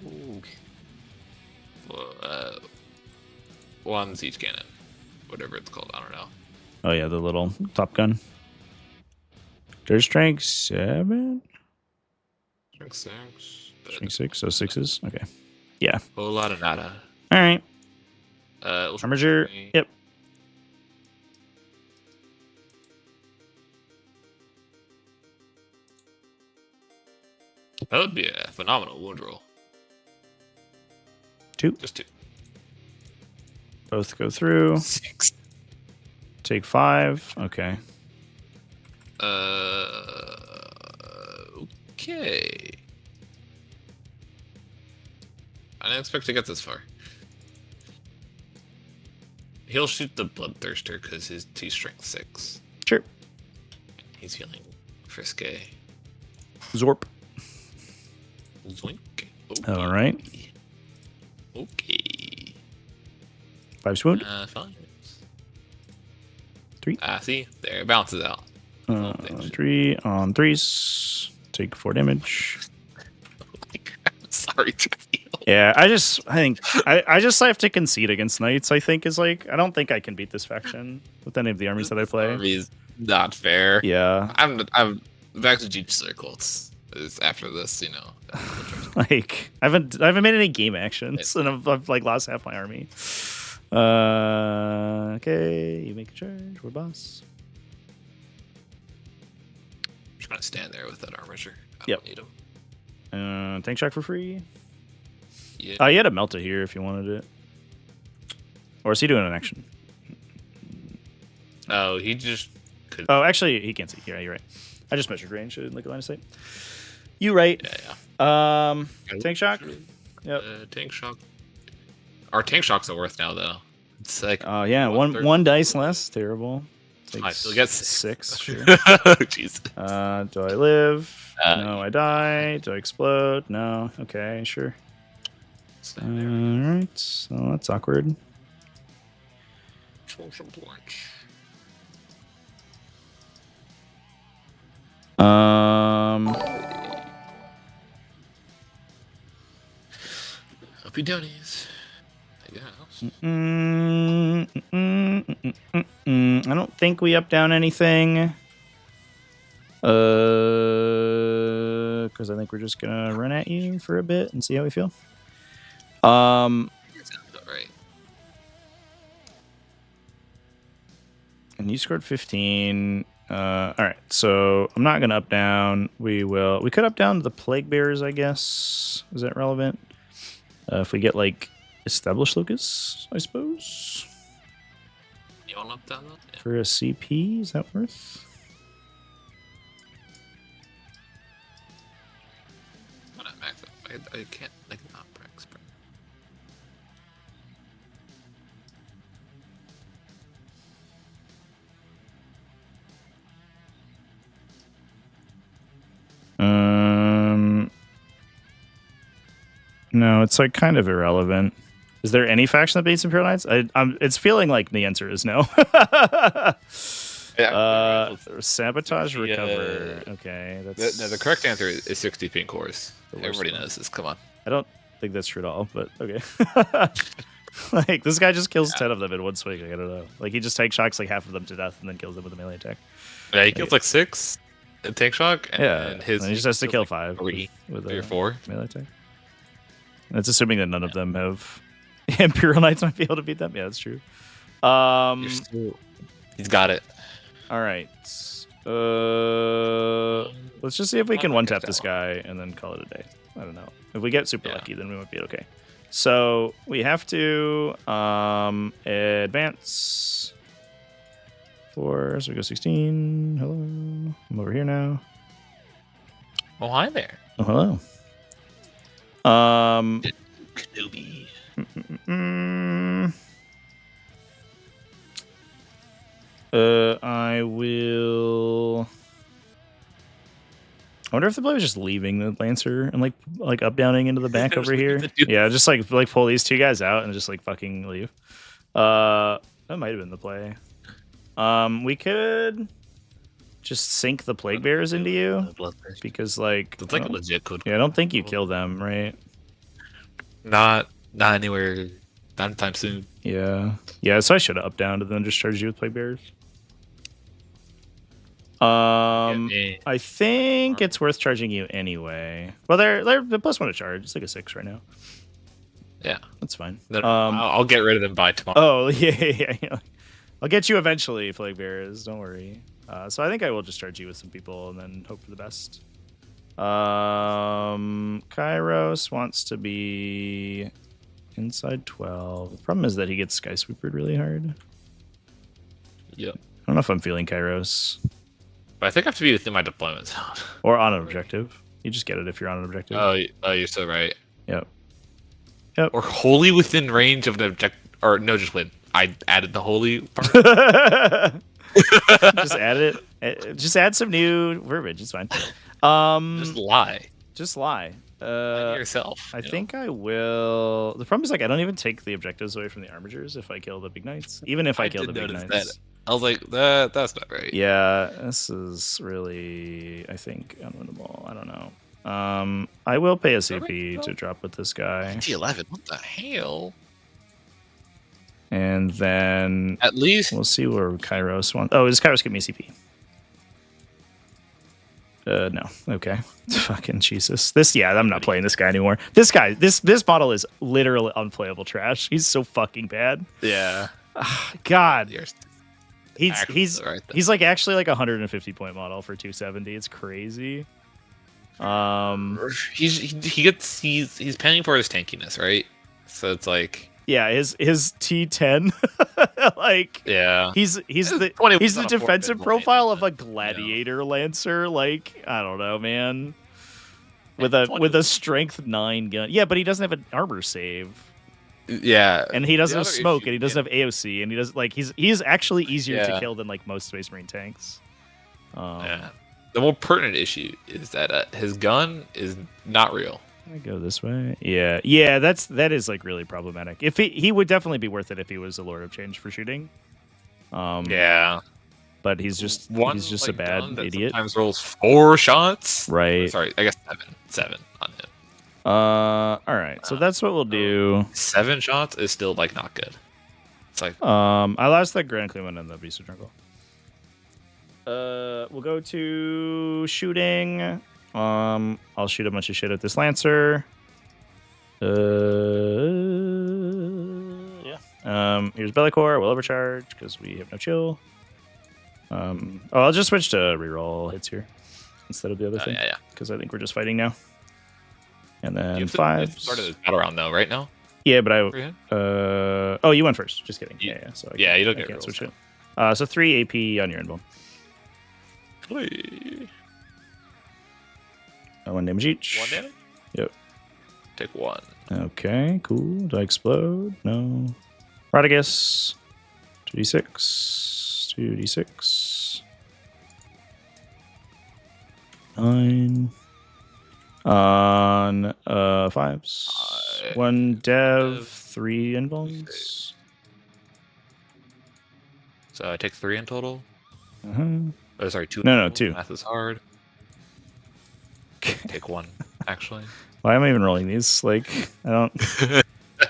S5: 1 siege cannon. Whatever it's called, I don't know.
S1: Oh yeah, the little top gun. There's strength 7.
S5: Strength 6.
S1: Strength 6. So 6s. Okay. Yeah.
S5: Whole lot of nada.
S1: All right.
S5: Armiger.
S1: Yep.
S5: That would be a phenomenal wound roll.
S1: 2.
S5: Just 2.
S1: Both go through.
S5: 6.
S1: Take 5. Okay.
S5: Okay. I didn't expect to get this far. He'll shoot the Bloodthirster because he's strength 6.
S1: Sure.
S5: He's feeling frisky.
S1: Zorp.
S5: Zoink.
S1: All right.
S5: Okay.
S1: 5 swoon.
S5: Fine.
S1: 3.
S5: See? There, it bounces out.
S1: 3 on 3s. Take 4 damage.
S5: Sorry, Trevy.
S1: Yeah, I just have to concede against knights. I think is like I don't think I can beat this faction with any of the armies that I play.
S5: Army's not fair.
S1: Yeah,
S5: I'm back to G circles. Is after this, you know.
S1: like I haven't made any game actions, and I've like lost half my army. Okay, you make a charge. We're boss.
S5: I'm just gonna stand there with that armature. I
S1: Yep.
S5: don't need him.
S1: Tank shock for free.
S5: Yeah.
S1: You had a melta here if you wanted it, or is he doing an action?
S5: Oh, he just could.
S1: Oh, actually, he can't see. Yeah, you're right. I just measured range. I didn't look at line of sight. You right.
S5: Yeah.
S1: Tank shock. Yep.
S5: Tank shock. Our tank shocks are worth now, though. It's like.
S1: Oh yeah, one dice less. Terrible.
S5: I still get
S1: 6. Sure.
S5: Jeez.
S1: Do I live?
S5: No,
S1: No, I die. Do I explode? No. Okay, sure. All right. So that's awkward.
S5: Happy Downies. I guess.
S1: I don't think we up down anything. Because I think we're just gonna run at you for a bit and see how we feel.
S5: Right.
S1: And you scored 15. All right, so I'm not gonna up down. We could up down to the plague bearers, I guess. Is that relevant? If we get like established locus, I suppose.
S5: You want up down that? Yeah.
S1: For a CP, is that worth?
S5: Why not max up? I I can't like not Brex.
S1: No, it's like kind of irrelevant. Is there any faction that beats Imperial Knights? It's feeling like the answer is no. Sabotage, recover. Okay, that's
S5: The correct answer is 60 pink cores. Everybody knows this. Come on.
S1: I don't think that's true at all, but okay. Like this guy just kills 10 of them in one swing. Like, I don't know. Like he just tank shocks like half of them to death and then kills them with a melee attack.
S5: Yeah, he kills like 6 in tank shock. And
S1: he just has to kill 5
S5: 3
S1: with
S5: or 4
S1: melee attack. That's assuming that none of them have Imperial Knights might be able to beat them. Yeah, that's true.
S5: He's got it.
S1: All right. Let's just see if we can one tap this guy and then call it a day. I don't know. If we get super lucky, then we might be okay. So we have to advance 4. So we go 16. Hello. I'm over here now.
S5: Oh, hi there.
S1: Oh, hello.
S5: Kenobi.
S1: I will. I wonder if the player was just leaving the Lancer and like up downing into the back over here. Yeah, just like pull these 2 guys out and just like fucking leave. That might have been the play. We could just sink the Plague Bearers into you because like
S5: it's like a legit code.
S1: Yeah, I don't think you kill them, right?
S5: Not anywhere. Not anytime soon.
S1: Yeah. So I should have up down and then just charged you with Plague Bearers. I think it's worth charging you anyway. Well, they're +1 to charge. It's like a 6 right now.
S5: Yeah,
S1: that's fine.
S5: I'll get rid of them by tomorrow.
S1: Oh yeah. I'll get you eventually, Plague Bearers. Don't worry. So I think I will just charge you with some people and then hope for the best. Kairos wants to be inside 12. The problem is that he gets Sky Sweepered really hard.
S5: Yep.
S1: I don't know if I'm feeling Kairos.
S5: But I think I have to be within my deployment zone.
S1: Or on an objective. You just get it if you're on an objective.
S5: Oh, you're so right.
S1: Yep.
S5: Or wholly within range of the objective. Or no, just win. I added the holy part.
S1: Just add it. Just add some new verbiage. It's fine.
S5: Just lie.
S1: Just lie.
S5: Lie to yourself.
S1: I think I will. The problem is like I don't even take the objectives away from the armigers if I kill the big knights. Even if I kill the big knights.
S5: That. I was like, that's not right.
S1: Yeah, this is really, I think, unwinnable. I don't know. I will pay a CP to drop with this guy.
S5: T11. What the hell?
S1: And then
S5: at least
S1: we'll see where Kairos wants. Oh, does Kairos give me CP? No. Okay. Fucking Jesus. I'm not playing this guy anymore. This guy, this model is literally unplayable trash. He's so fucking bad.
S5: Yeah.
S1: God.
S5: He's
S1: like actually like a 150 point model for 270. It's crazy.
S5: He's paying for his tankiness, right? So it's like
S1: his T10 like he's the defensive profile of a gladiator lancer. Like I don't know, man. With a strength 9 gun. Yeah, but he doesn't have an armor save.
S5: Yeah,
S1: and he doesn't have smoke, and he doesn't have AOC, and he does like he's actually easier to kill than like most Space Marine tanks.
S5: The more pertinent issue is that his gun is not real.
S1: I go this way. Yeah. That is like really problematic. If he would definitely be worth it if he was a Lord of Change for shooting. But he's just a bad idiot.
S5: Sometimes rolls 4 shots.
S1: Right.
S5: Sorry, I guess 7 on him.
S1: All right, so that's what we'll do.
S5: 7 shots is still like not good. It's like
S1: I lost that Grand Cleveland and the Beast of Jungle. We'll go to shooting. I'll shoot a bunch of shit at this Lancer. Here's Bellicor. We'll overcharge because we have no chill. I'll just switch to reroll hits here instead of the other thing.
S5: Yeah.
S1: Because I think we're just fighting now. And then
S5: it's
S1: 5.
S5: Started this battle round though, right now?
S1: Yeah, but you went first. Just kidding. Yeah. So
S5: you don't get
S1: switch it. So 3 AP on your invuln. 1 damage each.
S5: 1 damage?
S1: Yep.
S5: Take 1.
S1: Okay, cool. Do I explode? No. Rodigus. 2d6. 2d6. 9. On 5s. 1 dev, 3 invulns.
S5: So I take 3 in total.
S1: Uh-huh.
S5: Oh, sorry, 2.
S1: No, 2.
S5: Math is hard. Take 1, actually.
S1: Why am I even rolling these? Like, I don't...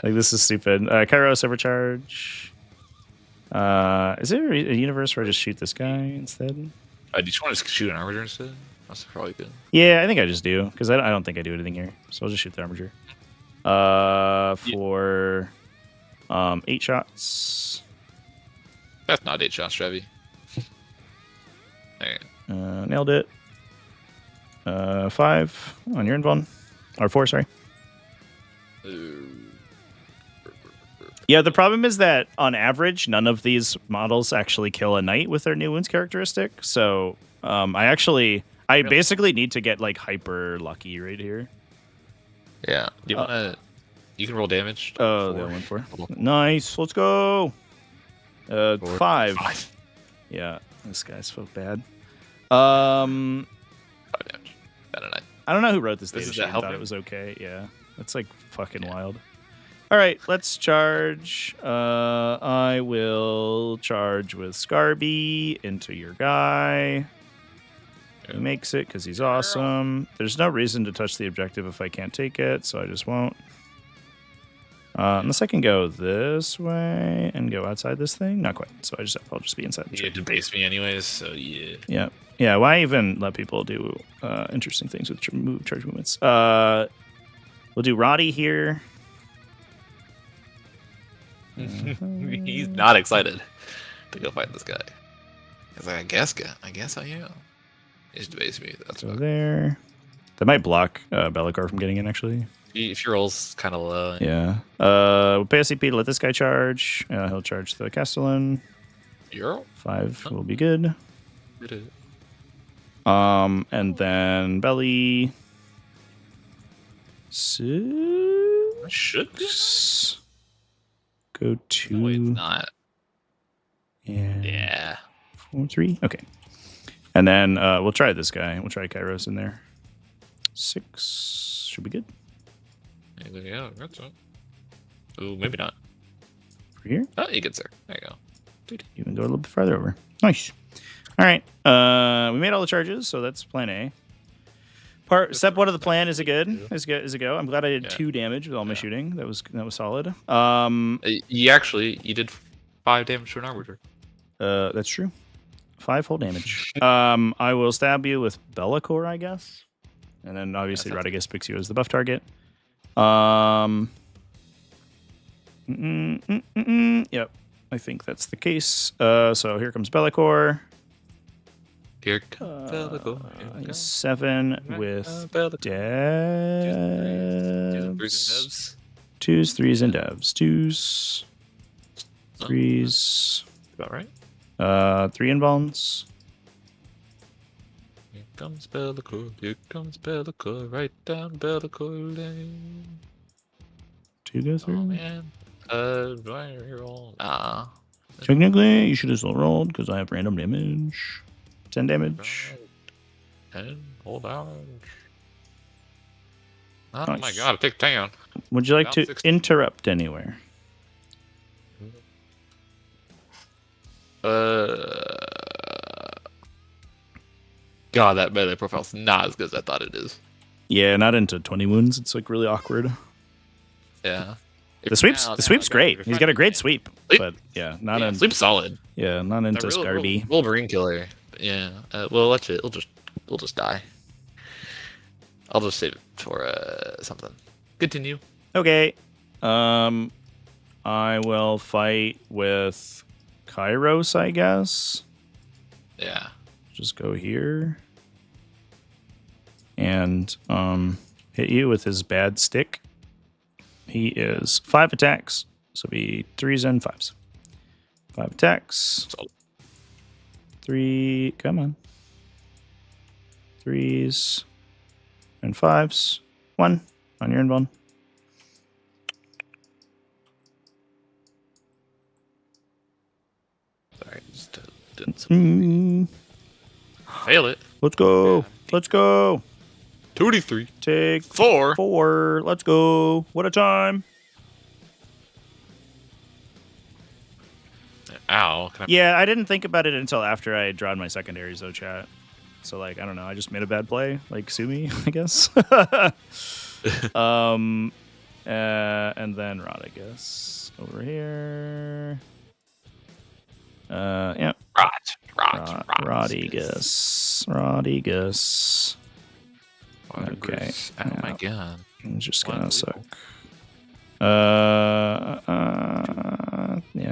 S1: like, this is stupid. Kairos overcharge. Is there a universe where I just shoot this guy instead?
S5: Do you just want to shoot an armature instead? That's probably good.
S1: Yeah, I think I just do, because I don't think I do anything here. So I'll just shoot the armature. For 8 shots.
S5: That's not 8 shots, Trevy. There you go.
S1: Nailed it. 5 on your invuln. Or 4, sorry. Yeah, the problem is that on average, none of these models actually kill a knight with their new wounds characteristic. So I basically need to get like hyper lucky right here.
S5: Yeah. Do you want to? You can roll damage.
S1: Oh, that went 4. Nice. Let's go. 5. Yeah, this guy's so bad.
S5: 5 damage. Bad at night.
S1: I don't know who wrote this
S5: This
S1: data
S5: is
S1: sheet
S5: the
S1: and
S5: help
S1: thought it
S5: him?
S1: was okay. Yeah, that's like fucking wild. All right, let's charge. I will charge with Scarby into your guy. He makes it because he's awesome. There's no reason to touch the objective if I can't take it, so I just won't. Unless I can go this way and go outside this thing. Not quite. So I'll just be inside the
S5: You
S1: tree.
S5: had to base me anyways, so yeah.
S1: Yeah. Yeah, why even let people do interesting things with charge movements? We'll do Roddy here.
S5: He's not excited to go fight this guy. He's like, I guess I am. He's debased me. That's
S1: So
S5: fine.
S1: there. That might block Be'lakor from getting in, actually.
S5: If your roll's kind of low.
S1: Yeah. We'll pay a CP to let this guy charge. He'll charge the Castellan.
S5: Euro?
S1: 5 will be good.
S5: Did it.
S1: And then Belly. 6.
S5: Should be.
S1: Go 2.
S5: No, it's not.
S1: And
S5: Yeah.
S1: 4, 3. Okay. And then we'll try this guy. We'll try Kairos in there. 6 should be good.
S5: Yeah, that's it. Ooh, maybe not.
S1: For here.
S5: Oh, he gets there. There you go.
S1: Even go a little bit farther over. Nice. All right. We made all the charges, so that's plan A. Step 1 of the plan is a go. I'm glad I did 2 damage with all my shooting. That was solid.
S5: You did 5 damage to an armature.
S1: That's true. 5 whole damage. I will stab you with Be'lakor, I guess. And then obviously Rodigus picks you as the buff target. Yep. I think that's the case. So here comes Be'lakor.
S5: Here comes Be'lakor.
S1: 7 with
S5: Be'lakor.
S1: devs. 2s, 3s, and devs. 2s, 3s.
S5: About right.
S1: 3 invulns.
S5: Here comes Be'lakor. Here comes Be'lakor. Right down Be'lakor Lane.
S1: 2 go through.
S5: Oh man. Why are you all? Nah.
S1: Technically, you should have still rolled because I have random damage. 10 damage.
S5: And hold on. Oh
S1: Nice.
S5: my god, I picked 10.
S1: Would you like
S5: About
S1: to
S5: 60.
S1: interrupt anywhere?
S5: God, that melee profile's not as good as I thought it is.
S1: Yeah, not into 20 wounds. It's like really awkward.
S5: Yeah.
S1: The sweep's great. He's got a great sweep,
S5: Sweep.
S1: but yeah, not
S5: Sleep's solid.
S1: not into
S5: That
S1: Scarby.
S5: Wolverine killer. But yeah. We'll let you. We'll just die. I'll just save it for something. Continue.
S1: Okay. I will fight with Kairos, I guess.
S5: Yeah.
S1: Just go here and hit you with his bad stick. He is 5 attacks, so be 3s and 5s. 5 attacks. 3. Come on. 3s and 5s. 1 on your invuln.
S5: Fail it.
S1: Let's go. Let's go.
S5: 2d3.
S1: Take
S5: 4.
S1: 4. Let's go. What a time.
S5: Ow. Can I...
S1: Yeah, I didn't think about it until after I had drawn my secondaries, though, chat. So, like, I don't know. I just made a bad play. Like, sue me, I guess. And then Rod, I guess. Over here. Yeah. Rodigus. Okay.
S5: Oh my god.
S1: I'm just gonna suck. Yeah,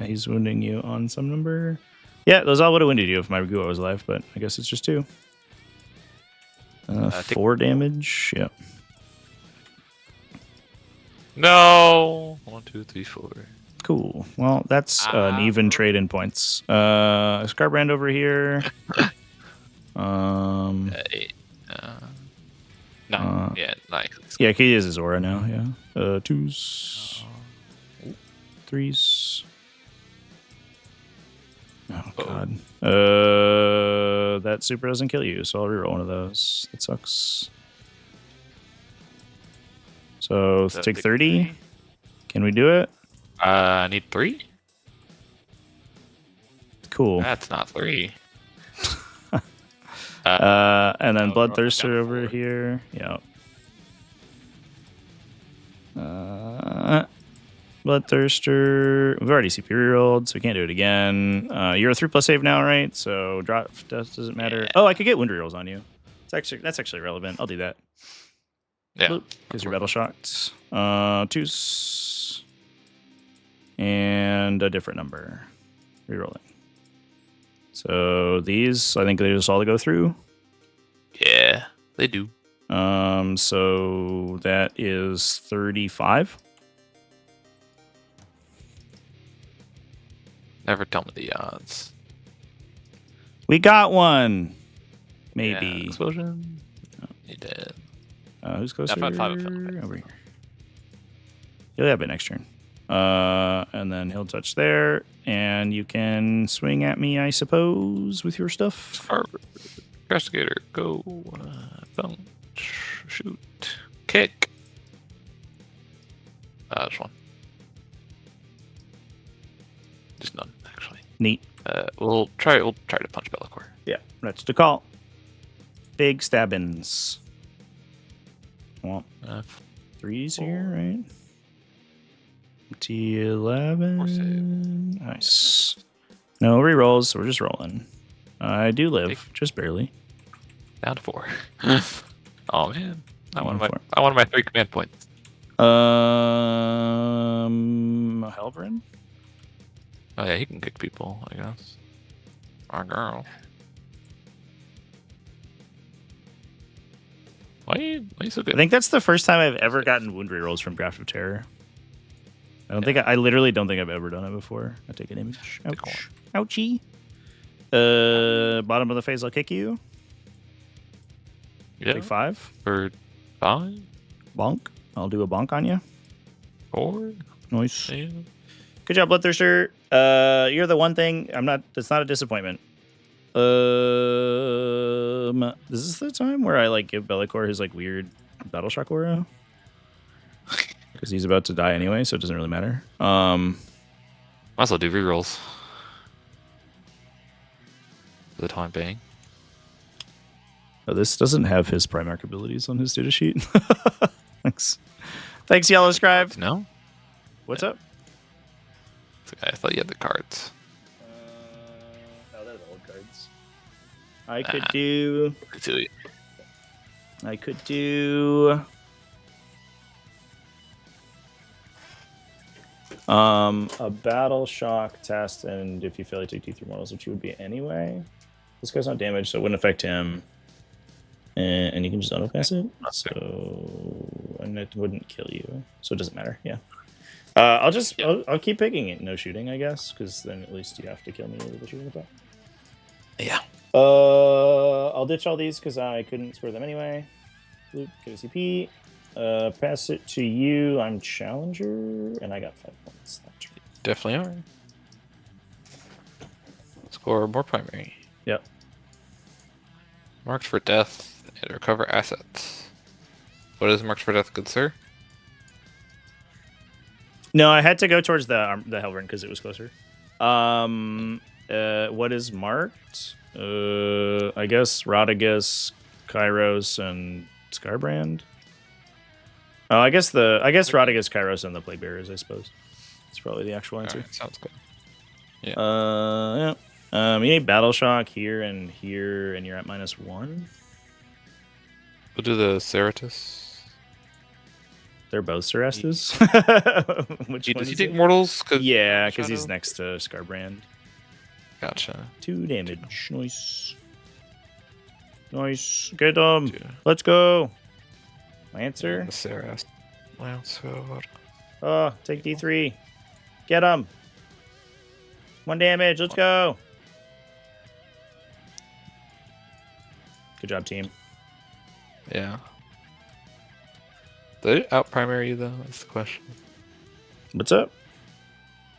S1: he's wounding you on some number. Yeah, those all would have wounded you if my Regua was alive, but I guess it's just 2. 4 damage. Yep.
S5: No. 1, 2, 3, 4.
S1: Cool. Well, that's an even trade in points. Scarbrand over here.
S5: No. Yeah. Nice.
S1: Yeah, he is his aura now. Yeah. 2s. 3s. Oh god. That super doesn't kill you, so I'll reroll one of those. That sucks. So take 30. Can we do it?
S5: I need 3.
S1: Cool.
S5: That's not 3.
S1: And then Bloodthirster
S5: down
S1: over
S5: 4.
S1: here. Yeah. Bloodthirster. We've already CP rolled, so we can't do it again. You're a 3+ save now, right? So drop doesn't matter.
S5: Yeah.
S1: Oh, I could get wound rerolls on you. That's actually relevant. I'll do that.
S5: Yeah.
S1: Because you're battle shocked. 2s. And a different number. Rerolling. So these, I think they just all go through.
S5: Yeah, they do.
S1: So that is 35.
S5: Never tell me the odds.
S1: We got one.
S5: Yeah,
S1: Maybe.
S5: explosion. Oh, you did.
S1: Who's closer?
S5: I found 5 of them.
S1: Over here. He'll have it next turn. And then he'll touch there, and you can swing at me, I suppose, with your stuff.
S5: Investigator, go. Punch. Shoot. Kick. Just one. Just none, actually.
S1: Neat.
S5: We'll try to punch Bellicor.
S1: Yeah, that's the call. Big stabbins. Well, 3s here, right? T11. Nice. No rerolls, so we're just rolling. I do live, just barely.
S5: Down to 4. Oh man, I wanted my 3 command points.
S1: Helbrin?
S5: Oh yeah, he can kick people, I guess. Our girl. Why are you so good?
S1: I think that's the first time I've ever gotten wound rerolls from Graft of Terror. I literally don't think I've ever done it before. I take an image. Ouch. Ouchie. Bottom of the phase, I'll kick you.
S5: Yeah.
S1: Take 5.
S5: For 5?
S1: Bonk. I'll do a bonk on you.
S5: 4?
S1: Nice.
S5: Yeah.
S1: Good job, Bloodthirster. You're the one thing. It's not a disappointment. This is the time where I give Bellicor his weird battle shock aura. Because he's about to die anyway, so it doesn't really matter.
S5: Might as well do rerolls. For the time being.
S1: Oh, this doesn't have his Primarch abilities on his data sheet. Thanks. Thanks, Yellow Scribe.
S5: No?
S1: What's up?
S5: I thought you had the cards.
S1: They're the old cards. I could do a battle shock test, and if you fail, you take T3 models, which you would be anyway. This guy's not damaged, so it wouldn't affect him. And you can just auto-pass it. And it wouldn't kill you. So it doesn't matter, yeah. I'll keep picking it, no shooting, I guess, because then at least you have to kill me with the shooting attack.
S5: Yeah.
S1: I'll ditch all these because I couldn't score them anyway. Luke, get a CP. Pass it to you. I'm Challenger, and I got 5 points.
S5: Definitely are.
S6: or more primary.
S1: Yep.
S6: Marked for death and recover assets. What is marked for death, good sir?
S1: No, I had to go towards the Helvern because it was closer. What is marked? I guess Rodigus, Kairos, and Scarbrand. Oh, I guess Rodigus, Kairos, and the Plague Bearers. I suppose it's probably the actual answer.
S6: Alright, sounds good. Yeah.
S1: Yeah. You need Battle Shock here, and you're at -1.
S6: We'll do the Ceratus.
S1: They're both Cerestas. Which one
S6: Does he
S1: is
S6: take
S1: it?
S6: mortals?
S1: Yeah, because he's
S6: Shadow?
S1: next to Scarbrand.
S6: Gotcha.
S1: 2 damage. Nice. Nice. Get him.
S6: Two.
S1: Let's go. Lancer.
S6: The Ceras. Lancer.
S1: Oh, take D3. Get him. 1 damage. Let's go. Good job, team.
S6: Yeah. Did they out primary you though? That's the question.
S1: What's up?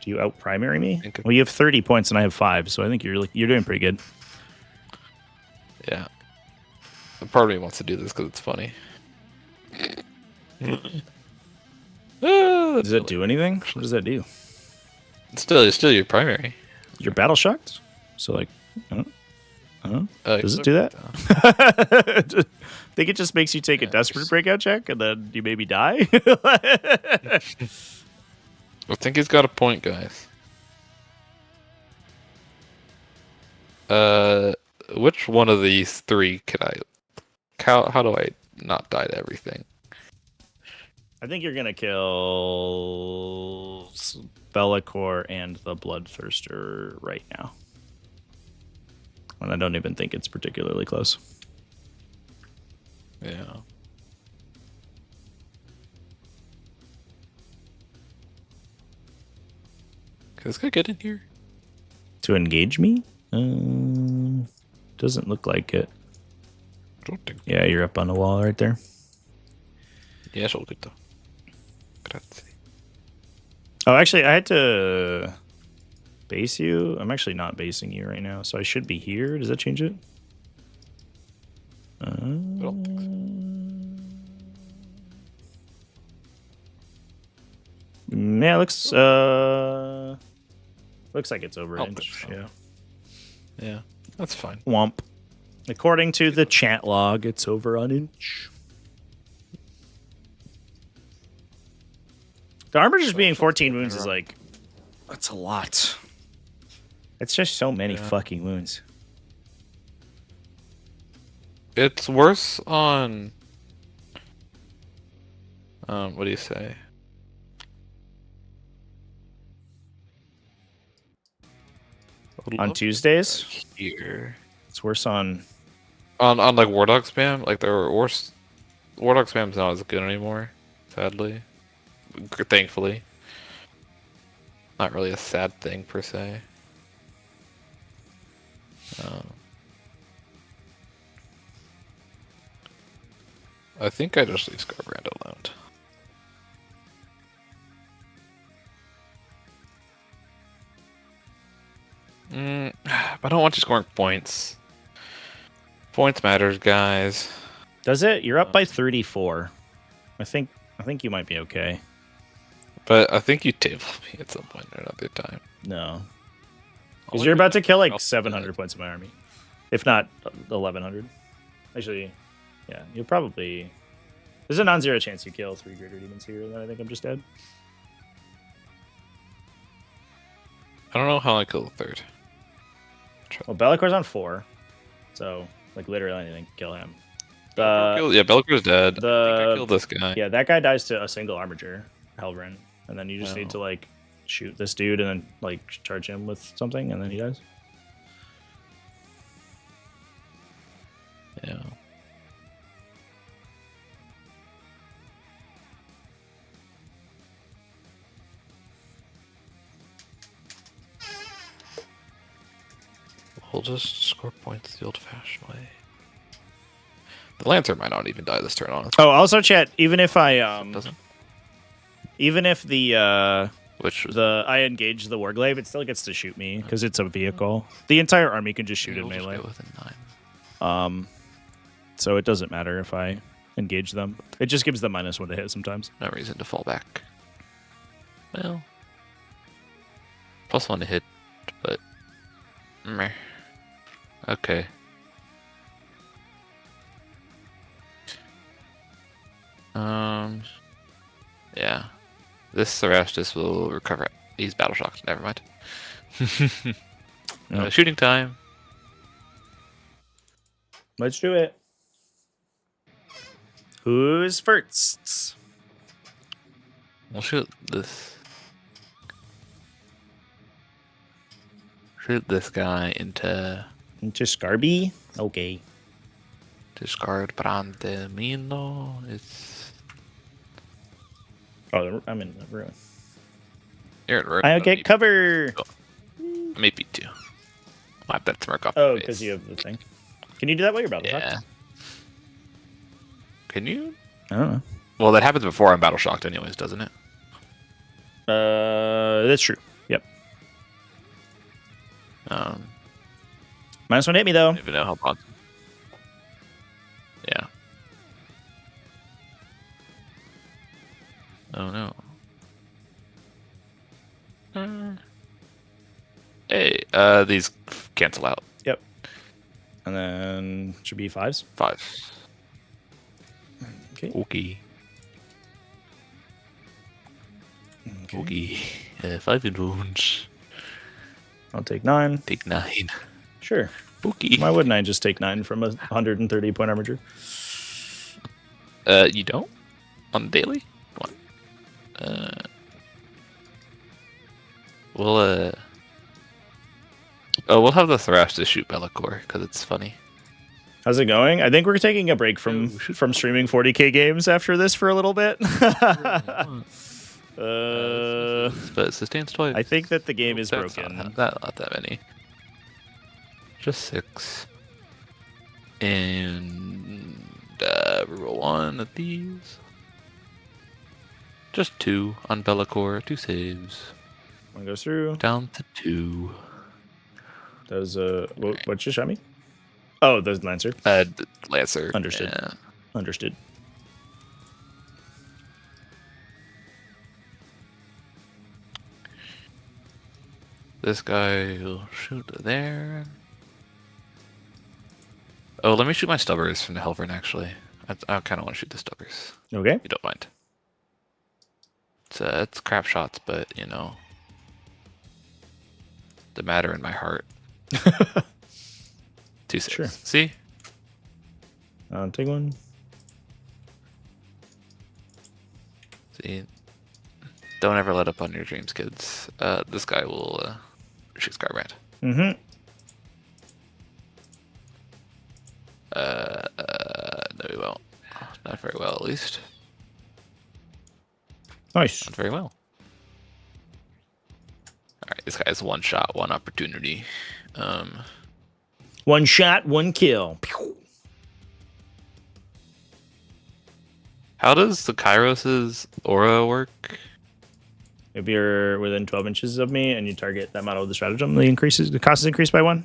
S1: Do you out primary me?
S6: Think-
S1: Well, you have 30 points and I have 5, so I think you're doing pretty good.
S6: Yeah. Part of me wants to do this because it's funny.
S1: Does that do anything? What does that do?
S6: It's still your primary.
S1: You're battle shocked? So like, I don't know. Does it do that? I think it just makes you take a desperate breakout check and then you maybe die.
S6: I think he's got a point, guys. Which one of these three could I? How do I not die to everything?
S1: I think you're gonna kill Bellacore and the Bloodthirster right now, and I don't even think it's particularly close.
S6: Yeah. Can this guy get in here?
S1: To engage me? Doesn't look like it.
S6: I don't think.
S1: Yeah, you're up on the wall right there.
S6: Yeah, subito. Grazie.
S1: Oh, actually, I had to base you. I'm actually not basing you right now, so I should be here. Does that change it?
S6: I don't think so.
S1: Yeah, looks like it's over an
S6: I'll
S1: inch.
S6: put it
S1: Yeah.
S6: Yeah, that's fine.
S1: Womp. According to the chat log, it's over an inch. The armor just being 14 wounds is like, that's a lot. It's just so many fucking wounds.
S6: It's worse on. What do you say?
S1: On Tuesdays,
S6: Here.
S1: it's worse on.
S6: On like Wardog spam, like there were worse. Wardog spam's not as good anymore, sadly. Thankfully. Not really a sad thing per se. I think I just leave Scarbrand alone. I don't want you scoring points. Points matters, guys.
S1: Does it? You're up by 34. I think you might be okay.
S6: But I think you table me at some point or another time.
S1: No.
S6: I'll
S1: Because you're about to kill like
S6: I'll-
S1: 700 points of my army. If not 1100. Actually, yeah, you'll probably. There's a non-zero chance you kill 3 greater demons here, and then I think I'm just dead.
S6: I don't know how I kill the third.
S1: Well, Bellacore's on 4. So, like, literally anything can kill him. The,
S6: Yeah, Bellacore's dead. I think
S1: the-
S6: I killed this guy.
S1: yeah, that guy dies to a single armature, Helvrin. And then you just
S6: Wow.
S1: need to, like, shoot this dude and then, like, charge him with something, and then he dies.
S6: Yeah. We'll just score points the old-fashioned way. The Lancer might not even die this turn, honestly.
S1: Oh, also, chat, even if I,
S6: Doesn't.
S1: even if the
S6: Which was
S1: I engage the Warglaive, it still gets to shoot me because it's a vehicle. The entire army can just shoot in
S6: we'll just
S1: melee.
S6: go with a 9.
S1: So it doesn't matter if I engage them. It just gives them -1 to hit sometimes.
S6: No reason to fall back. Well, +1 to hit, but meh. Okay. Yeah. This Therastus will recover. He's battle shocked. Never mind.
S1: Yep.
S6: Shooting time.
S1: Let's do it. Who's first?
S6: We'll shoot this. Shoot this guy into
S1: Into Scarby? Okay.
S6: discard Brandemino. It's
S1: Oh, I'm in the ruin.
S6: you're in
S1: I'll get cover.
S6: maybe 2. Wipe that smirk off.
S1: Oh,
S6: your
S1: because
S6: face.
S1: you have the thing. Can you do that while you're battle
S6: Yeah.
S1: shocked?
S6: Can you?
S1: I don't know.
S6: Well, that happens before I'm battle shocked, anyways, doesn't it?
S1: That's true. Yep.
S6: Um,
S1: -1 hit me though.
S6: I don't even know how Bronson. Yeah. Oh no. Hey, these cancel out.
S1: Yep. And then should be 5s.
S6: 5.
S1: Okay.
S6: Okay. Okay. 5 wounds.
S1: I'll take 9.
S6: Take 9.
S1: Sure.
S6: Okay.
S1: Why wouldn't I just take 9 from a 130 point armature?
S6: You don't? On the daily? Come on. We'll we'll have the Thrastus shoot Bellicor because it's funny.
S1: How's it going? I think we're taking a break from streaming 40k games after this for a little bit.
S6: But it sustains twice.
S1: I think that the game is
S6: That's
S1: broken.
S6: Not that many. Just 6. And roll 1 of these. Just 2 on Bellicor. 2 saves.
S1: One goes through.
S6: Down to 2.
S1: Does what you shot me? Oh, there's Lancer.
S6: Lancer.
S1: Understood.
S6: Yeah.
S1: Understood.
S6: This guy will shoot there. Oh, let me shoot my stubbers from the Helvern, actually. I kind of want to shoot the stubbers.
S1: Okay.
S6: If you don't mind. It's crap shots, but, you know. The matter in my heart. 2 6.
S1: Sure.
S6: See?
S1: I'll take one.
S6: See? Don't ever let up on your dreams, kids. This guy will shoot Scarbrand.
S1: Mm-hmm.
S6: No, he won't. Not very well, at least.
S1: Nice.
S6: Not very well. Alright, this guy's 1 shot, 1 opportunity.
S1: One shot, one kill. Pew.
S6: How does the Kairos' aura work?
S1: If you're within 12 inches of me and you target that model of the stratagem, the cost is increased by 1.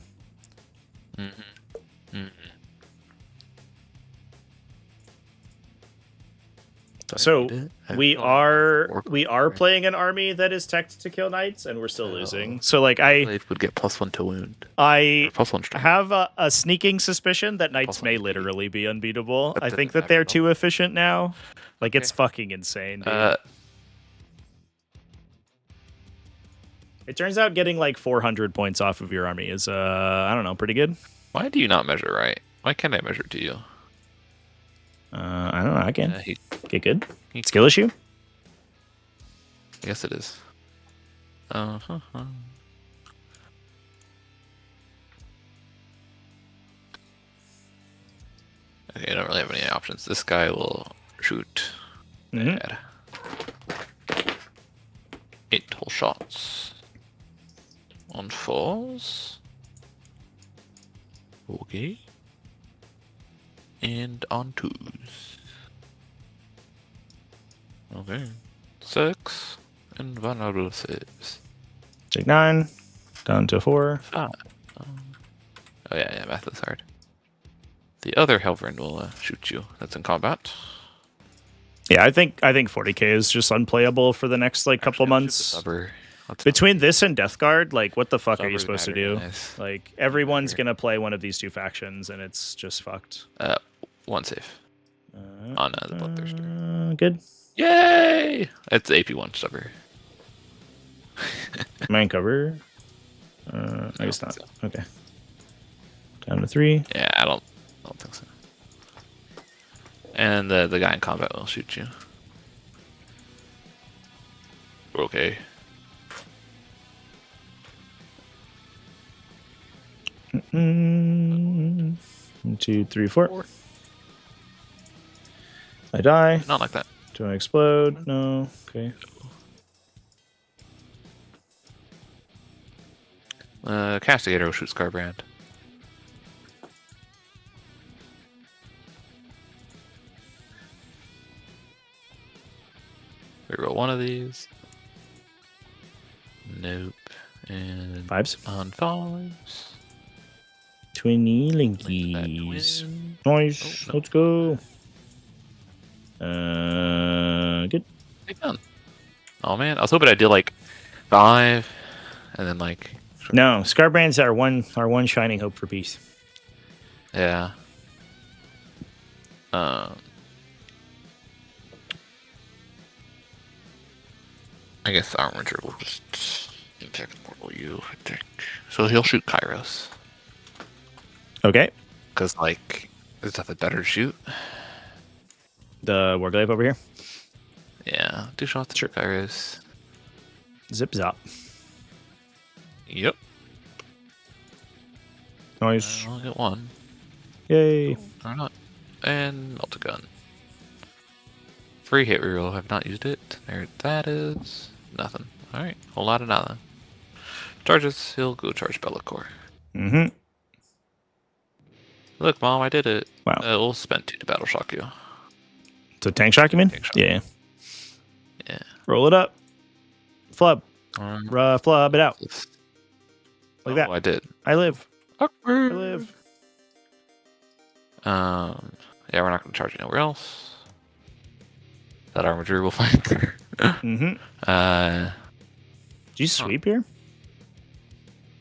S1: So we are playing an army that is teched to kill knights, and we're still losing. So like
S6: I would get +1 to wound.
S1: I
S6: +1 strength.
S1: have a sneaking suspicion that knights
S6: Also
S1: may
S6: maybe.
S1: literally be unbeatable.
S6: That
S1: I think
S6: doesn't
S1: that they're
S6: matter.
S1: too efficient now. Like it's
S6: Okay.
S1: fucking insane. Dude. It turns out getting like 400 points off of your army is I don't know, pretty good.
S6: Why do you not measure right? Why can't I measure to you?
S1: I don't know. I can
S6: He
S1: get good. Skill issue.
S6: I guess it is. Okay, I don't really have any options. This guy will shoot.
S1: Mhm.
S6: Bad. 8 whole shots. On 4s. Okay. And on 2s. Okay. 6. Invulnerable saves.
S1: Take 9. Down to 4.
S6: Oh yeah, math is hard. The other Helverin will shoot you. That's in combat.
S1: Yeah, I think 40k is just unplayable for the next like couple
S6: Actually, I'll shoot the
S1: months.
S6: Subber. Let's
S1: Between this and Death Guard, like what the fuck are you
S6: Subber
S1: supposed to
S6: matter,
S1: do?
S6: nice.
S1: Like everyone's
S6: Matter.
S1: gonna play one of these two factions, and it's just fucked.
S6: One save on the Bloodthirster.
S1: Good.
S6: Yay! It's AP1 Subber.
S1: Mind cover. I guess not. Okay. Down to 3.
S6: Yeah, I don't think so. And the guy in combat will shoot you. Okay.
S1: One, 2, 3, 4. I die.
S6: Not like that.
S1: Do I explode? No. Okay.
S6: Castigator will shoot Scarbrand. We roll one of these. Nope. And
S1: 5s.
S6: on 5s.
S1: 20
S6: Link that
S1: linkies.
S6: twin.
S1: Nice.
S6: Oh, no.
S1: Let's go. Good.
S6: Take down. Oh man, I was hoping I'd do like 5, and then like.
S1: No, Scarbrands are one shining hope for peace.
S6: Yeah. I guess the Armiger will just impact Mortal You, I think. So he'll shoot Kairos.
S1: Okay.
S6: Because, like, there's nothing better to shoot.
S1: The Warglaive over here.
S6: Yeah, 2 shots to Kairos.
S1: Zip zop.
S6: Yep.
S1: Nice.
S6: I'll get 1.
S1: Yay.
S6: Or not. And Multigun. Free hit reroll. Have not used it. There that is. Nothing. Alright. Whole lot of nothing. Charges. He'll go charge Bellicor.
S1: Mm-hmm.
S6: Look, Mom, I did it.
S1: Wow.
S6: We'll spend 2 to battle shock you.
S1: So tank shock, you mean?
S6: Tank shock.
S1: Yeah.
S6: Yeah.
S1: Roll it up. Flub.
S6: Um,
S1: Flub it out. Like that.
S6: I did.
S1: I live. I
S6: Awkward.
S1: live.
S6: Yeah, we're not going to charge anywhere else. That Armiger will find.
S1: Mm-hmm. Do you sweep here?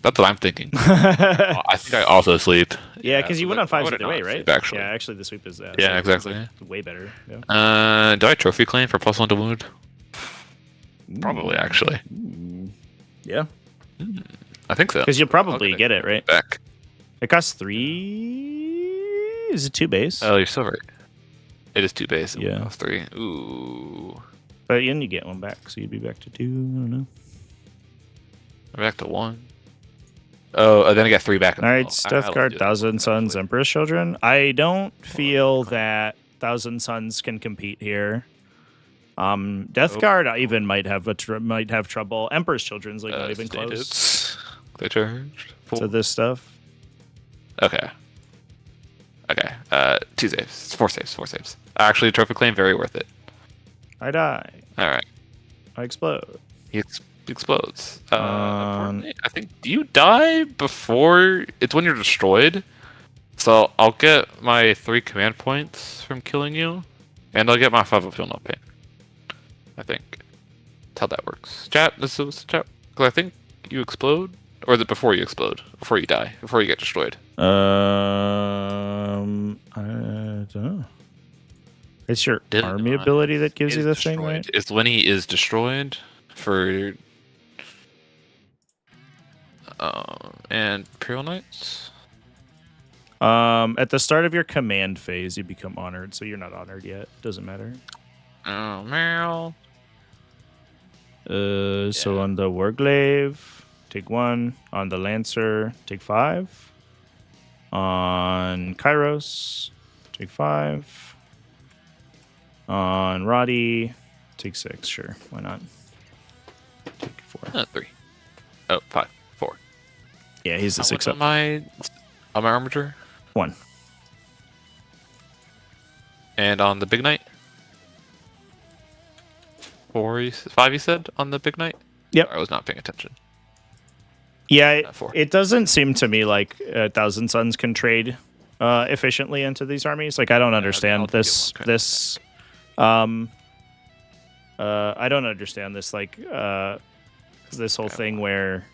S6: That's what I'm thinking. I think I also sleep.
S1: Yeah, because you went on 5s
S6: would've
S1: either way,
S6: not
S1: right?
S6: sleep, actually.
S1: Yeah, actually the sweep is
S6: Yeah,
S1: is,
S6: exactly.
S1: way better. Yeah.
S6: Do I trophy claim for +1 to wound? Probably, actually.
S1: Yeah.
S6: I think so.
S1: Because you'll
S6: I'll
S1: probably get it, right?
S6: back.
S1: It costs 3. Is it 2 base?
S6: Oh, you're so right. It is 2 base.
S1: Yeah.
S6: Costs 3. Ooh.
S1: But then you get 1 back, so you'd be back to 2. I don't know.
S6: I'm back to 1. Oh, then I got 3 back.
S1: All right, Death Guard, Thousand Sons, Emperor's Children. I don't feel that Thousand Sons can compete here. Death Guard even might have trouble. Emperor's Children's like not even close
S6: They charged.
S1: to this stuff.
S6: Okay. 2 saves. 4 saves. 4 saves. Actually, trophy claim very worth it.
S1: I die.
S6: All right.
S1: I explode.
S6: He explodes. Importantly, I think. Do you die before? It's when you're destroyed. So I'll get my 3 command points from killing you, and I'll get my 5 of feel no pain. I think that's how that works. Chat. This is chat. Because I think you explode, or is it before you explode? Before you die? Before you get destroyed?
S1: I don't know. It's your army ability that gives you the thing, right?
S6: It's when he is destroyed for and Imperial Knights.
S1: At the start of your command phase, you become honored, so you're not honored yet. Doesn't matter.
S6: Oh, Meryl.
S1: So on the Warglaive, take 1. On the Lancer, take 5. On Kairos, take 5. On Roddy, take 6. Sure, why not? Take 4.
S6: 3. Oh, 5. 4.
S1: Yeah, he's the 6 up.
S6: On my Armiger.
S1: 1.
S6: And on the Big Knight. 5 you said on the big night?
S1: Yep.
S6: I was not paying attention.
S1: Yeah,
S6: 4.
S1: it doesn't seem to me like Thousand Suns can trade efficiently into these armies. Like I don't understand
S6: I'll get
S1: this.
S6: one.
S1: This, I don't understand this. Like this whole thing where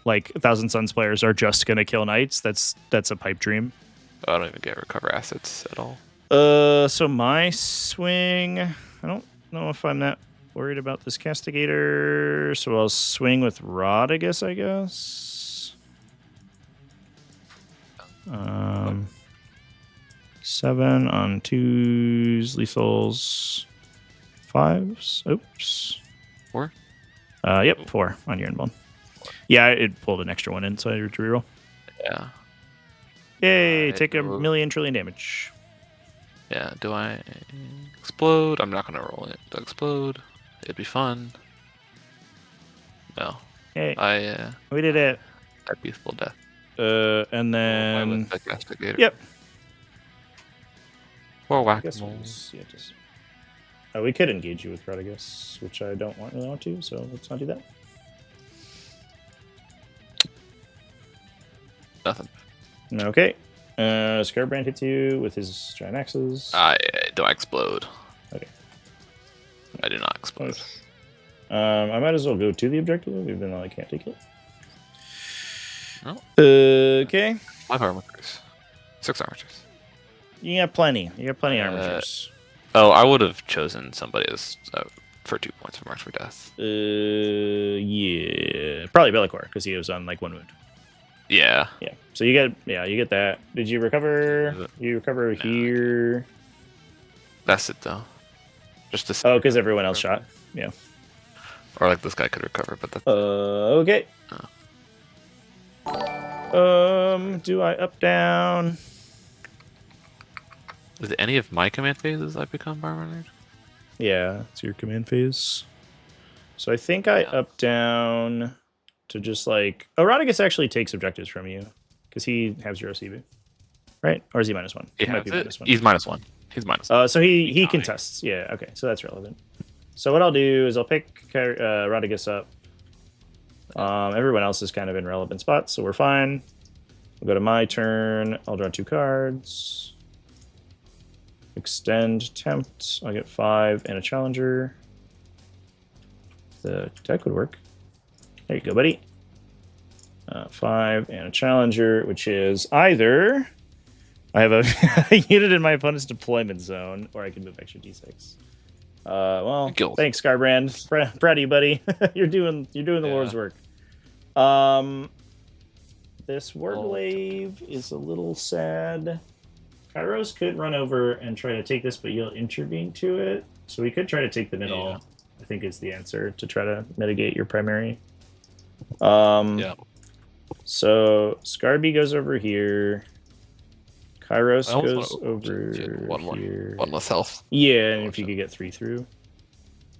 S1: like Thousand Suns players are just gonna kill knights. That's a pipe dream.
S6: I don't even get recover assets at all.
S1: So my swing, I don't know if I'm that worried about this castigator, so I'll swing with Rodigus, I guess. 7 on 2s, lethals, 5s. Oops.
S6: 4?
S1: Yep, 4 on your inbound. Yeah, it pulled an extra one in, so I had to reroll.
S6: Yeah.
S1: Yay, take a million trillion damage.
S6: Yeah, do I explode? I'm not gonna roll it. Do I explode? It'd be fun. No.
S1: Hey,
S6: I
S1: we did it.
S6: that peaceful death.
S1: And then
S6: The castigator.
S1: yep.
S6: Or
S1: I guess
S6: whack-a-mole.
S1: we could engage you with Rodigus, which I don't really want to, so let's not do that.
S6: Nothing.
S1: Okay. Scarbrand hits you with his giant axes.
S6: Do I explode?
S1: Okay.
S6: I do not explode.
S1: I might as well go to the objective, even though I can't take it.
S6: No.
S1: Okay.
S6: 5 armatures. 6 armatures.
S1: You got plenty. You got plenty of armatures.
S6: Oh, I would have chosen somebody as for 2 points of march for death.
S1: Yeah. Probably Bellicor, because he was on like 1 wound.
S6: Yeah.
S1: Yeah. So you get that. Did you recover? You recover here.
S6: That's it though. Just to
S1: Oh, because everyone else shot. Yeah.
S6: Or like this guy could recover, but that's
S1: Okay. Do I up down?
S6: Is it any of my command phases I become Barmarid?
S1: Yeah, it's your command phase. So I think I up down to just like Rodigus actually takes objectives from you because he has 0 CB, right? Or is he -1? He might be -1.
S6: He's -1. He's -1.
S1: So he contests. Yeah. Okay. So that's relevant. So what I'll do is I'll pick Rodigus up. Everyone else is kind of in relevant spots, so we're fine. We'll go to my turn. I'll draw 2 cards. Extend tempt. I'll get 5 and a challenger. The deck would work. There you go, buddy. 5 and a challenger, which is either I have a unit in my opponent's deployment zone, or I can move extra d6. Well, thanks, Scarbrand. Proud of you, buddy. You're doing the Lord's work. This Warglaive is a little sad. Kairos could run over and try to take this, but you'll intervene to it. So we could try to take the middle, I think is the answer, to try to mitigate your primary. So Scarby goes over here. Kairos goes over here.
S6: 1 less health.
S1: Yeah, and if you could get 3 through.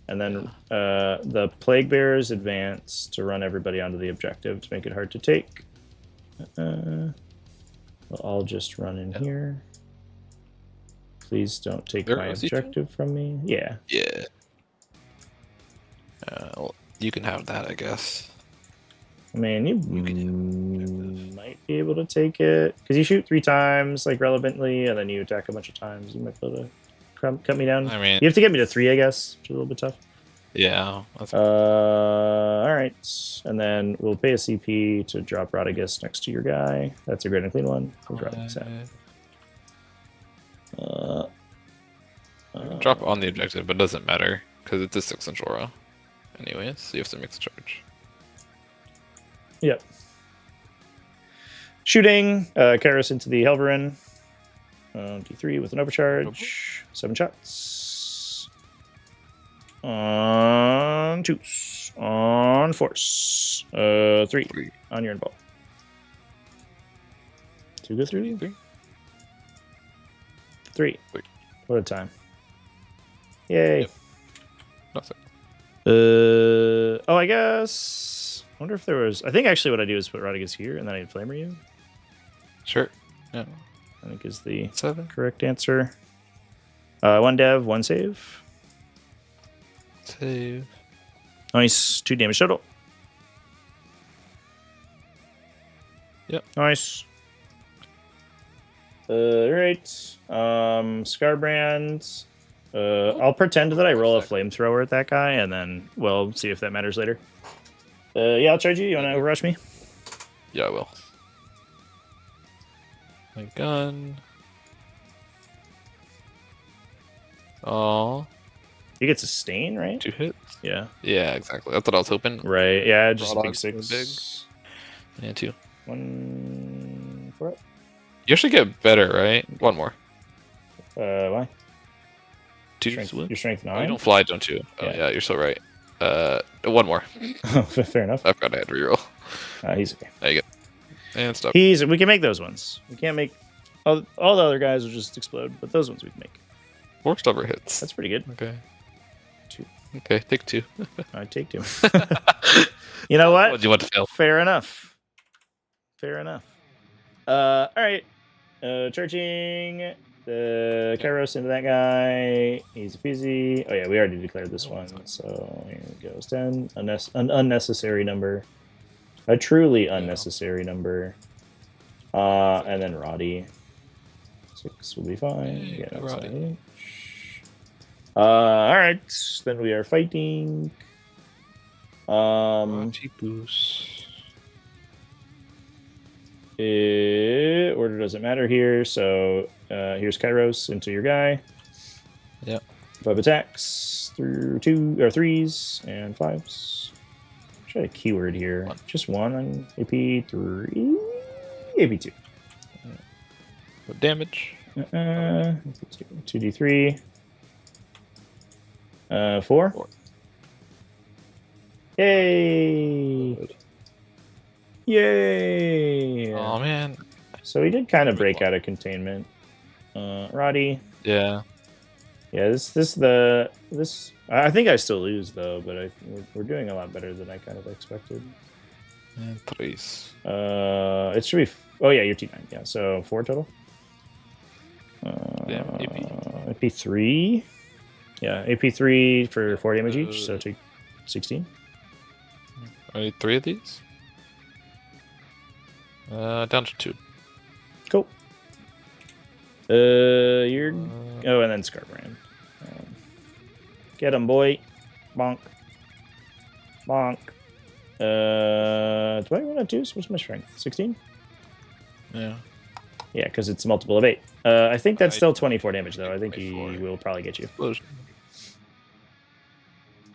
S1: And then the Plague Bearers advance to run everybody onto the objective to make it hard to take. We'll all just run in here. Please don't take my objective from me. Yeah.
S6: Yeah. Well, you can have that, I guess.
S1: I mean, you might be able to take it because you shoot 3 times, like relevantly, and then you attack a bunch of times. You might be able to cut me down.
S6: I mean,
S1: you have to get me to 3, I guess, which is a little bit tough.
S6: Yeah.
S1: All right, and then we'll pay a CP to drop Rodigus next to your guy. That's a great and clean one. We'll drop this out.
S6: Drop on the objective, but it doesn't matter because it's a 6-inch aura. Anyways, so you have to make the charge.
S1: Yep. Shooting Karis into the Helverin. D3 with an overcharge. 7 shots. On 2s. On 4s. 3 on your involve. 2 go through? 3. What a time. Yay.
S6: Yep. Nothing.
S1: I guess. I wonder if there was. I think actually what I do is put Rodigus here and then I'd Flamer you.
S6: Sure. Yeah.
S1: I think is the
S6: 7.
S1: correct answer. 1 dev, 1 save.
S6: Save.
S1: Nice. 2 damage total.
S6: Yep.
S1: Nice. Alright. Scarbrand. I'll pretend that I roll a flamethrower at that guy, and then we'll see if that matters later. Yeah, I'll charge you. You want to overrush me?
S6: Yeah, I will. My gun. Oh,
S1: You get sustain, right?
S6: 2 hits.
S1: Yeah.
S6: Yeah, exactly. That's what I was hoping.
S1: Right. Yeah, just a
S6: Raw
S1: big
S6: dogs
S1: 6.
S6: Yeah, 2.
S1: 1 for it.
S6: You should get better, right? 1 more.
S1: Why?
S6: 2
S1: Strength,
S6: swoop.
S1: your strength
S6: Oh,
S1: 9?
S6: you don't fly, don't you? Oh,
S1: Yeah.
S6: yeah, you're so right. 1 more.
S1: Fair enough.
S6: I forgot I had to reroll.
S1: He's okay.
S6: There you go. And stop.
S1: We can make those ones. We can't make all the other guys will just explode, but those ones we can make.
S6: 4 stubber hits.
S1: That's pretty good.
S6: Okay.
S1: 2.
S6: Okay, take 2.
S1: I take 2. You know what?
S6: What do you want to fail?
S1: Fair enough. Fair enough. All right. Charging the Kairos into that guy. Easy peasy. Oh yeah, we already declared this one. So here it goes. 10. An unnecessary number. A truly unnecessary number. And then Roddy. 6 will be fine.
S6: Hey,
S1: Yeah, that's
S6: Roddy.
S1: fine. All right. Then we are fighting.
S6: Boost.
S1: Order doesn't matter here. So here's Kairos into your guy.
S6: Yep.
S1: 5 attacks through 2 or 3s and 5s. Try a keyword here.
S6: 1.
S1: Just 1 on AP 3, AP 2.
S6: What damage?
S1: 2d3. 4.
S6: 4.
S1: Yay! Yay!
S6: Oh man.
S1: So he did kind of break out of containment. Roddy.
S6: Yeah.
S1: Yeah, this. I think I still lose though, but we're doing a lot better than I kind of expected.
S6: And 3s.
S1: It should be. Oh yeah, you're T9. Yeah, so 4 total.
S6: Yeah,
S1: AP 3. Yeah, AP 3 for 4 damage each. So take 16.
S6: I need 3 of these. Down to 2.
S1: Cool. You're. Oh, and then Scarbrand. Get him, boy. Bonk. Bonk. Do I want to do? What's my strength? 16?
S6: Yeah.
S1: Yeah, because it's a multiple of 8. I think that's still 24 damage, though. I think he will probably get you.
S6: Explosion.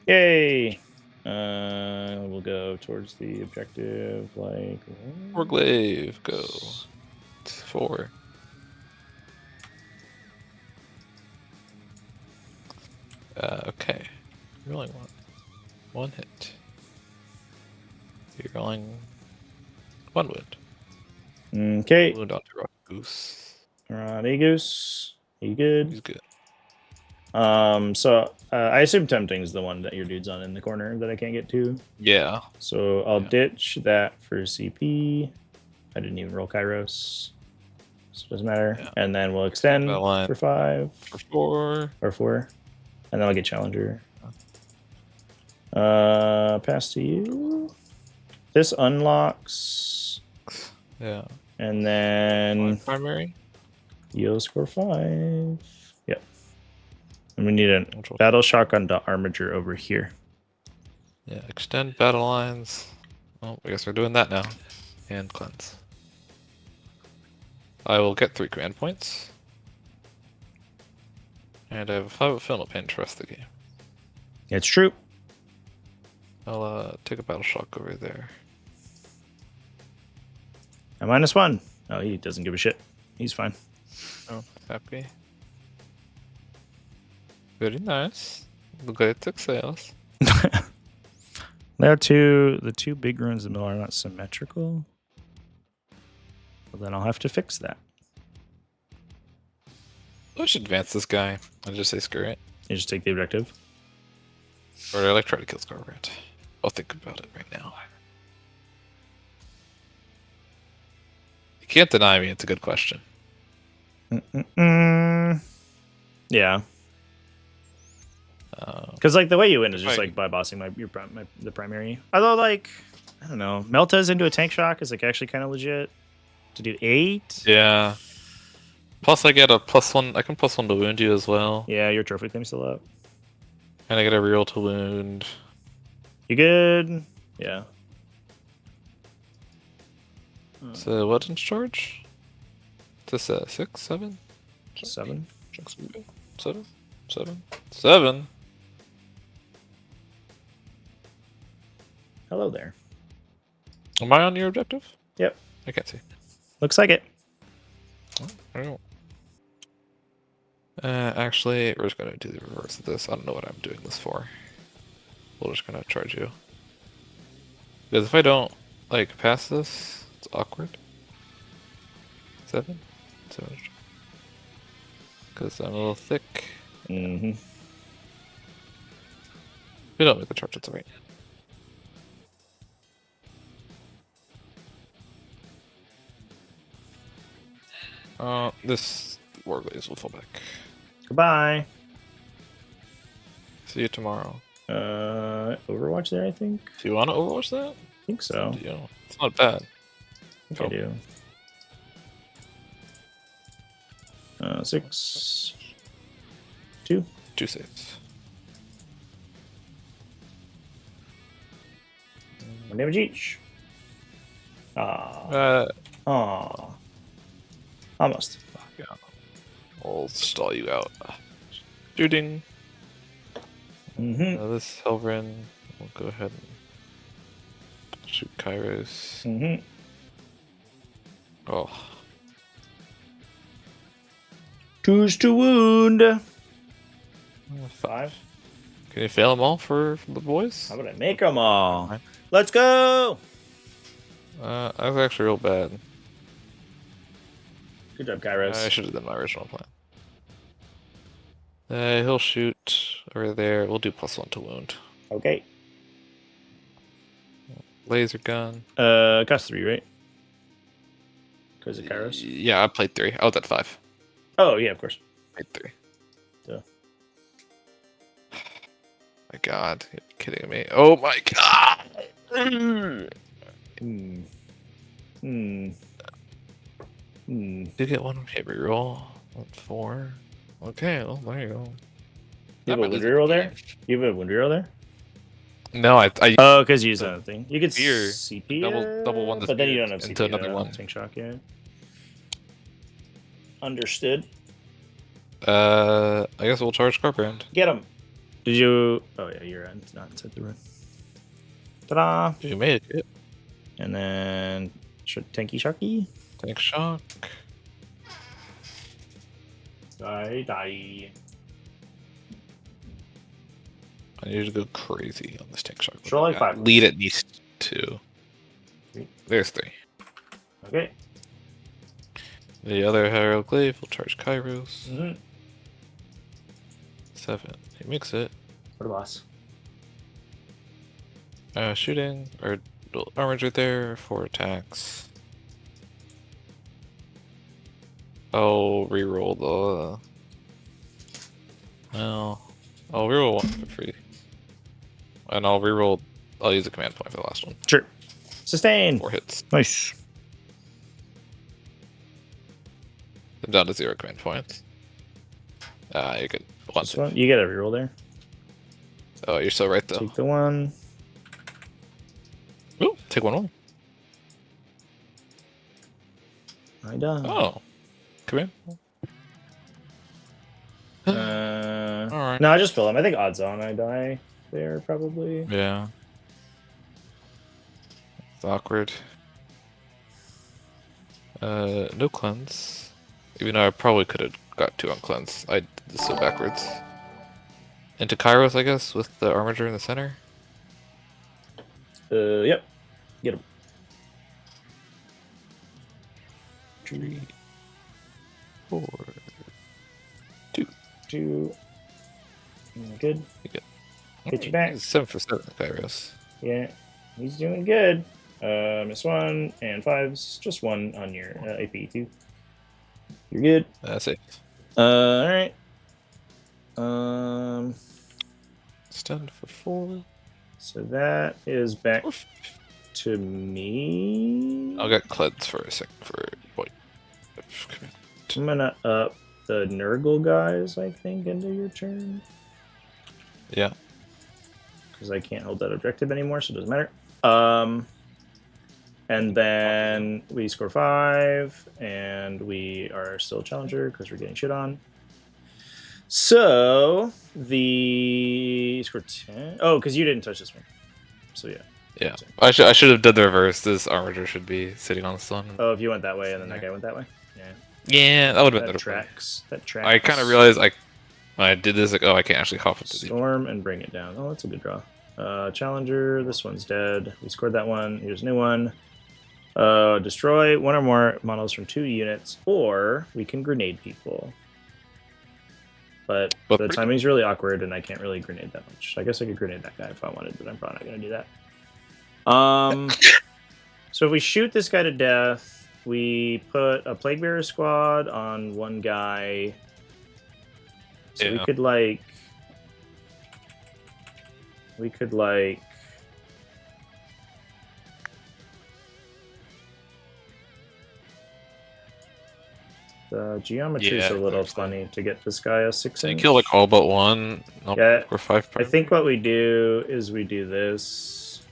S1: Yay! We'll go towards the objective, like...
S6: Warglaive, go. 4. Okay. You're rolling 1 hit. You're rolling 1 wound.
S1: Okay.
S6: Wound onto Rock Goose.
S1: Roddy Goose. You good?
S6: He's good.
S1: So I assume Tempting is the one that your dude's on in the corner that I can't get to.
S6: Yeah.
S1: So I'll ditch that for CP. I didn't even roll Kairos, so it doesn't matter.
S6: Yeah.
S1: And then we'll extend
S6: That line.
S1: for 5
S6: For 4.
S1: or 4, and then I'll get Challenger. Pass to you. This unlocks,
S6: Yeah.
S1: and then
S6: Primary.
S1: you'll score 5. Yep. And we need a
S6: Which one?
S1: battle shock on the armature over here.
S6: Yeah. Extend battle lines. Oh, I guess we're doing that now. And cleanse. I will get 3 command points. And I have a 5 of Philip and trust the game.
S1: It's true.
S6: I'll take a battle shock over there.
S1: A -1. Oh, he doesn't give a shit. He's fine.
S6: Oh, happy. Very nice. Great success.
S1: The two big runes in the middle are not symmetrical. Well, then I'll have to fix that.
S6: I should advance this guy. I'll just say screw it.
S1: You just take the objective.
S6: Or I like try to kill Scarbrand. I'll think about it right now. You can't deny me, it's a good question.
S1: Yeah. Because like the way you win is
S6: If
S1: just
S6: I-
S1: like by bossing the primary. Although like I don't know, Melta's into a tank shock is like actually kind of legit to do 8.
S6: Yeah. Plus, I get a +1. I can +1 to wound you as well,
S1: Yeah, your trophy claim's still up.
S6: and I get a reroll to wound.
S1: You good? Yeah.
S6: So what in charge? Is this 6, 7?
S1: 7.
S6: 7? 7? 7?
S1: Hello there.
S6: Am I on your objective?
S1: Yep.
S6: I can't see.
S1: Looks like it.
S6: I don't. Actually, we're just gonna do the reverse of this. I don't know what I'm doing this for. We're just gonna charge you. Because if I don't, like, pass this, it's awkward. 7? 7. Because I'm a little thick.
S1: Mm-hmm.
S6: We don't make the charge, it's alright. This Warglaze will fall back.
S1: Goodbye.
S6: See you tomorrow.
S1: Overwatch there, I think.
S6: Do you want to overwatch that?
S1: I think so.
S6: You know, it's not bad.
S1: I think I do. 6, 2.
S6: 2 saves.
S1: 1 damage each. Aww. Almost.
S6: Yeah. I'll stall you out. Shooting.
S1: Mm-hmm.
S6: This Helvrin will go ahead and shoot Kairos.
S1: Mm-hmm.
S6: Oh.
S1: 2's to wound. 5.
S6: Can you fail them all for the boys?
S1: How about I make them all? Let's go!
S6: That was actually real bad.
S1: Good job, Kairos.
S6: I should have done my original plan. He'll shoot over there. We'll do +1 to wound.
S1: Okay.
S6: Laser gun.
S1: Cost 3, right? Because of Kairos.
S6: Yeah, I played 3. I was at 5.
S1: Oh, yeah, of course.
S6: Played 3.
S1: Duh.
S6: My God, you're kidding me. Oh my God!
S1: Hmm. Hmm. Hmm.
S6: Did get 1 hit reroll. 4. Okay, well, there you go.
S1: You have a
S6: Not
S1: wound
S6: really-
S1: reroll there? You have a wound reroll there?
S6: No, I
S1: Oh, because you use that thing. You could
S6: Spear.
S1: CP
S6: Double one the
S1: but then you
S6: spear
S1: don't have
S6: into
S1: CP
S6: another
S1: to
S6: one.
S1: tank shock, yeah. Understood.
S6: I guess we'll charge Scarbrand.
S1: Get him. Did you... Oh, yeah, you're not inside the room. Ta-da!
S6: You made it.
S1: And then... Tanky Sharky?
S6: Tank shock.
S1: Die.
S6: I need to go crazy on this tank shock.
S1: Control like 5.
S6: Lead at least 2.
S1: 3.
S6: There's 3.
S1: Okay.
S6: The other Herald Glaive will charge Kairos.
S1: Mm-hmm.
S6: 7. He makes it.
S1: What a boss.
S6: Shooting. Or armor's right there. 4 attacks. I'll reroll the. Well, I'll reroll 1 for free. And I'll reroll. I'll use a command point for the last one.
S1: Sure. Sustain.
S6: 4 hits.
S1: Nice.
S6: I'm down to 0 command points. You get 1.
S1: This one, you get a reroll there.
S6: Oh, you're so right though.
S1: Take the 1.
S6: Ooh, take 1 more.
S1: I die.
S6: Oh, command. Alright.
S1: No, I just fill them. I think odds on I die there probably.
S6: Yeah. It's awkward. No cleanse. Even though I probably could have got 2 on cleanse. I did this so backwards. Into Kairos, I guess, with the armature in the center.
S1: Yep. Get him.
S6: 3, 4, 2.
S1: 2. Good. Get you back.
S6: 7 for 7, Kairos.
S1: Yeah. He's doing good. Miss 1 and 5's just 1 on your AP too. You're good.
S6: That's it.
S1: Alright.
S6: Stand for 4.
S1: So that is back to me.
S6: I'll get cleanse for a second for point.
S1: I'm gonna up the Nurgle guys, I think, into your turn.
S6: Yeah.
S1: Because I can't hold that objective anymore, so it doesn't matter. And then we score 5, and we are still a challenger because we're getting shit on. So the score 10. Oh, because you didn't touch this one. So yeah.
S6: Yeah. I should have done the reverse. This armature should be sitting on the sun.
S1: Oh, if you went that way and then that guy went that way. Yeah.
S6: Yeah, that would have been
S1: That
S6: better.
S1: tracks. That tracks.
S6: I kind of realized when I did this, like, oh, I can't actually hop into the.
S1: Storm and bring it down. Oh, that's a good draw. Challenger. This one's dead. We scored that one. Here's a new one. Destroy one or more models from 2 units, or we can grenade people. But the timing's really awkward, and I can't really grenade that much. I guess I could grenade that guy if I wanted, but I'm probably not going to do that. So if we shoot this guy to death, we put a Plague Bearer squad on one guy. So we could like the geometry is a little funny to get this guy a 6
S6: So you
S1: inch.
S6: kill like all but one.
S1: Yeah,
S6: or 5.
S1: I think what we do is we do this,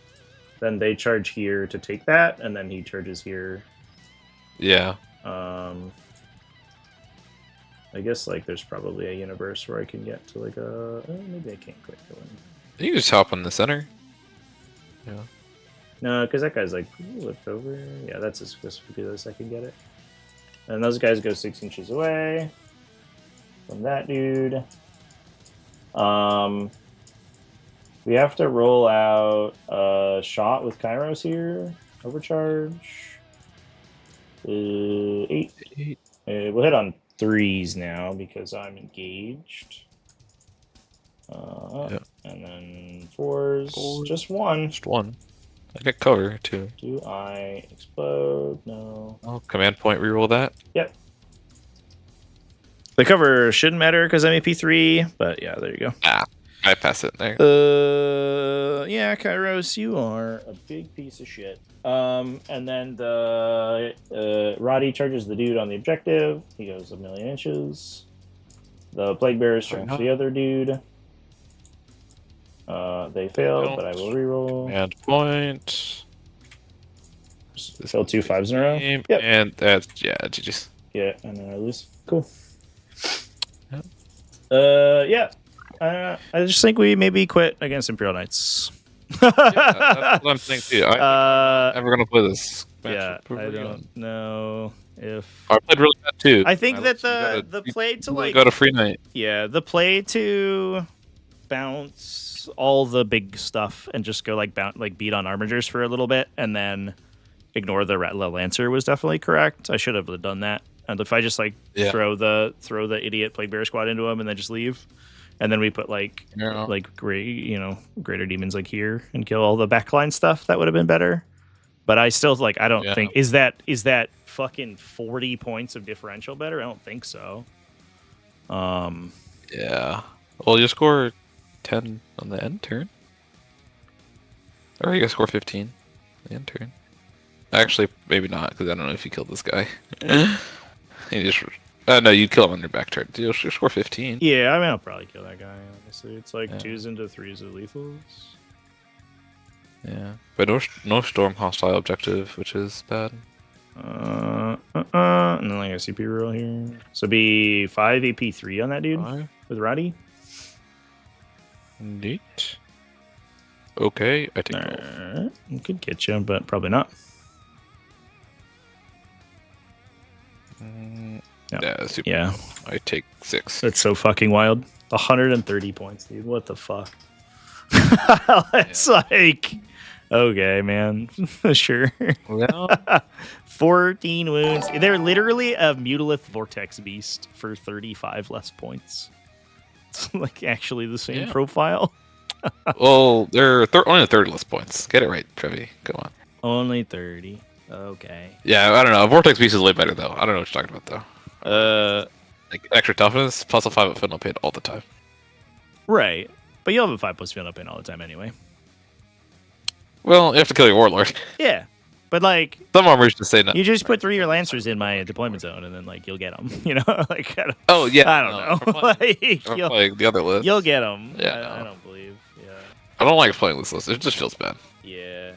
S1: then they charge here to take that, and then he charges here.
S6: Yeah.
S1: I guess like there's probably a universe where I can get to like a maybe I can't quite go in.
S6: You can just hop in the center. Yeah.
S1: No, because that guy's like flipped over. Yeah, that's as close to do this I can get it. And those guys go 6 inches away from that dude. We have to roll out a shot with Kairos here. Overcharge. 8. We'll hit on 3s now because I'm engaged. And then 4s. Just 1.
S6: Just 1. I get cover too.
S1: Do I explode? No.
S6: Oh, command point reroll that.
S1: Yep. The cover shouldn't matter because I'm AP3, but yeah, there you go.
S6: I pass it there.
S1: Yeah, Kairos, you are a big piece of shit. And then the Roddy charges the dude on the objective. He goes 1,000,000 inches. The Plague Bearers charge the other dude. They failed, but I will reroll.
S6: Command point.
S1: Kill 2 5s in a row.
S6: Yep.
S1: Yep.
S6: And that's GG's.
S1: Yeah, and then I lose. Cool.
S6: Yep.
S1: Yeah. I just think we maybe quit against Imperial Knights.
S6: Yeah, that's what I'm thinking too. I'm never gonna play this match.
S1: Yeah, I don't know if
S6: I played really bad too.
S1: I think that the play to like
S6: go to free night.
S1: Yeah, the play to bounce all the big stuff and just go like beat on armigers for a little bit and then ignore the Lancer was definitely correct. I should have done that. And if I just throw the idiot Plague Bear squad into him and then just leave, and then we put greater demons like here and kill all the backline stuff, that would have been better. But I still I don't think is that fucking 40 points of differential better? I don't think so.
S6: Yeah. Well, you score 10 on the end turn, or you score 15 on the end turn. Actually, maybe not, because I don't know if you killed this guy. You just no, you'd kill him on your back turn. You'll score 15.
S1: Yeah, I mean, I'll probably kill that guy. Honestly, it's like 2s into 3s of lethals.
S6: Yeah, but no storm hostile objective, which is bad.
S1: And then like a CP roll here. So be 5 AP3 on that dude with Roddy.
S6: Neat. Okay, I take 12.
S1: You could get you, but probably not.
S6: Yeah, super.
S1: Yeah.
S6: I take 6.
S1: That's so fucking wild. 130 points, dude. What the fuck? It's like, okay, man. Sure.
S6: Yeah.
S1: 14 wounds. They're literally a Mutalith Vortex Beast for 35 less points. It's like actually the same profile.
S6: Well, they're only 30 less points. Get it right, Trevy. Come on.
S1: Only 30. Okay.
S6: Yeah, I don't know. Vortex Beast is way better, though. I don't know what you're talking about, though. Like extra toughness, plus a 5 at Final Pain all the time.
S1: Right. but you'll have a 5+ field up in all the time anyway.
S6: Well, you have to kill your warlord.
S1: Yeah, but like
S6: Some armors just say no.
S1: you just put 3 of your lancers in my deployment zone, and then like you'll get them. You know, like
S6: Oh yeah.
S1: I don't know. Like,
S6: I'm
S1: you'll,
S6: playing the other list.
S1: you'll get them.
S6: Yeah.
S1: I don't believe. Yeah.
S6: I don't like playing this list. It just feels bad.
S1: Yeah.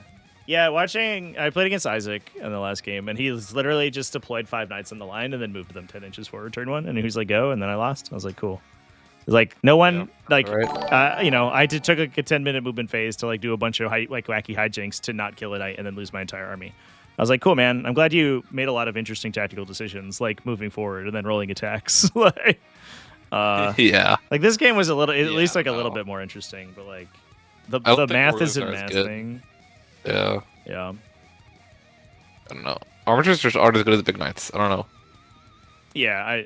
S1: Yeah, I played against Isaac in the last game, and he was literally just deployed 5 knights on the line and then moved them 10 inches forward turn 1, and he was like, go, and then I lost. I was like, cool. Like, no one,
S6: right.
S1: I took like a 10-minute movement phase to like do a bunch of wacky hijinks to not kill a knight and then lose my entire army. I was like, cool, man. I'm glad you made a lot of interesting tactical decisions, like moving forward and then rolling attacks. Like,
S6: Yeah.
S1: like this game was at least like a little bit more interesting, but like the math isn't mathing.
S6: Yeah.
S1: Yeah.
S6: I don't know. Armatures just aren't as good as the big knights. I don't know.
S1: Yeah, I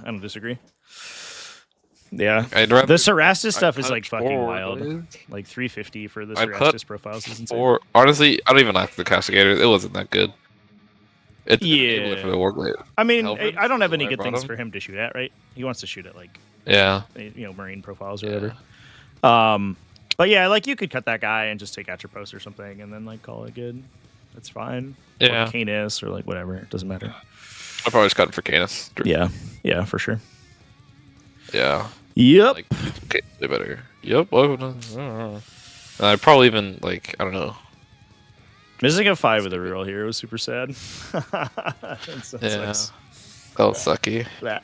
S1: don't disagree. Yeah,
S6: I'd rather,
S1: the Cerastus stuff
S6: I'd
S1: is like
S6: cut
S1: fucking
S6: 4
S1: wild.
S6: ways.
S1: Like 350 for the
S6: I'd
S1: Cerastus
S6: cut
S1: profiles is insane.
S6: Or honestly, I don't even like the castigators. It wasn't that good. It's
S1: Yeah.
S6: for the warblade.
S1: I mean,
S6: Helvins
S1: I don't have
S6: is
S1: any
S6: what I
S1: good
S6: brought
S1: things
S6: him.
S1: for him to shoot at, right? He wants to shoot at like
S6: Yeah.
S1: marine profiles or
S6: Yeah.
S1: whatever. But yeah, like you could cut that guy and just take Atropos or something, and then like call it good. That's fine.
S6: Yeah.
S1: Or Canis or like whatever. It doesn't matter.
S6: I probably just got him for Canis.
S1: Yeah, for sure.
S6: Yeah.
S1: Yep.
S6: Like, okay, they better. Yep. I'd probably even like I don't know.
S1: Missing a 5 with a reroll here was super sad.
S6: Yeah. That was sucky.
S1: That.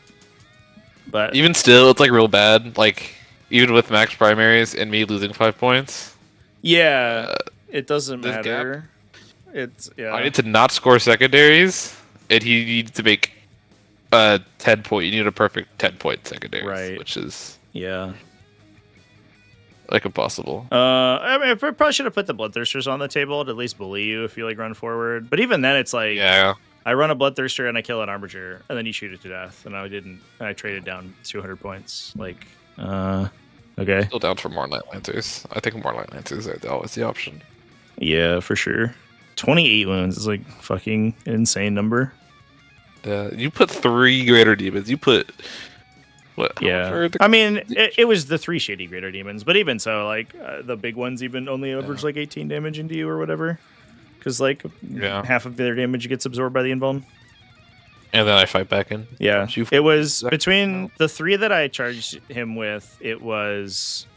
S1: But
S6: Even still, it's like real bad. Like even with max primaries and me losing 5 points.
S1: yeah, it doesn't
S6: this
S1: matter. It's
S6: I need to not score secondaries, and he needs to make 10 point. You need a perfect 10-point secondaries,
S1: Right.
S6: which is
S1: yeah.
S6: like impossible.
S1: I mean, I probably should have put the Bloodthirsters on the table to at least bully you if you like run forward. But even then, it's like
S6: Yeah.
S1: I run a Bloodthirster and I kill an Armiger, and then you shoot it to death, and I didn't. I traded down 200 points. Like, okay,
S6: Still down for more Light Lancers. I think more Light Lancers are always the option.
S1: yeah, for sure. 28 wounds is like fucking an insane number.
S6: Yeah, you put 3 Greater Demons. You put what? how much
S1: Yeah,
S6: are the-
S1: I mean, it was the 3 shady Greater Demons, but even so, like the big ones even only average like 18 damage into you or whatever, because like half of their damage gets absorbed by the invuln.
S6: And then I fight back in.
S1: Yeah,
S6: Don't you
S1: it was
S6: fuck
S1: between
S6: out.
S1: the 3 that I charged him with. It was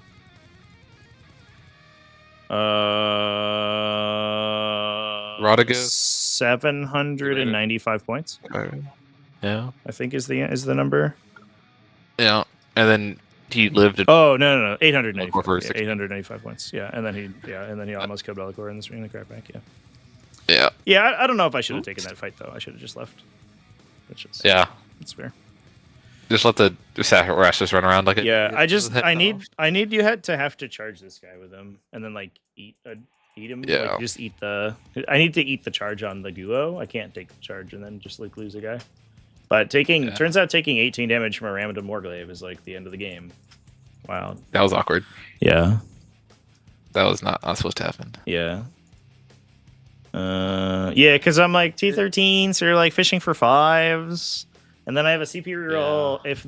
S6: Rodriguez?
S1: 795 points.
S6: Yeah.
S1: I think is the number.
S6: Yeah. And then he lived in
S1: Oh no, 895.
S6: for
S1: Yeah,
S6: 60.
S1: 895 points. Yeah, and then he almost killed Bellacore in the crackback. Yeah.
S6: Yeah.
S1: Yeah, I don't know if I should have taken that fight though. I should have just left. Which is it's fair.
S6: Just let the Rash just run around like it.
S1: Yeah, I need you to have to charge this guy with him and then like eat him.
S6: Yeah.
S1: Like, just eat I need to eat the charge on the duo. I can't take the charge and then just like lose a guy. But turns out taking 18 damage from a Ramada Morglaive is like the end of the game. Wow.
S6: That was awkward.
S1: Yeah.
S6: That was not supposed to happen.
S1: Yeah. Yeah, because I'm like T13, so you're like fishing for 5s. And then I have a CP reroll if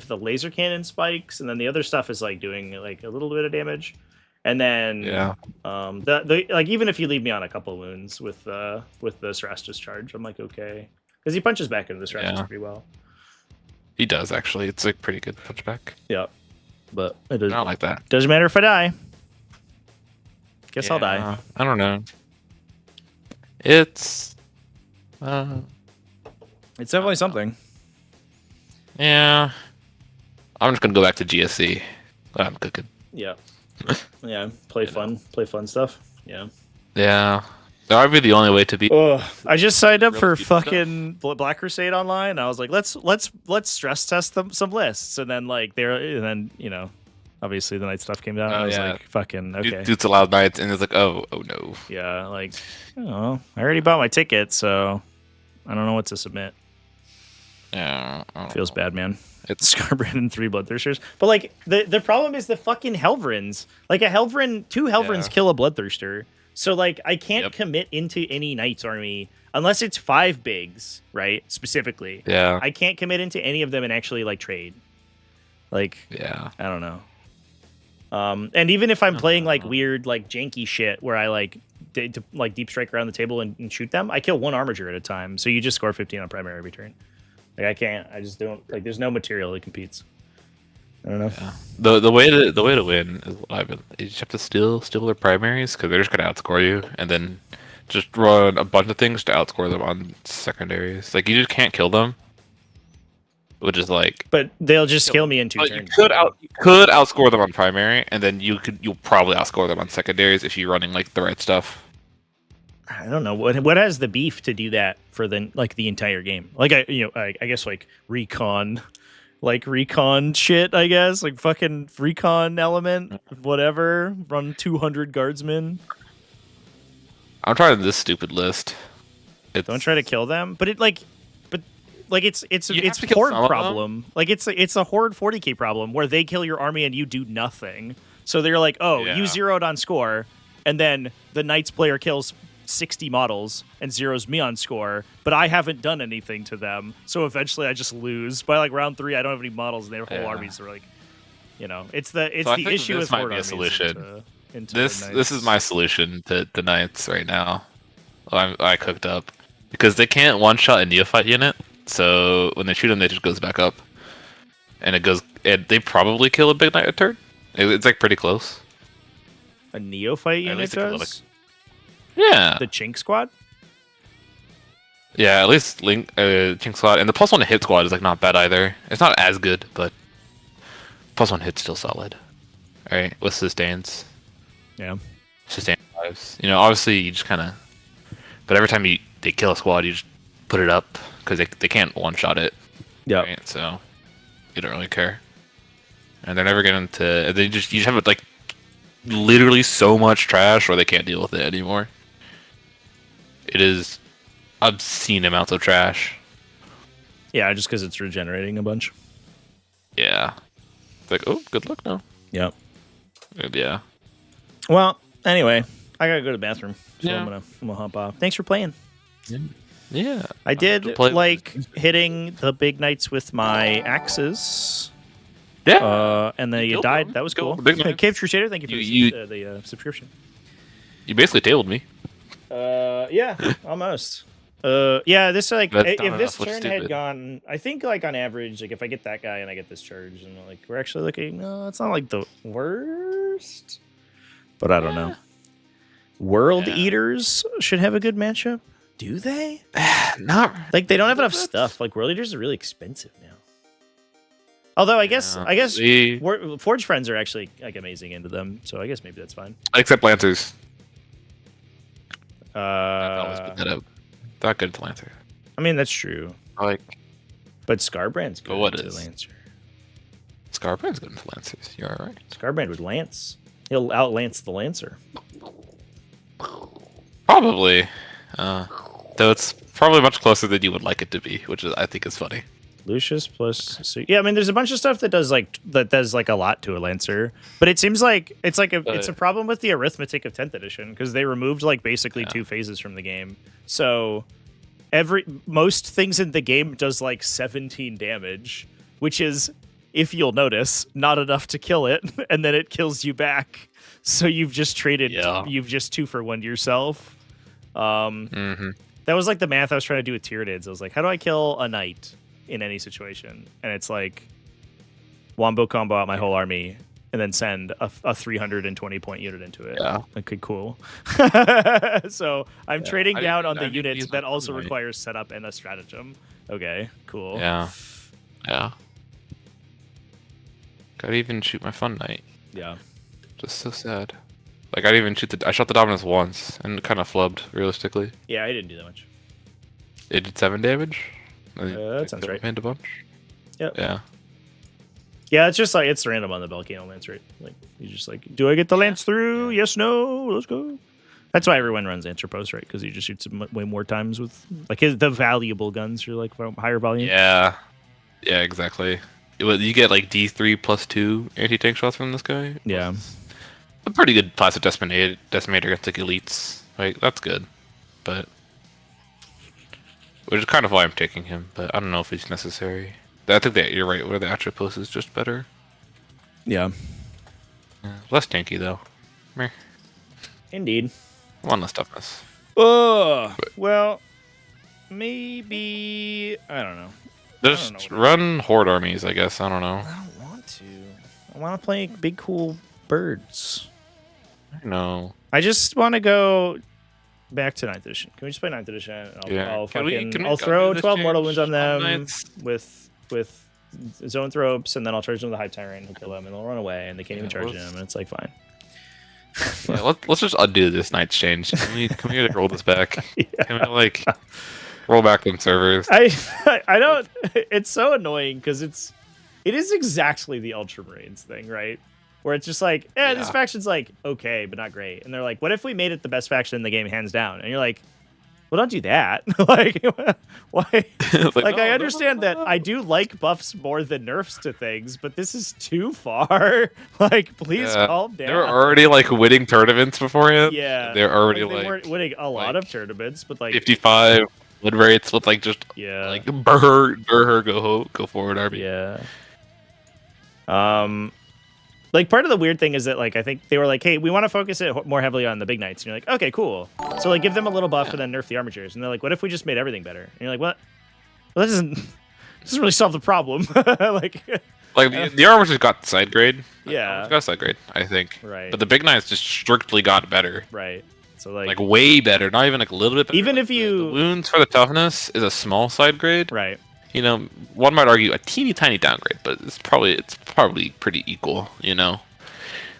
S1: the laser cannon spikes, and then the other stuff is like doing like a little bit of damage. And then the like even if you leave me on a couple wounds with the Cerastus charge, I'm like okay. Because he punches back into the Cerastus pretty well.
S6: He does actually. It's like pretty good punchback.
S1: Yeah. But it
S6: I
S1: doesn't,
S6: don't like that.
S1: doesn't matter if I die. Guess I'll die.
S6: I don't know. It's
S1: It's definitely something.
S6: yeah. I'm just gonna go back to GSC. I'm cooking.
S1: Yeah. Yeah. Play fun stuff. Yeah.
S6: Yeah. That would be the only way to beat.
S1: Oh, I just signed up for
S6: Really stuff.
S1: fucking Black Crusade online. I was like, let's stress test some lists, and then obviously the night stuff came down. And I was like, fucking okay.
S6: Dude's allowed nights, and it's like, oh no.
S1: Yeah, like, I already bought my ticket, so I don't know what to submit.
S6: Yeah. I don't
S1: Feels
S6: know.
S1: bad, man.
S6: It's
S1: Scarbrand and 3 Bloodthirsters. But like the problem is the fucking Helvrins. Like two Helvrins kill a Bloodthirster. So like I can't commit into any Knights army unless it's 5 bigs, right? Specifically.
S6: Yeah.
S1: I can't commit into any of them and actually like trade. Like
S6: Yeah.
S1: I don't know. And even if I'm playing like weird, like janky shit where I like like deep strike around the table and shoot them, I kill one armature at a time. So you just score 15 on primary every turn. Like I can't. I just don't like. There's no material that competes. I don't know.
S6: Yeah. The way to win is what I've been. You just have to steal their primaries because they're just gonna outscore you, and then just run a bunch of things to outscore them on secondaries. Like you just can't kill them, which is like.
S1: But they'll just kill me in 2
S6: But
S1: turns.
S6: you could outscore them on primary, and then you'll probably outscore them on secondaries if you're running like the right stuff.
S1: I don't know what has the beef to do that for the entire game. Like I guess like recon shit. I guess like fucking recon element, whatever. Run 200 guardsmen.
S6: I'm trying this stupid list.
S1: Don't try to kill them, but it's
S6: You have to
S1: a
S6: kill
S1: horde
S6: some of them.
S1: problem. Like it's a horde 40k problem where they kill your army and you do nothing. So they're like, oh,
S6: Yeah.
S1: you zeroed on score, and then the Knights player kills 60 models and zeroes me on score, but I haven't done anything to them. So eventually I just lose. By like round 3, I don't have any models, and their whole armies are like, it's the
S6: So I think
S1: issue
S6: this
S1: with
S6: might
S1: horde
S6: be a
S1: armies
S6: solution.
S1: into
S6: This
S1: Knights.
S6: is my solution to the Knights right now. I cooked up because they can't one shot a neophyte unit. So when they shoot them, it just goes back up, and they probably kill a big knight a turn. It's like pretty close.
S1: a neophyte
S6: At
S1: unit
S6: least it could
S1: does.
S6: Yeah,
S1: The Chink squad.
S6: yeah. At least Link, Chink squad, and the +1 hit squad is like not bad either. It's not as good, but +1 hit's still solid. All right, with sustains.
S1: Yeah.
S6: Sustain lives. Obviously you just kind of, but every time they kill a squad, you just put it up because they can't one shot it.
S1: Yeah.
S6: Right? So you don't really care, and they're never getting to. You just have like literally so much trash, or they can't deal with it anymore. It is obscene amounts of trash.
S1: Yeah, just because it's regenerating a bunch.
S6: Yeah, it's like, oh, good luck now.
S1: Yep.
S6: Yeah.
S1: Well, anyway, I gotta go to the bathroom, so
S6: Yeah.
S1: I'm gonna hop off. Thanks for playing.
S6: Yeah.
S1: I did
S6: play-
S1: like hitting the big knights with my axes.
S6: Yeah.
S1: And then you
S6: killed
S1: died.
S6: them.
S1: That was
S6: Killed
S1: cool.
S6: the big knights.
S1: Cave Crusader, thank you for the subscription.
S6: You basically tabled me.
S1: Yeah, almost. Yeah, this like
S6: That's
S1: if
S6: not
S1: this
S6: enough, which is
S1: turn had
S6: stupid.
S1: gone, I think like on average, like if I get that guy and I get this charge, and like we're actually looking, no, it's not like the worst, but I don't know. World
S6: Yeah.
S1: Eaters should have a good matchup. Do they?
S6: Not
S1: Like they don't have enough
S6: That's-
S1: stuff. Like World Eaters are really expensive now. Although I guess Forge Friends are actually like amazing into them, so I guess maybe that's fine.
S6: except Lancers. I always put
S1: Uh,
S6: that up. Not good to Lancer.
S1: I mean that's true,
S6: Like
S1: but Scarbrand's good
S6: But what
S1: into
S6: is?
S1: Lancer.
S6: Scarbrand's good into Lancers. You're all right.
S1: Scarbrand would lance. He'll outlance the Lancer.
S6: Probably. Though it's probably much closer than you would like it to be, which I think is funny.
S1: Lucius plus yeah, I mean there's a bunch of stuff that does like a lot to a Lancer, but it seems like it's a problem with the arithmetic of 10th edition because they removed like basically 2 phases from the game. So most things in the game does like 17 damage, which is, if you'll notice, not enough to kill it, and then it kills you back. So you've just traded you've just 2 for 1 to yourself. That was like the math I was trying to do with Tyranids. I was like, how do I kill a knight in any situation? And it's like wombo combo out my whole army and then send a 320 point unit into it.
S6: Yeah.
S1: Okay, cool. So I'm trading down on the units that also requires setup and a stratagem. Okay, cool.
S6: Yeah. Yeah. Gotta even shoot my fun knight.
S1: Yeah.
S6: Just so sad. Like I didn't even shoot I shot the Dominus once and it kind of flubbed realistically.
S1: Yeah, I didn't do that much.
S6: It did 7 damage.
S1: That sounds right.
S6: And a bunch.
S1: Yep.
S6: Yeah.
S1: Yeah, it's just like it's random on the Volcano Lance, right? Like you just like, do I get the lance through? Yes, no, let's go. That's why everyone runs Anthropos, right? Because he just shoots him way more times with like the valuable guns are like higher volume.
S6: Yeah. Yeah, exactly. You get like D3 plus 2 anti-tank shots from this guy.
S1: Yeah.
S6: A pretty good plastic decimator against like elites. Like that's good, but which is kind of why I'm taking him. But I don't know if it's necessary. I think that you're right. Where the Atropos is just better.
S1: Yeah.
S6: Less tanky though. Meh.
S1: Indeed.
S6: One less toughness.
S1: Oh, well, maybe I don't know.
S6: Just run horde armies, I guess. I don't know.
S1: I don't want to. I want to play big cool birds.
S6: I know.
S1: I just want to go back to 9th edition. Can we just play 9th edition? I'll
S6: Can we
S1: throw
S6: do
S1: 12
S6: this
S1: mortal
S6: change
S1: wounds on them
S6: Knights?
S1: with zone ropes, and then I'll charge them with the Hive Tyrant and kill them, and they'll run away, and they can't even charge them, and it's like fine.
S6: Yeah, let's just undo this night's change. Can we roll this back?
S1: Yeah.
S6: Can we like roll back them servers?
S1: I don't. It's so annoying because it is exactly the Ultramarines thing, right? Where it's just like, this faction's like okay, but not great, and they're like, what if we made it the best faction in the game, hands down? And you're like, well, don't do that. Like, why? Like, I understand that I do like buffs more than nerfs to things, but this is too far. Like, please calm down.
S6: They were already like winning tournaments beforehand.
S1: Yeah,
S6: they're already
S1: they weren't winning a lot of tournaments, but like
S6: 55 win rates with like just like burr go forward army.
S1: Yeah. Like, part of the weird thing is that, like, I think they were like, hey, we want to focus it more heavily on the big knights. And you're like, okay, cool. So, like, give them a little buff and then nerf the armatures. And they're like, what if we just made everything better? And you're like, what? Well, that doesn't really solve the problem. Like
S6: the armatures got side grade.
S1: Yeah.
S6: Got side grade, I think.
S1: Right.
S6: But the big knights just strictly got better.
S1: Right. So, like
S6: way better. Not even like a little bit better.
S1: Even
S6: like
S1: if you...
S6: The wounds for the toughness is a small side grade.
S1: Right.
S6: You know, one might argue a teeny tiny downgrade, but it's probably pretty equal, you know?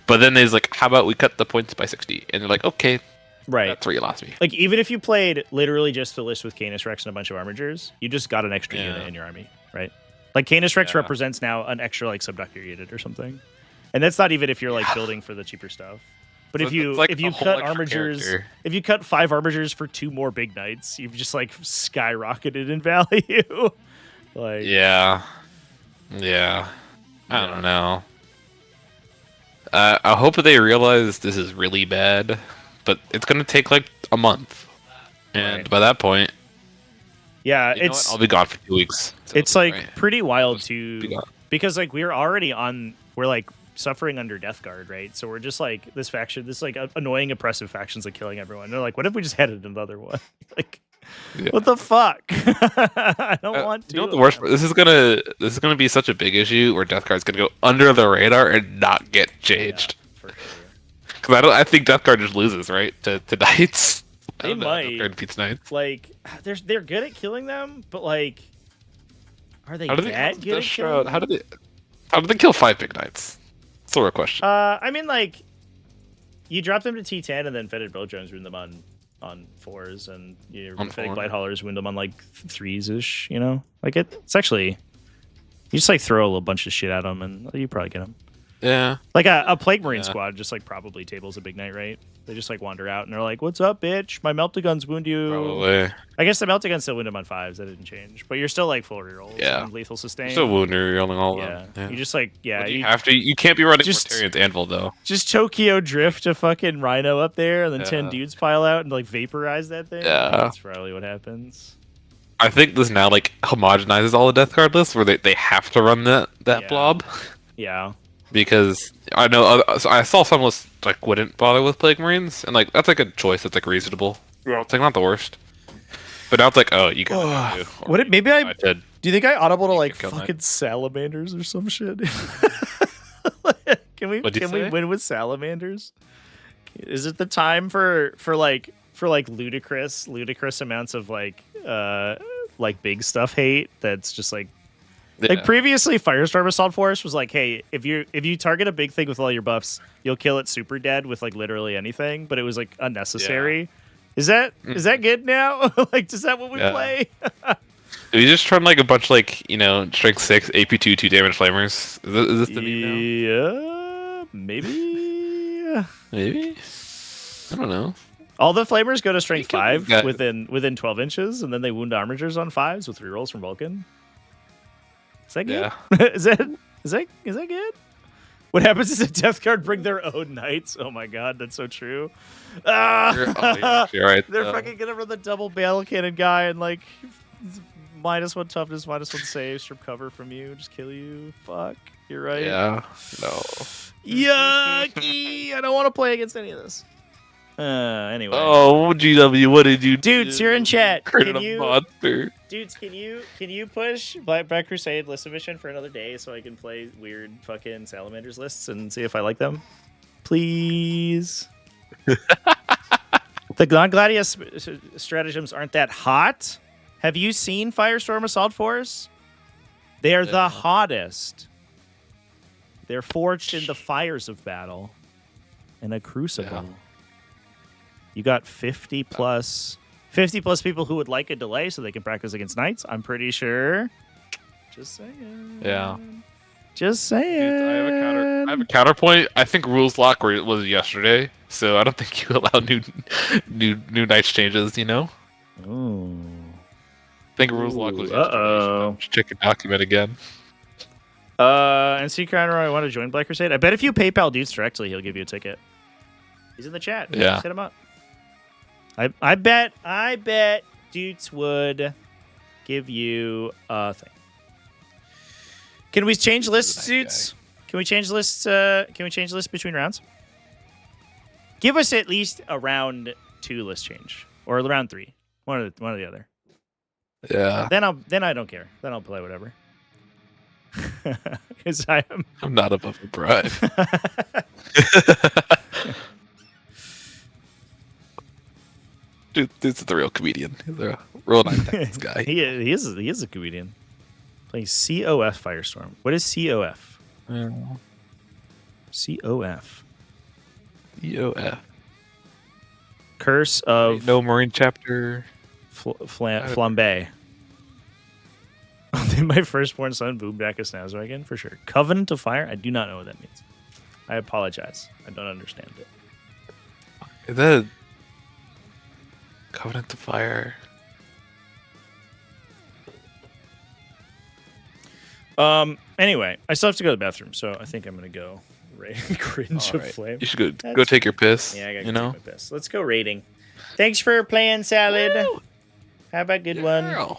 S6: But then there's like, how about we cut the points by 60? And they're like, okay,
S1: right,
S6: that's where you lost me.
S1: Like, even if you played literally just the list with Canis Rex and a bunch of armigers, you just got an extra unit in your army, right? Like, Canis Rex represents now an extra like subductor unit or something, and that's not even if you're like building for the cheaper stuff. But if you cut armigers, if you cut 5 armigers for 2 more big knights, you've just like skyrocketed in value. Like,
S6: yeah, I don't know. I hope that they realize this is really bad, but it's gonna take like a month, and by that point, I'll be gone for 2 weeks. So
S1: it's like pretty wild too, because like we're like suffering under Death Guard, right? So we're just like this like annoying, oppressive factions like killing everyone. And they're like, what if we just headed another one? Like, what the fuck? I don't want to.
S6: You know what the worst? This is gonna be such a big issue where Death Guard's gonna go under the radar and not get changed.
S1: For sure.
S6: Because I think Death Guard just loses, right, to Knights.
S1: They might.
S6: Death Guard beats Knights.
S1: Like, they're good at killing them, but like, are they that good at killing them?
S6: How did they kill 5 big Knights? That's a real question.
S1: I mean, like, you drop them to T10 and then Fetid Bow Drones ruin them on 4s, and your Fetid Blight Haulers win them on like 3s ish. You know, like it's actually, you just like throw a little bunch of shit at them and you probably get them.
S6: Yeah.
S1: Like a Plague Marine squad just like probably tables a big knight, right? They just like wander out and they're like, "What's up, bitch? My Meltaguns wound you."
S6: Probably.
S1: I guess the Meltaguns still wound them on 5s. That didn't change, but you're still like full rerolls.
S6: Yeah.
S1: And lethal sustain.
S6: You're still wounded, rolling all of them.
S1: Yeah. You just like
S6: you have to. You can't be running Mortarian's Anvil though.
S1: Just Tokyo drift a fucking Rhino up there, and then 10 dudes pile out and like vaporize that thing.
S6: Yeah.
S1: That's probably what happens.
S6: I think this now like homogenizes all the Death Guard lists where they have to run that blob.
S1: Yeah.
S6: Because I know I saw some lists like wouldn't bother with Plague Marines, and like that's like a choice that's like reasonable. Well, it's like not the worst. But now it's like, oh, you can.
S1: Maybe I
S6: did.
S1: Do you think I audible to like fucking salamanders or some shit? Can we win with salamanders? Is it the time for ludicrous amounts of like big stuff hate that's just like like previously Firestorm Assault Force was like, hey, if you target a big thing with all your buffs, you'll kill it super dead with like literally anything, but it was like unnecessary. Is that good now? Like, is that what we play?
S6: We just run like a bunch like, strength 6, AP2, 2 damage flamers. Is this the meme now?
S1: Yeah, maybe.
S6: Maybe? I don't know.
S1: All the flamers go to strength 5 within 12 inches, and then they wound armatures on 5s with rerolls from Vulcan. Is that good?
S6: Yeah.
S1: Is that good? What happens is a Death Guard bring their own knights. Oh my god, that's so true.
S6: You're right.
S1: They're fucking gonna run the double battle cannon guy and like -1 toughness, -1 save, strip cover from you, just kill you. Fuck. You're right.
S6: Yeah. No.
S1: Yucky! I don't want to play against any of this. Anyway.
S6: Oh, GW, what did you do?
S1: Dudes, you're in chat.
S6: Created
S1: Can
S6: a
S1: you,
S6: monster.
S1: dudes, can you push Black Crusade list submission for another day so I can play weird fucking Salamanders lists and see if I like them? Please. The Gladius stratagems aren't that hot. Have you seen Firestorm Assault Force? They are the hottest. They're forged in the fires of battle in a crucible.
S6: Yeah.
S1: You got 50 plus people who would like a delay so they can practice against knights. I'm pretty sure. Just saying.
S6: Yeah.
S1: Just saying.
S6: Dude, I have a counterpoint. I think rules lock was yesterday, so I don't think you allow new nights changes. You know.
S1: Ooh.
S6: I think rules lock was yesterday. Should check your document again.
S1: And Sea Crowner, I want to join Black Crusade. I bet if you PayPal Dudes directly, he'll give you a ticket. He's in the chat.
S6: Yeah.
S1: Just hit him up. I bet Dudes would give you a thing. Can we change lists, Dudes? Can we change lists? Can we change lists between rounds? Give us at least a round 2 list change, or a round 3, one or the other.
S6: Yeah.
S1: Then I don't care. Then I'll play whatever. Because
S6: I'm not above a bribe. Dude, this is the real comedian. He's a real nice guy.
S1: he is a comedian. Playing COF Firestorm. What is COF? COF.
S6: EOF.
S1: Curse of
S6: No Marine chapter.
S1: Flambe. Did my firstborn son boom back a Snazwagon? For sure. Covenant of Fire? I do not know what that means. I apologize. I don't understand it.
S6: Is that Covenant of Fire?
S1: Anyway, I still have to go to the bathroom, so I think I'm gonna go cringe of flame.
S6: You should go take your piss.
S1: Yeah, I gotta
S6: you
S1: go
S6: know?
S1: take my piss. Let's go rating. Thanks for playing, Salad.
S6: Woo!
S1: Have a good one.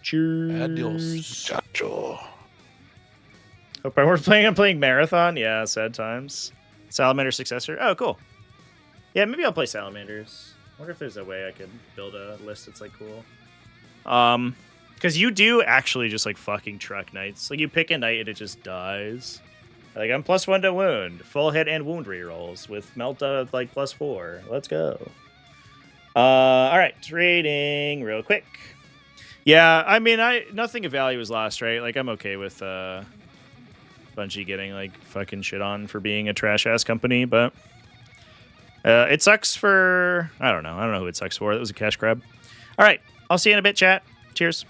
S1: Cheers.
S6: Adios, chacho.
S1: Hope I'm playing Marathon. Yeah, sad times. Salamander successor. Oh, cool. Yeah, maybe I'll play Salamanders. I wonder if there's a way I could build a list that's like cool. Because you do actually just like fucking truck knights. Like you pick a knight and it just dies. Like I'm +1 to wound, full hit and wound rerolls with Melta like +4. Let's go. All right, rating real quick. Yeah, I mean, nothing of value was lost, right? Like I'm okay with Bungie getting like fucking shit on for being a trash ass company, but it sucks for I don't know who it sucks for. That was a cash grab. All right, I'll see you in a bit, chat. Cheers.